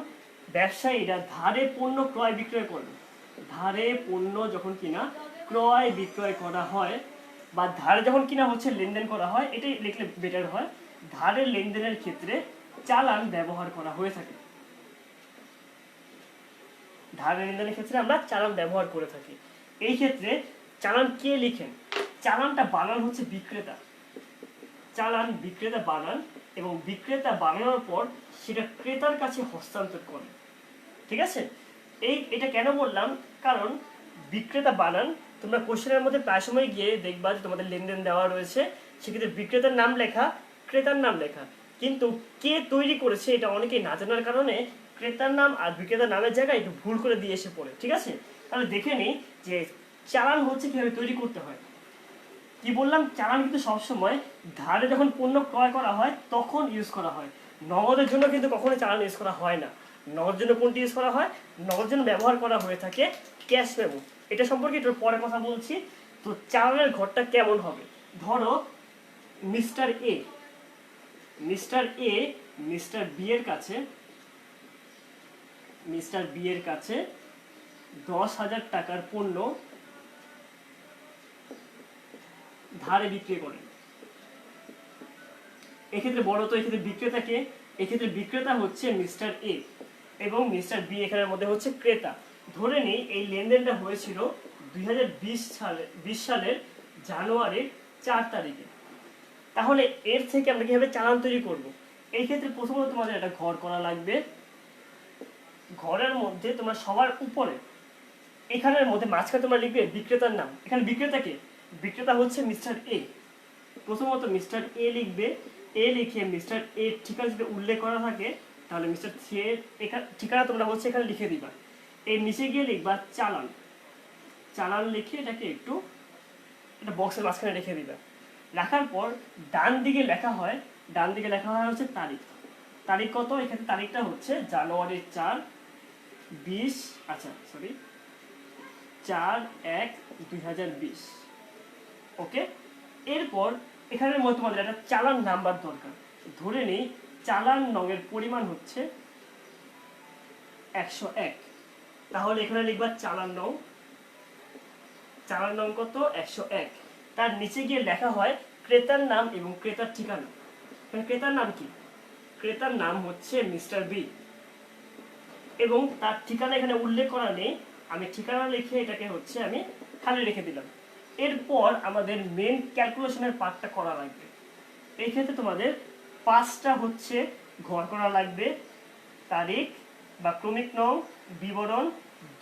ব্যবসায়ীরা ধারে পণ্য ক্রয় বিক্রয় করবে। ধারে পণ্য যখন কিনা ক্রয় বিক্রয় করা হয়, বা ধারে যখন কিনা হচ্ছে লেনদেন করা হয়, এটাই লিখলে বেটার হয়। ধারে লেনদেনের ক্ষেত্রে চালান ব্যবহার করা হয়ে থাকে। ধারে লেনদেনের ক্ষেত্রে আমরা চালান ব্যবহার করে থাকি। এই ক্ষেত্রে চালান কে লিখেন, চালানটা বানান হচ্ছে বিক্রেতা। চালান বিক্রেতা বানান, এবং বিক্রেতা বানানোর পর সেটা ক্রেতার কাছে হস্তান্তর করে, ঠিক আছে? এটা কেন বললাম, কারণ বিক্রেতা বানান, তোমরা কোশ্চেনের মধ্যে প্রায় সময় গিয়ে দেখবা যে তোমাদের লেনদেন দেওয়া রয়েছে, সেক্ষেত্রে বিক্রেতার নাম লেখা, ক্রেতার নাম লেখা, কিন্তু কে তৈরি করেছে এটা অনেকেই না জানার কারণে ক্রেতার নাম আর বিক্রেতার নামের জায়গায় একটু ভুল করে দিয়ে এসে পড়ে, ঠিক আছে? তাহলে দেখে নিই যে চালান হচ্ছে কিভাবে তৈরি করতে হয়। কি বললাম, চালান কিন্তু সবসময় ধারে যখন পণ্য ক্রয় করা হয় তখন ইউজ করা হয়, নগদের জন্য কিন্তু কখনো চালান ইউজ করা হয় না। নগদের জন্য কোনটি ইউজ করা হয়, নগদের জন্য ব্যবহার করা হয়ে থাকে ক্যাশ মেমো। এটা সম্পর্কে একটু পরে কথা বলছি। তো চালানের ঘরটা কেমন হবে, ধরো মিস্টার এ মিস্টার বি এর কাছে 10,000 টাকার পণ্য ধারে বিক্রি করেন। এক্ষেত্রে বড় তো এক্ষেত্রে বিক্রেতাকে, এক্ষেত্রে বিক্রেতা হচ্ছে মিস্টার এ, এবং মিস্টার বি এখানের মধ্যে হচ্ছে ক্রেতা। ধরে নিই এই লেনদেনটা হয়েছিল 2020 সালের জানুয়ারির 4 তারিখে। তাহলে এর থেকে আমরা কিভাবে চালান তৈরি করব? এই ক্ষেত্রে প্রথমত তোমাদের একটা ঘর করা লাগবে। ঘরের মধ্যে তোমরা সবার উপরে এখানের মধ্যে মাঝখানে তোমরা লিখবে বিক্রেতার নাম। এখানে বিক্রেতা কে? বিক্রেতা হচ্ছে মিস্টার এ। প্রথমত মিস্টার এ লিখবে। এ লিখে মিস্টার এ ঠিকানা যদি উল্লেখ করা থাকে তাহলে মিস্টার সি এর ঠিকানা তোমরা হচ্ছে এখানে লিখে দিবা। এর নিচে গিয়ে লিখবা চালান। চালান লিখে এটাকে একটু একটা বক্সের মাঝখানে রেখে দিবা। রাখার পর ডান দিকে লেখা হয় হচ্ছে তারিখ। তারিখ কত? এখানে তারিখটা হচ্ছে জানুয়ারি 4/1/2020। ওকে। এরপর এখানের মধ্যে তোমাদের একটা চালান নাম্বার দরকার। ধরে নেই চালান নংয়ের পরিমাণ হচ্ছে 101। তাহলে এখানে লিখবা চালান নং। চালান নং কত? 101। তার নিচে গিয়ে লেখা হয় ক্রেতার নাম এবং ক্রেতার ঠিকানা। ক্রেতার নাম কি? ক্রেতার নাম হচ্ছে মিস্টার বি এবং তার ঠিকানা এখানে উল্লেখ করা নেই। আমি ঠিকানা লিখে এটাকে হচ্ছে আমি খালি রেখে দিলাম। এরপর আমাদের মেন ক্যালকুলেশনের পার্টটা করা লাগবে। এই ক্ষেত্রে তোমাদের 5টা হচ্ছে ঘর করা লাগবে। তারিখ বা ক্রমিক নং, বিবরণ,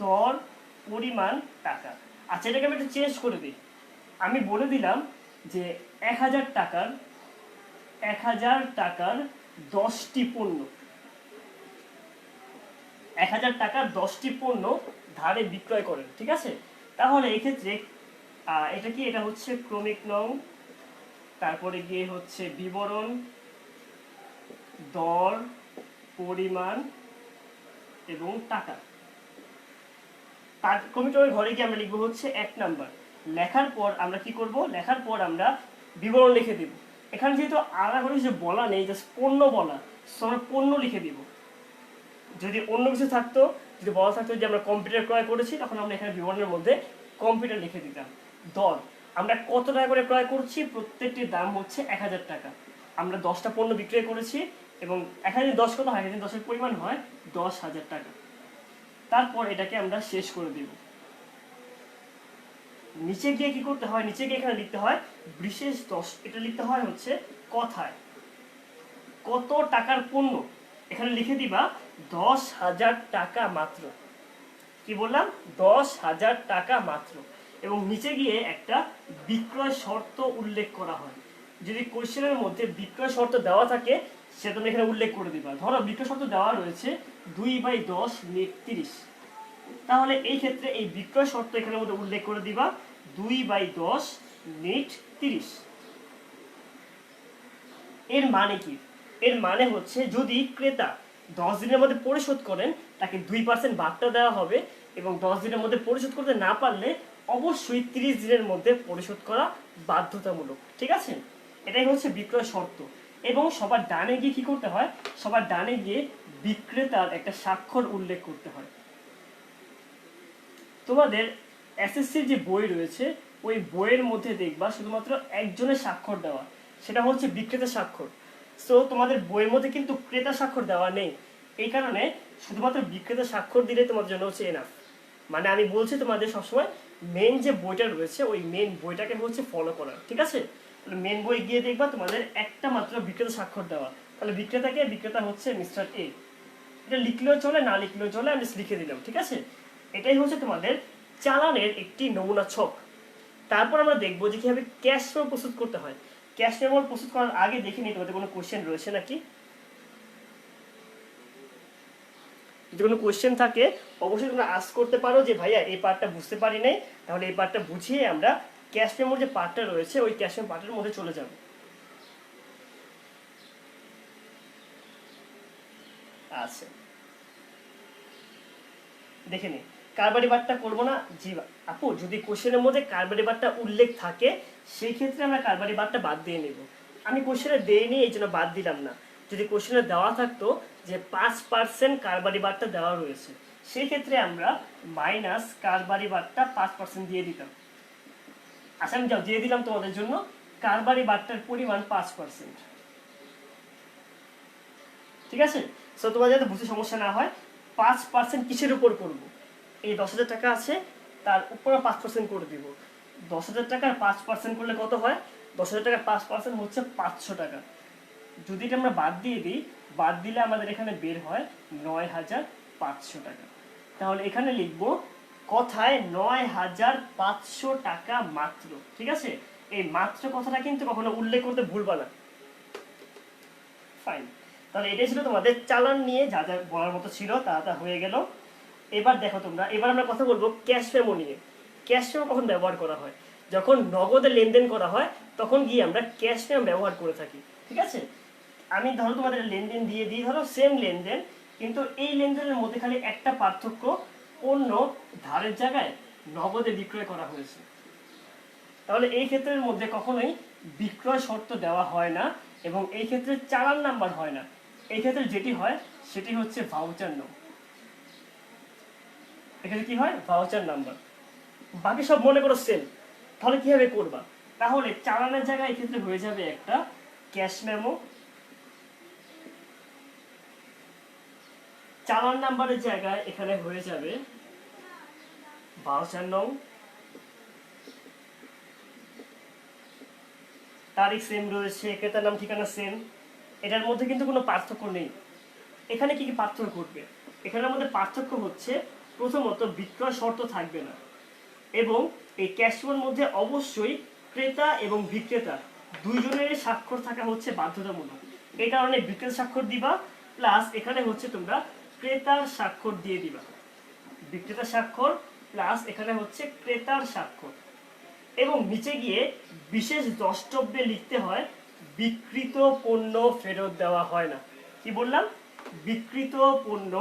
দর, পরিমাণ, টাকা। আচ্ছা, এটাকে আমি একটু চেঞ্জ করে দিই। আমি বলে দিলাম যে 1000 টাকার 10টি পণ্য, 1000 টাকার 10টি পণ্য ধারে বিক্রয় করেন। ঠিক আছে? তাহলে এই ক্ষেত্রে এটা কি? এটা হচ্ছে ক্রমিক নং, তারপরে গিয়ে হচ্ছে বিবরণ, দর, পরিমাণ এবং টাকা। তার ক্রমিক নংয়ের ঘরে গিয়ে আমরা লিখবো হচ্ছে 1 নাম্বার। লেখার পর আমরা কি করব? লেখার পর আমরা বিবরণ লিখে দেব। এখানে যেহেতু আলাদা করে কিছু বলা নেই, জাস্ট পণ্য বলা, আমরা পণ্য লিখে দিব। যদি অন্য কিছু থাকতো, যদি বলা থাকতো যে আমরা কম্পিউটার ক্রয় করেছি, তখন আমরা এখানে বিবরণের মধ্যে কম্পিউটার লিখে দিতাম। দর, আমরা কত টাকা করে ক্রয় করছি, প্রত্যেকটির দাম হচ্ছে 1000 টাকা। আমরা 10টা পণ্য বিক্রয় করেছি এবং এখানে 10 কত হয়? এখানে 10-এর পরিমাণ হয় 10,000 টাকা। তারপর এটাকে আমরা শেষ করে দেব। নিচে গিয়ে কি করতে হয়? নিচে গিয়ে এখানে লিখতে হয় বিশেষ 10। এটা লিখতে হয় হচ্ছে কথায় কত টাকার পণ্য। এখানে লিখে দিবা 10,000 টাকা মাত্র। কি বললাম? 10,000 টাকা মাত্র। এবং নিচে গিয়ে একটা বিক্রয় শর্ত উল্লেখ করা হয়। যদি কোশ্চেনের মধ্যে বিক্রয় শর্ত দেওয়া থাকে সেটা তুমি এখানে উল্লেখ করে দিবা। ধরো বিক্রয় শর্ত দেওয়া রয়েছে 2/10 নিট 30। তাহলে এই ক্ষেত্রে এই বিক্রয় শর্ত এখানের মধ্যে উল্লেখ করে দিবা 2/10 নিট 30। এর মানে কি? এর মানে হচ্ছে যদি ক্রেতা 10 দিনের মধ্যে পরিশোধ করেন তাকে 2% বার্তা দেওয়া হবে এবং 10 দিনের মধ্যে পরিশোধ করতে না পারলে অবশ্যই 30 দিনের মধ্যে পরিশোধ করা বাধ্যতামূলক। ঠিক আছে? এটাই হচ্ছে বিক্রয় শর্ত। এবং সবার ডানে গিয়ে কি করতে হয়? সবার ডানে গিয়ে বিক্রেতার একটা স্বাক্ষর উল্লেখ করতে হয়। তোমাদের এসএসসির যে বই রয়েছে ওই বইয়ের মধ্যে দেখবা শুধুমাত্র একজনের স্বাক্ষর দেওয়া, সেটা হচ্ছে বিক্রেতা স্বাক্ষর। সো তোমাদের বইয়ের মধ্যে কিন্তু ক্রেতা স্বাক্ষর দেওয়া নেই। এই কারণে শুধুমাত্র বিক্রেতা স্বাক্ষর দিলে তোমাদের জন্য হচ্ছে এনাফ। মানে আমি বলছি তোমাদের সবসময় মেন যে বইটা রয়েছে ওই মেন বইটাকে হচ্ছে ফলো করা। ঠিক আছে? মেন বই গিয়ে দেখবা তোমাদের একটা মাত্র বিক্রেতা স্বাক্ষর দেওয়া। তাহলে বিক্রেতা হচ্ছে মিস্টার এ। এটা লিখলেও চলে, না লিখলেও চলে, আমি লিখে দিলাম। ঠিক আছে? এটাই হচ্ছে তোমাদের চালানের একটি নমুনা ছক। তারপর আমরা দেখবো যে কিভাবে ক্যাশ মেমো প্রস্তুত করতে হয়। ক্যাশ মেমো প্রস্তুত করার আগে দেখে নিই তোমাদের কোনো কোশ্চেন রয়েছে নাকি। যদি কোনো কোশ্চেন থাকে অবশ্যই তোমরা আস্ক করতে পারো যে ভাইয়া এই পার্টটা বুঝতে পারি নাই, তাহলে এই পার্টটা বুঝিয়ে আমরা ক্যাশ মেমোর যে পার্টটা রয়েছে ওই ক্যাশ মেমো পার্টের মধ্যে চলে যাব। আচ্ছা, দেখে নিই। কারবারি বারটা করবো না? জি আপু, যদি কোশ্চেনের মধ্যে কারবারি বারটা উল্লেখ থাকে সেই ক্ষেত্রে আমরা কারবারি বারটা বাদ দিয়ে নেব। আমি কোশ্চেনে দেইনি এই জন্য বাদ দিলাম না। যদি কোশ্চেনে দেওয়া থাকতো যে 5% কারবারি বারটা দেওয়া রয়েছে সেই ক্ষেত্রে আমরা মাইনাস কারবারি বারটা 5% দিয়ে দিতাম। আচ্ছা, আমি দিয়ে দিলাম তোমাদের জন্য কারবারি বারটার পরিমাণ 5%। ঠিক আছে? সো তোমাদের যাতে বুঝতে সমস্যা না হয়, 5% কিসের উপর করবো? এই 10,000 টাকা আছে, তার উপরে 5% করে দিব। 10,000 টাকার 5% করলে কত হয়? 10,000 টাকার 5% হচ্ছে 500 টাকা। যদি এটা আমরা বাদ দিয়ে দিই, বাদ দিলে আমাদের এখানে বের হয় 9,500 টাকা। তাহলে এখানে লিখবো কথায় 9,500 টাকা মাত্র। ঠিক আছে, এই মাত্র কথাটা কিন্তু কখনো উল্লেখ করতে ভুলবা না। ফাইন, তাহলে এটাই ছিল তোমাদের চালান নিয়ে যা যা বলার মতো ছিল, তা তা হয়ে গেল। এবার দেখো তোমরা, এবার আমরা কথা বলবো ক্যাশ মেমো নিয়ে। ক্যাশ মেমো কখন ব্যবহার করা হয়? যখন নগদে লেনদেন করা হয় তখন গিয়ে আমরা ক্যাশ মেমো ব্যবহার করে থাকি। ঠিক আছে, আমি ধরো তোমাদের লেনদেন দিয়ে দিই, ধরো সেম লেনদেন, কিন্তু এই লেনদেনের মধ্যে খালি একটা পার্থক্য, পণ্য ধারের জায়গায় নগদে বিক্রয় করা হয়েছে। তাহলে এই ক্ষেত্রের মধ্যে কখনোই বিক্রয় শর্ত দেওয়া হয় না এবং এই ক্ষেত্রে চালান নাম্বার হয় না। এই ক্ষেত্রে যেটি হয় সেটি হচ্ছে ভাউচার নম্বর। এখানে কি হয়? Voucher number. বাকি সব মনে করো সেম। তাহলে কিভাবে করবা? তাহলে চালানের জায়গায় এই ক্ষেত্রে হয়ে যাবে একটা ক্যাশ মেমো, চালান নাম্বারের জায়গায় এখানে হয়ে যাবে ভাউচার নং, তারিখ সেম রয়েছে, ক্রেতার নাম ঠিকানা সেম। এটার মধ্যে কিন্তু কোনো পার্থক্য নেই। এখানে কি কি পার্থক্য ঘটবে? এখানের মধ্যে পার্থক্য হচ্ছে প্রথমত বিক্রয় শর্ত থাকবে না এবং এই ক্যাশ মেমোর মধ্যে অবশ্যই ক্রেতা এবং বিক্রেতা দুইজনের স্বাক্ষর থাকা হচ্ছে বাধ্যতামূলক। এই কারণে বিক্রেতা স্বাক্ষর দিবা, প্লাস এখানে হচ্ছে তোমরা ক্রেতার স্বাক্ষর দিয়ে দিবা। বিক্রেতার স্বাক্ষর প্লাস এখানে হচ্ছে ক্রেতার স্বাক্ষর, এবং নিচে গিয়ে বিশেষ দ্রষ্টব্যে লিখতে হয় বিকৃত পণ্য ফেরত দেওয়া হয় না। কি বললাম? বিকৃত পণ্য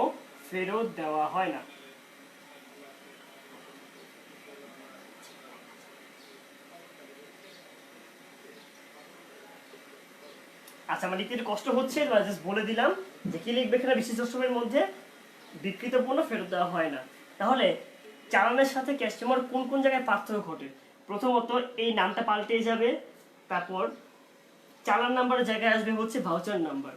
ফেরত দেওয়া হয় না। আচ্ছা, আমার লিখতে একটু কষ্ট হচ্ছে, জাস্ট বলে দিলাম যে কি লিখবে এখানে, বিশেষ দ্রষ্টব্যের মধ্যে বিকৃত পণ্য ফেরত দেওয়া হয় না। তাহলে চালানের সাথে ক্যাশ মেমোর কোন কোন জায়গায় পার্থক্য ঘটে? প্রথমত এই নামটা পাল্টে যাবে, তারপর চালান নাম্বারের জায়গায় আসবে হচ্ছে ভাউচার নাম্বার।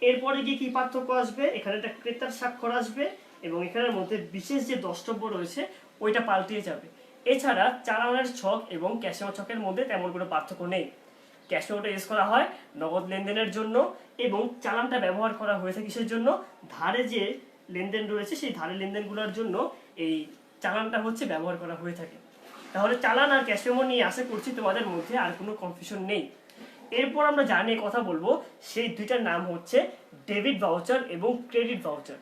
এরপরে গিয়ে কি পার্থক্য আসবে? এখানে একটা ক্রেতার স্বাক্ষর আসবে এবং এখানের মধ্যে বিশেষ যে দ্রষ্টব্য রয়েছে ওইটা পাল্টে যাবে। এছাড়া চালানের ছক এবং ক্যাশ মেমো ছকের মধ্যে তেমন কোনো পার্থক্য নেই। ক্যাশ মেমোটা ইউজ করা হয় নগদ লেনদেনের জন্য এবং চালানটা ব্যবহার করা হয়ে থাকে কিসের জন্য? ধারে যে লেনদেন রয়েছে সেই ধারে লেনদেনগুলোর জন্য এই চালানটা হচ্ছে ব্যবহার করা হয়ে থাকে। তাহলে চালান আর ক্যাশ মেমো নিয়ে আশা করছি তোমাদের মধ্যে আর কোনো কনফিউশন নেই। এরপর আমরা যা নিয়ে কথা বলবো সেই দুইটার নাম হচ্ছে ডেবিট ভাউচার এবং ক্রেডিট ভাউচার।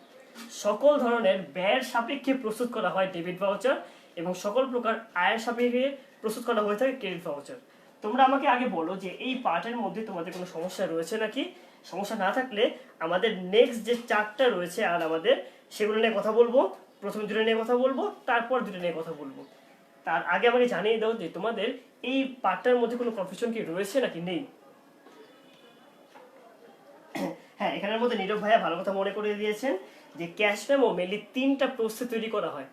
সকল ধরনের ব্যয়ের সাপেক্ষে প্রস্তুত করা হয় ডেবিট ভাউচার এবং সকল প্রকার আয়ের সাপেক্ষে প্রস্তুত করা হয়ে থাকে ক্রেডিট ভাউচার। তোমরা আমাকে আগে বলো যে এই পার্টের মধ্যে তোমাদের কোনো সমস্যা রয়েছে নাকি? সমস্যা না থাকলে আমাদের নেক্সট যে চারটা রয়েছে আর আমাদের সেগুলো নিয়ে কথা বলবো। প্রথম দুটো নিয়ে কথা বলবো, তারপর দুটো নিয়ে কথা বলবো। তার আগে আমাকে জানিয়ে দাও যে তোমাদের এই পার্টটার মধ্যে কোনো কনফিউশন কি রয়েছে নাকি নেই। হ্যাঁ, এখানের মধ্যে নীরব ভাইয়া ভালো কথা মনে করে দিয়েছেন যে ক্যাশ মেমো মেনলি তিনটা প্রস্থে তৈরি করা হয়।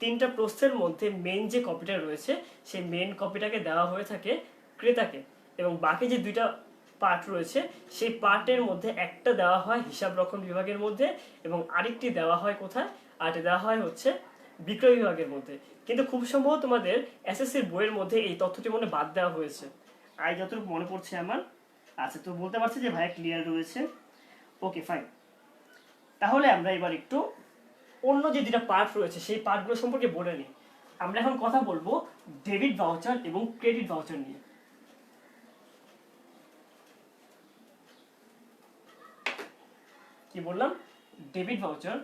তিনটা প্রস্থের মধ্যে মেন যে কপিটা রয়েছে সেই মেন কপিটাকে দেওয়া হয়ে থাকে ক্রেতাকে, এবং বাকি যে দুইটা পার্ট রয়েছে সেই পার্টের মধ্যে একটা দেওয়া হয় হিসাব রক্ষণ বিভাগের মধ্যে এবং আরেকটি দেওয়া হয় কোথায়? আরেকটি দেওয়া হয় হচ্ছে বিক্রয় বিভাগের মধ্যে। কিন্তু খুব সম্ভব তোমাদের এসএসসির বইয়ের মধ্যে এই তথ্যটি মনে বাদ দেওয়া হয়েছে, আর যতটুকু মনে পড়ছে আমার। আচ্ছা, তো বলতে পারছি যে ভাইয়া ক্লিয়ার রয়েছে। ওকে, ফাইন। তাহলে আমরা এবার একটু অন্য যে দুটা পার্ট রয়েছে সেই পার্টগুলো সম্পর্কে বলে নিই। আমরা এখন কথা বলবো ডেবিট ভাউচার এবং ক্রেডিট ভাউচার নিয়ে। কি বললাম? ডেবিট ভাউচার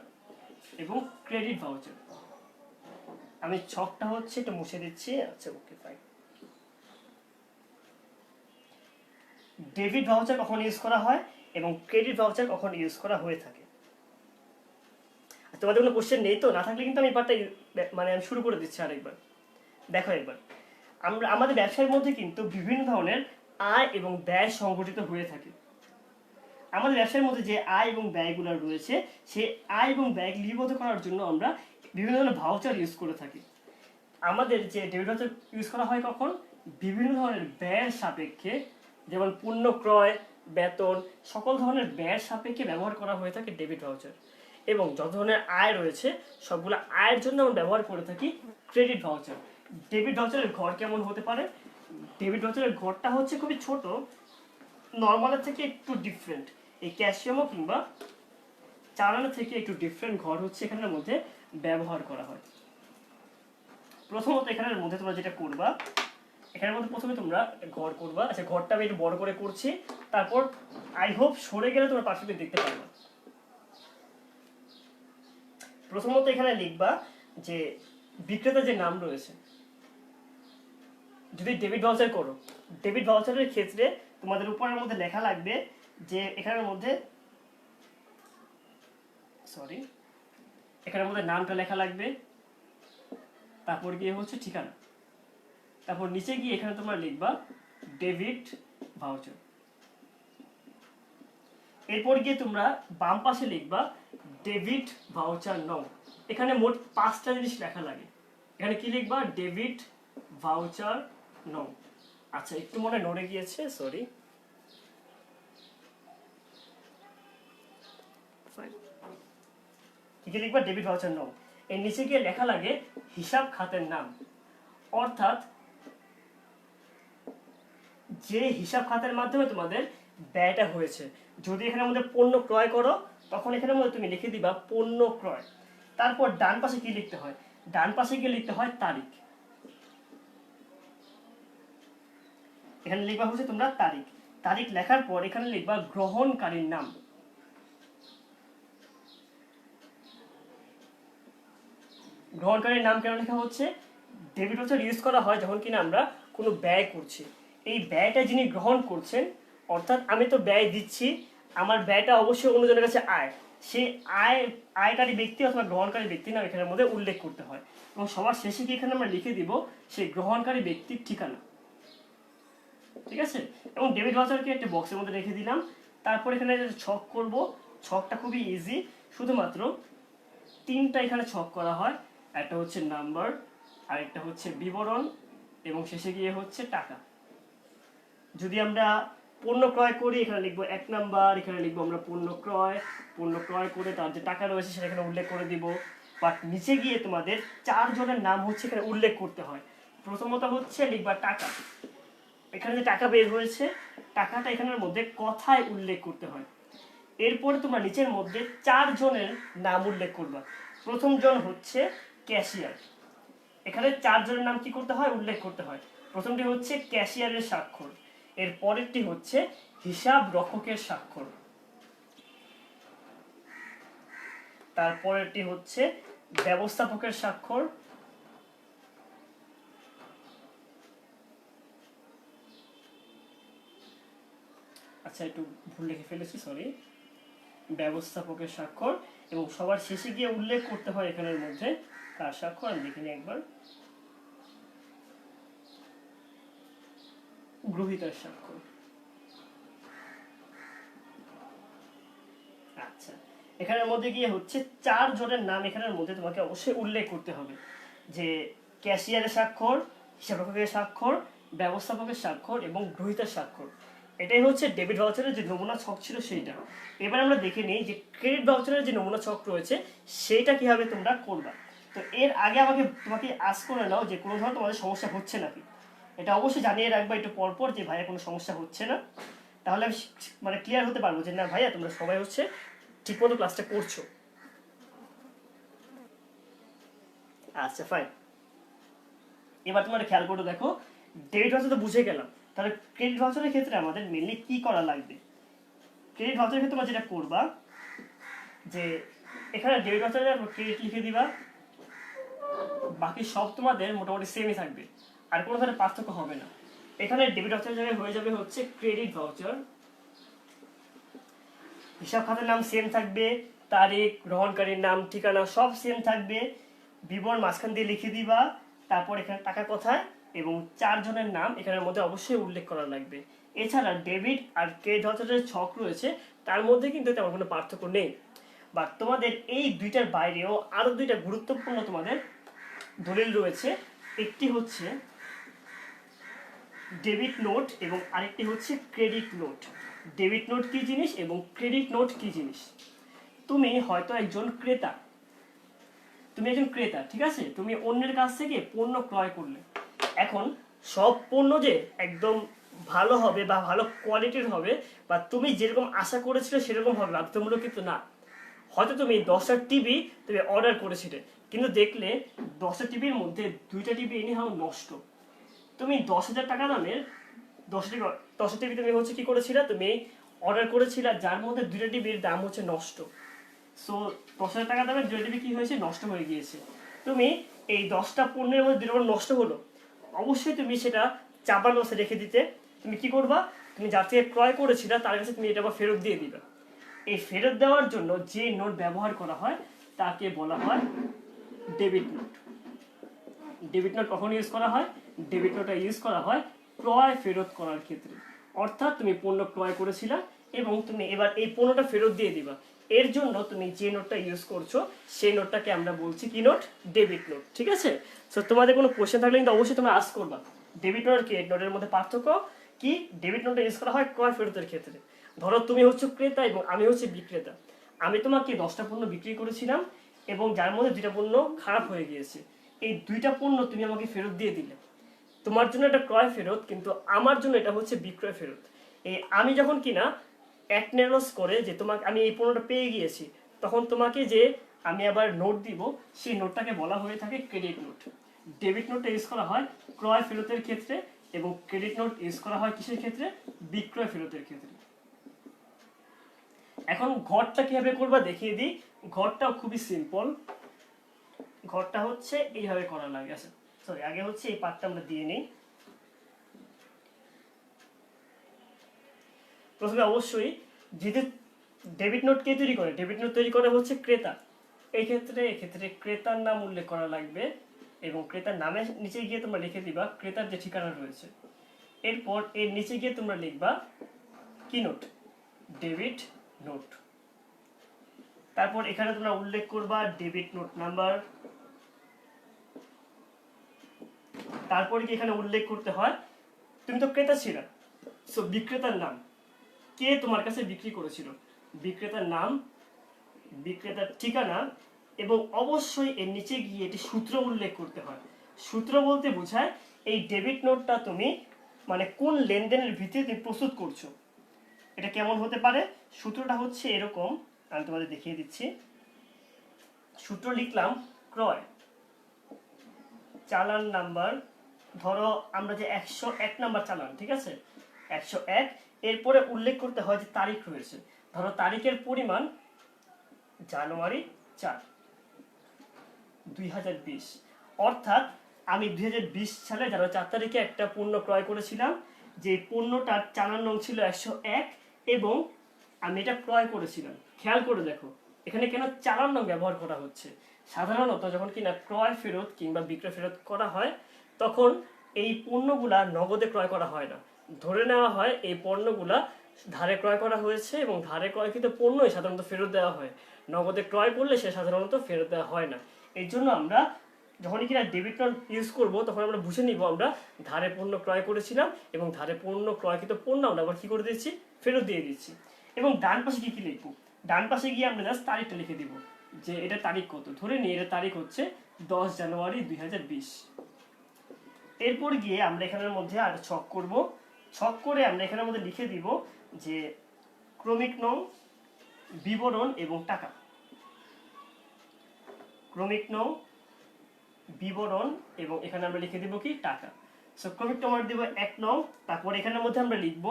এবং ক্রেডিট ভাউচার। আমি ছকটা হচ্ছে একটু মুছে দিচ্ছি। আচ্ছা, ওকে, ফাইন। ডেবিট ভাউচার কখন ইউজ করা হয় এবং ক্রেডিট ভাউচার কখন ইউজ করা হয়ে থাকে? তোমাদের কোনো কোশ্চেন নেই তো? না থাকলে কিন্তু আমি পার্টটা মানে আমি শুরু করে দিচ্ছি আরেকবার। দেখো একবার, আমরা আমাদের ব্যবসার মধ্যে কিন্তু বিভিন্ন ধরনের আয় এবং ব্যয় সংগঠিত হয়ে থাকে। আমাদের ব্যবসার মধ্যে যে আয় এবং ব্যয়গুলো রয়েছে সেই আয় এবং ব্যয় লিপিবদ্ধ করার জন্য আমরা বিভিন্ন ধরনের ভাউচার ইউজ করে থাকি। আমাদের যে ডেবিট ভাউচার ইউজ করা হয় কখন? বিভিন্ন ধরনের ব্যয়ের সাপেক্ষে, যেমন পণ্য ক্রয়, বেতন, সকল ধরনের ব্যয়ের সাপেক্ষে ব্যবহার করা হয়ে থাকে ডেবিট ভাউচার। এবং যত ধরনের আয় রয়েছে সবগুলো আয়ের জন্য আমরা ব্যবহার করে থাকি ক্রেডিট ভাউচার। ডেবিট ভাউচারের ঘর কেমন হতে পারে? ডেবিট ভাউচারের ঘরটা হচ্ছে খুবই ছোট, নর্মালের থেকে একটু ডিফারেন্ট। এই ক্যাশিয়ামো কিংবা চালানো থেকে একটু ডিফারেন্ট ঘর হচ্ছে এখানের মধ্যে ব্যবহার করা হয়। প্রথমত এখানের মধ্যে তোমরা যেটা করবা, এখানের মধ্যে প্রথমে তোমরা ঘর করবা। আচ্ছা, ঘরটা আমি একটু বড় করে করছি, তারপর আই হোপ সরে গেলে তোমরা পার্সেন্টেজ দেখতে পারবে। প্রথমত এখানে লিখবা যে বিক্রেতার যে নাম রয়েছে। যদি ডেবিট ভাউচার করো, ডেবিট ভাউচারের ক্ষেত্রে তোমাদের উপরের মধ্যে লেখা লাগবে যে এখানের মধ্যে এখানের মধ্যে নামটা লেখা লাগবে, তারপর গিয়ে হচ্ছে ঠিকানা, তারপর নিচে গিয়ে এখানে তোমরা লিখবা ডেবিট ভাউচার। এরপর গিয়ে তোমরা বাম পাশে লিখবা ডেবিট ভাউচার নং। এখানে মোট 5টা জিনিস লেখা লাগে। এখানে কি লিখবা? ডেবিট ভাউচার নং। আচ্ছা, একটু মনে নড়ে গিয়েছে, সরি। কি লিখবা? ডেবিট ভাউচার নং। এর নিচে গিয়ে লেখা লাগে হিসাব খাতের নাম, অর্থাৎ যে হিসাব খাতের মাধ্যমে তোমাদের ব্যয়টা হয়েছে। যদি এখানের মধ্যে পণ্য ক্রয় করো তখন এখানের মধ্যে তুমি লিখে দিবা পণ্য ক্রয়। তারপর ডান পাশে কি লিখতে হয়? ডান পাশে গিয়ে লিখতে হয় তারিখ। এখানে লিখবা হচ্ছে তোমরা তারিখ। তারিখ লেখার পর এখানে লিখবা গ্রহণকারীর নাম। গ্রহণকারীর নাম কেন লেখা হচ্ছে? ডেবিট ভাউচার ইউজ করা হয় যখন কিনা আমরা কোনো ব্যয় করছি। এই ব্যয়টা যিনি গ্রহণ করছেন, অর্থাৎ আমি তো ব্যয় দিচ্ছি, আমার ব্যয়টা অবশ্যই অন্যজনের কাছে আয়, সেই আয়কারী ব্যক্তি অথবা গ্রহণকারী ব্যক্তির নাম এখানের মধ্যে উল্লেখ করতে হয়। এবং সবার শেষে কি এখানে আমরা লিখে দিব সেই গ্রহণকারী ব্যক্তির ঠিকানা। ঠিক আছে? এবং ডেবিট ভাউচারকে একটা বক্সের মধ্যে রেখে দিলাম। তারপর এখানে ছক করব। ছকটা খুবই ইজি, শুধুমাত্র 3টা এখানে ছক করা হয়। একটা হচ্ছে নাম্বার, আরেকটা হচ্ছে বিবরণ, এবং শেষে গিয়ে হচ্ছে টাকা। যদি আমরা পণ্য ক্রয় করি এখানে লিখবো 1 নাম্বার, এখানে লিখবো আমরা পণ্য ক্রয় করে তার যে টাকা রয়েছে সেটা এখানে উল্লেখ করে দিব। বাট নিচে গিয়ে তোমাদের 4 জনের নাম হচ্ছে এখানে উল্লেখ করতে হয়। প্রথমত হচ্ছে লিখবা টাকা। এখানে যে টাকা বের হয়েছে, টাকাটা এখানের মধ্যে কথায় উল্লেখ করতে হয়। এরপরে তোমরা নিচের মধ্যে 4 জনের নাম উল্লেখ করবা। প্রথম জন হচ্ছে ক্যাশিয়ার। এখানে 4 জনের নাম কি করতে হয়? উল্লেখ করতে হয়। প্রথমটি হচ্ছে ক্যাশিয়ারের স্বাক্ষর, এর পরেরটি হচ্ছে হিসাব রক্ষকের স্বাক্ষর, তারপরেরটি হচ্ছে ব্যবস্থাপকের স্বাক্ষর, আচ্ছা একটু ভুল লিখে ফেলেছি, সরি, ব্যবস্থাপকের স্বাক্ষর, এবং সবার শেষে গিয়ে উল্লেখ করতে হয় এখানের মধ্যে কার স্বাক্ষর? আমি লিখে নিই একবার, গ্রহীতার স্বাক্ষর। আচ্ছা, এখানের মধ্যে গিয়ে হচ্ছে 4 জনের নাম এখানের মধ্যে তোমাকে অবশ্যই উল্লেখ করতে হবে, যে ক্যাশিয়ারের স্বাক্ষর, হিসাবরক্ষকের স্বাক্ষর, ব্যবস্থাপকের স্বাক্ষর এবং গ্রহীতার স্বাক্ষর। এটাই হচ্ছে ডেবিট ভাউচারের যে নমুনা ছক ছিল সেইটা। এবার আমরা দেখে নিই যে ক্রেডিট ভাউচারের যে নমুনা ছক রয়েছে সেইটা কিভাবে তোমরা করবা। তো এর আগে তোমাকে আজ করে নাও যে কোনো ধরনের তোমাদের সমস্যা হচ্ছে নাকি। এটা অবশ্যই জানিয়ে রাখবা একটু পরপর যে ভাইয়া কোনো সমস্যা হচ্ছে না, তাহলে আমি মানে ক্লিয়ার হতে পারবো যে না ভাইয়া তোমরা সবাই হচ্ছে ঠিকমতো ক্লাসটা করছো। আচ্ছা ফাইন, এবার তোমরা খেয়াল করে দেখো, ডেবিট ভাউচার তো বুঝে গেলাম, তাহলে ক্রেডিট ভাউচারের ক্ষেত্রে আমাদের মেনলি কি করা লাগবে। ক্রেডিট ভাউচারের ক্ষেত্রে তোমরা যেটা করবা যে এখানে ডেবিট ভাউচারে ক্রেডিট লিখে দিবা, বাকি সব তোমাদের মোটামুটি সেমই থাকবে, আর কোনো ধরনের পার্থক্য হবে না। এখানে ডেবিট ভাউচারের জায়গায় হয়ে যাবে হচ্ছে ক্রেডিট ভাউচার, হিসাব খাতের নাম সেম থাকবে, তারিখ, গ্রহণকারীর নাম, ঠিকানা সব সেম থাকবে, বিবরণ মাঝখান দিয়ে লিখে দিবা, তারপর এখানে টাকা কোথায় এবং 4 জনের নাম এখানের মধ্যে অবশ্যই উল্লেখ করা লাগবে। এছাড়া ডেবিট আর ক্রেডিট ভাউচারের ছক রয়েছে, তার মধ্যে কিন্তু তেমন কোনো পার্থক্য নেই। বা তোমাদের এই দুইটার বাইরেও আরো 2টা গুরুত্বপূর্ণ তোমাদের দলিল রয়েছে। একটি হচ্ছে ডেবিট নোট এবং আরেকটি হচ্ছে ক্রেডিট নোট। ডেবিট নোট কি জিনিস এবং ক্রেডিট নোট কি জিনিস? তুমি হয়তো একজন ক্রেতা, ঠিক আছে, তুমি অন্যের কাছ থেকে পণ্য ক্রয় করলে। এখন সব পণ্য যে একদম ভালো হবে বা ভালো কোয়ালিটির হবে বা তুমি যেরকম আশা করেছিলে সেরকম হবে বাধ্যতামূলক কিন্তু না। হয়তো তুমি 10টা টিভি তুমি অর্ডার করেছিলে, কিন্তু দেখলে 10টা টিভির মধ্যে 2টা টিভি এনে হাও নষ্ট। তুমি 10,000 টাকা দামের 10টা টিভি তুমি হচ্ছে কি করেছিলে, তুমি অর্ডার করেছিলে যার মধ্যে 2টা টিভির দাম হচ্ছে নষ্ট। সো 10,000 টাকা দামের 2টা টিভি কি হয়েছে, নষ্ট হয়ে গিয়েছে। তুমি এই 10টা পণ্যের মধ্যে 2টা নষ্ট হলো, অবশ্যই তুমি সেটা চাপার বসে রেখে দিতে। তুমি কি করবা, তুমি যার থেকে ক্রয় করেছিলে তার কাছে তুমি এটা আবার ফেরত দিয়ে দিবে। এই ফেরত দেওয়ার জন্য যে নোট ব্যবহার করা হয় তাকে বলা হয় ডেবিট নোট। ডেবিট নোট কখন ইউজ করা হয়, ডেবিট নোটটা ইউজ করা হয় ক্রয় ফেরত করার ক্ষেত্রে। অর্থাৎ তুমি পণ্য ক্রয় করেছিলে এবং তুমি এবার এই পণ্যটা ফেরত দিয়ে দিবা, এর জন্য তুমি যে নোটটা ইউজ করছো সেই নোটটাকে আমরা বলছি কি নোট, ডেবিট নোট। ঠিক আছে, সো তোমাদের কোনো কোশ্চেন থাকলে কিন্তু অবশ্যই তোমরা আস্ক করবা। ডেবিট নোট আর ক্রেডিট নোটের মধ্যে পার্থক্য কি? ডেবিট নোটটা ইউজ করা হয় ক্রয় ফেরতের ক্ষেত্রে। ধরো তুমি হচ্ছে ক্রেতা এবং আমি হচ্ছে বিক্রেতা, আমি তোমাকে 10টা পণ্য বিক্রি করেছিলাম এবং যার মধ্যে 2টা পণ্য খারাপ হয়ে গিয়েছে। এই 2টা পণ্য তুমি আমাকে ফেরত দিয়ে দিলে, তোমার জন্য এটা ক্রয় ফেরত, কিন্তু আমার জন্য এটা হচ্ছে বিক্রয় ফেরত। এই আমি যখন কিনা অ্যাকনোলেজ করে যে তোমাকে আমি এই পণ্যটা পেয়ে গিয়েছি, তখন তোমাকে যে আমি আবার নোট দিব সেই নোটটাকে বলা হয়ে থাকে ক্রেডিট নোট। ডেবিট নোটটা ইউজ করা হয় ক্রয় ফেরতের ক্ষেত্রে এবং ক্রেডিট নোট ইউজ করা হয় কিসের ক্ষেত্রে, বিক্রয় ফেরতের ক্ষেত্রে। এখন ঘরটা কিভাবে করবা দেখিয়ে দিই। ঘরটাও খুবই সিম্পল, ঘরটা হচ্ছে এইভাবে করা লাগে। আচ্ছা সরি, আগে হচ্ছে এই পার্টটা আমরা দিয়ে নিই। প্রথমে অবশ্যই যেহেতু ডেবিট নোট কে তৈরি করে, ডেবিট নোট তৈরি করে হচ্ছে ক্রেতা। এক্ষেত্রে ক্রেতার নাম উল্লেখ করা লাগবে এবং ক্রেতার নামের নিচে গিয়ে তোমরা লিখে দিবা ক্রেতার যে ঠিকানা রয়েছে। এরপর এর নিচে গিয়ে তোমরা লিখবা কি নোট, ডেবিট নোট। তারপর এখানে তোমরা উল্লেখ করবা ডেবিট নোট নাম্বার। তারপর কি এখানে উল্লেখ করতে হয়, তুমি তো ক্রেতা ছিল, সো বিক্রেতার নাম, কে তোমার কাছে বিক্রি করেছিল, বিক্রেতার নাম, বিক্রেতার ঠিকানা এবং অবশ্যই এর নিচে গিয়ে এটি সূত্র উল্লেখ করতে হয়। সূত্র বলতে বোঝায় এই ডেবিট নোটটা তুমি মানে কোন লেনদেনের ভিত্তিতে তুমি প্রস্তুত করছো, এটা কেমন হতে পারে। সূত্রটা হচ্ছে এরকম, আমি তোমাদের দেখিয়ে দিচ্ছি। সূত্র লিখলাম ক্রয় চালান নাম্বার, ধরো আমরা যে 101 নাম্বার চালান, ঠিক আছে 101, এরপরে উল্লেখ করতে হয় যে তারিখ রয়েছে, ধরো তারিখের পরিমাণ জানুয়ারি 4, 2020। অর্থাৎ আমি 2020 সালে জানুয়ারি 4 তারিখে একটা পণ্য ক্রয় করেছিলাম, যে পণ্যটার চালান নং ছিল 101 এবং আমি এটা ক্রয় করেছিলাম। খেয়াল করে দেখো এখানে কেন চালান নং ব্যবহার করা হচ্ছে। সাধারণত যখন কিনা ক্রয় ফেরত কিংবা বিক্রয় ফেরত করা হয় তখন এই পণ্যগুলা নগদে ক্রয় করা হয় না, ধরে নেওয়া হয় এই পণ্যগুলা ধারে ক্রয় করা হয়েছে এবং ধারে ক্রয়কৃত পণ্যই সাধারণত ফেরত দেওয়া হয়। নগদে ক্রয় করলে সে সাধারণত ফেরত দেওয়া হয় না। এই জন্য আমরা যখনই কিনা ডেবিট নোট ইউজ করব তখন আমরা বুঝে নিব আমরা ধারে পণ্য ক্রয় করেছিলাম এবং ধারে পণ্য ক্রয়কৃত পণ্য আমরা আবার কি করে দিচ্ছি, ফেরত দিয়ে দিচ্ছি। এবং ডান পাশে কি কি লিখবো, ডান পাশে গিয়ে আমরা জাস্ট তারিখটা লিখে দিব যে এটা তারিখ কত, ধরে নিই এটা তারিখ হচ্ছে 10 জানুয়ারি 2020। এরপর গিয়ে আমরা এখানের মধ্যে আর ছক করব, ছক করে আমরা এখানের মধ্যে লিখে দিব যে ক্রমিক নং, বিবরণ এবং টাকা। ক্রমিক নং, বিবরণ এবং এখানে আমরা লিখে দিব কি টাকা। সো ক্রমিক নম্বর দিব 1 নং। তারপর এখানের মধ্যে আমরা লিখব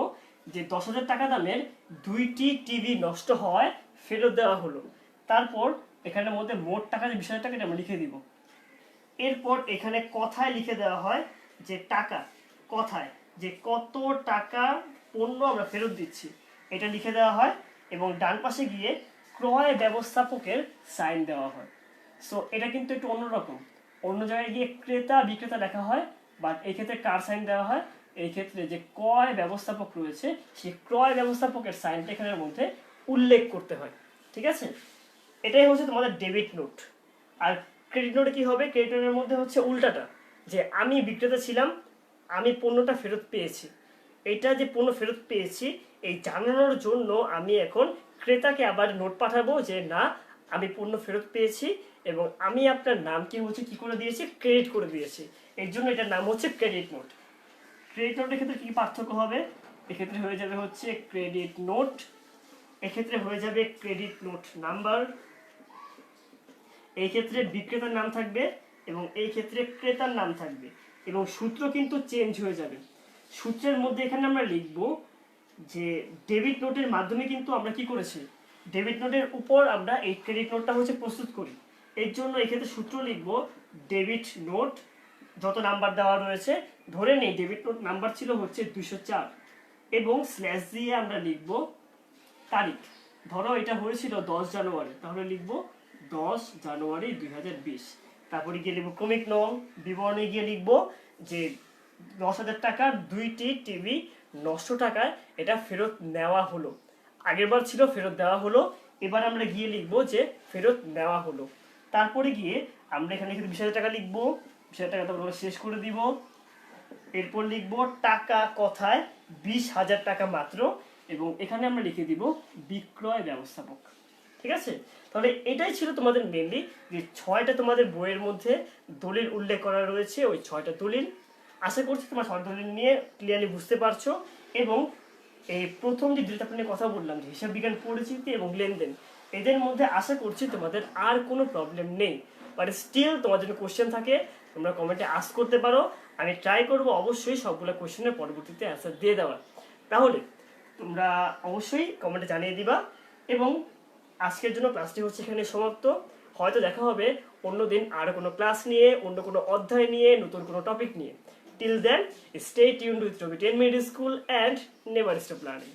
যে 10,000 টাকা দামের 2টি টিভি নষ্ট হওয়ায় ফেরত দেওয়া হলো। তারপর এখানের মধ্যে মোট টাকা যে 20,000 টাকা আমরা লিখে দিব। এরপর এখানে কথায় লিখে দেওয়া হয় যে টাকা, কথায় যে কত টাকা পণ্য আমরা ফেরত দিচ্ছি এটা লিখে দেওয়া হয় এবং ডান পাশে গিয়ে ক্রয় ব্যবস্থাপকের সাইন দেওয়া হয়। সো এটা কিন্তু একটু অন্যরকম, অন্য জায়গায় গিয়ে ক্রেতা বিক্রেতা লেখা হয়, বাট এই ক্ষেত্রে কার সাইন দেওয়া হয়, এই ক্ষেত্রে যে ক্রয় ব্যবস্থাপক রয়েছে সেই ক্রয় ব্যবস্থাপকের সাইনটা এখানের মধ্যে উল্লেখ করতে হয়। ঠিক আছে, এটাই হচ্ছে তোমাদের ডেবিট নোট। আর ক্রেডিট নোটে কি হবে, ক্রেডিট নোটের মধ্যে হচ্ছে উল্টাটা, যে আমি বিক্রেতা ছিলাম, আমি পণ্যটা ফেরত পেয়েছি, এটা যে পণ্য ফেরত পেয়েছি এই জানানোর জন্য আমি এখন ক্রেতাকে আবার নোট পাঠাবো যে না আমি পণ্য ফেরত পেয়েছি এবং আমি আপনার নামকে হচ্ছে কি করে দিয়েছি, ক্রেডিট করে দিয়েছি। এর জন্য এটার নাম হচ্ছে ক্রেডিট নোট। ক্রেডিট নোটের ক্ষেত্রে কি পার্থক্য হবে, এক্ষেত্রে হয়ে যাবে হচ্ছে ক্রেডিট নোট, এক্ষেত্রে হয়ে যাবে ক্রেডিট নোট নাম্বার, এই ক্ষেত্রে বিক্রেতার নাম থাকবে এবং এই ক্ষেত্রে ক্রেতার নাম থাকবে এবং সূত্র কিন্তু চেঞ্জ হয়ে যাবে। সূত্রের মধ্যে এখানে আমরা লিখব যে ডেবিট নোটের মাধ্যমে কিন্তু আমরা কি করেছি, ডেবিট নোটের উপর আমরা এই ক্রেডিট নোটটা হচ্ছে প্রস্তুত করি। এর জন্য এক্ষেত্রে সূত্র লিখব ডেবিট নোট, যত নাম্বার দেওয়া রয়েছে ধরে নেই ডেবিট নোট নাম্বার ছিল হচ্ছে 204 এবং স্ল্যাশ দিয়ে আমরা লিখব তারিখ। ধরো এটা হয়েছিল 10 জানুয়ারি, তাহলে লিখব 10 জানুয়ারি 2020। তারপরে গিয়ে লিখবো ক্রমিক নং, বিবরণে গিয়ে লিখবো যে 10,000 টাকার 2টি টিভি 900 টাকায় এটা ফেরত নেওয়া হলো। আগেরবার ছিল ফেরত দেওয়া হলো, এবার আমরা গিয়ে লিখবো যে ফেরত নেওয়া হলো। তারপরে গিয়ে আমরা এখানে 20,000 টাকা লিখবো, 20,000 টাকাটা আমরা শেষ করে দিব। এরপর লিখবো টাকা কথায় 20,000 টাকা মাত্র এবং এখানে আমরা লিখে দিব বিক্রয় ব্যবস্থাপক। ঠিক আছে, তাহলে এটাই ছিল তোমাদের মেনলি যে 6টা তোমাদের বইয়ের মধ্যে দলিল উল্লেখ করা রয়েছে, ওই 6টা দলিল। আশা করছি তোমার 6টা দলিল নিয়ে ক্লিয়ারলি বুঝতে পারছো এবং এই প্রথম যে দুইটা নিয়ে কথা বললাম যে হিসাব বিজ্ঞান পরিচিতি এবং লেনদেন, এদের মধ্যে আশা করছি তোমাদের আর কোনো প্রবলেম নেই। বাট স্টিল তোমার যদি কোশ্চেন থাকে তোমরা কমেন্টে আস্ক করতে পারো, আমি ট্রাই করবো অবশ্যই সবগুলো কোশ্চেনের পরবর্তীতে অ্যান্সার দিয়ে দেওয়ার। তাহলে তোমরা অবশ্যই কমেন্টে জানিয়ে দিবা এবং আজকের জন্য ক্লাসটি হচ্ছে এখানে সমাপ্ত। হয়তো দেখা হবে অন্যদিন আরো কোনো ক্লাস নিয়ে, অন্য কোনো অধ্যায় নিয়ে, নতুন কোনো টপিক নিয়ে। Till then, stay tuned with Robi 10 minute school and never stop learning.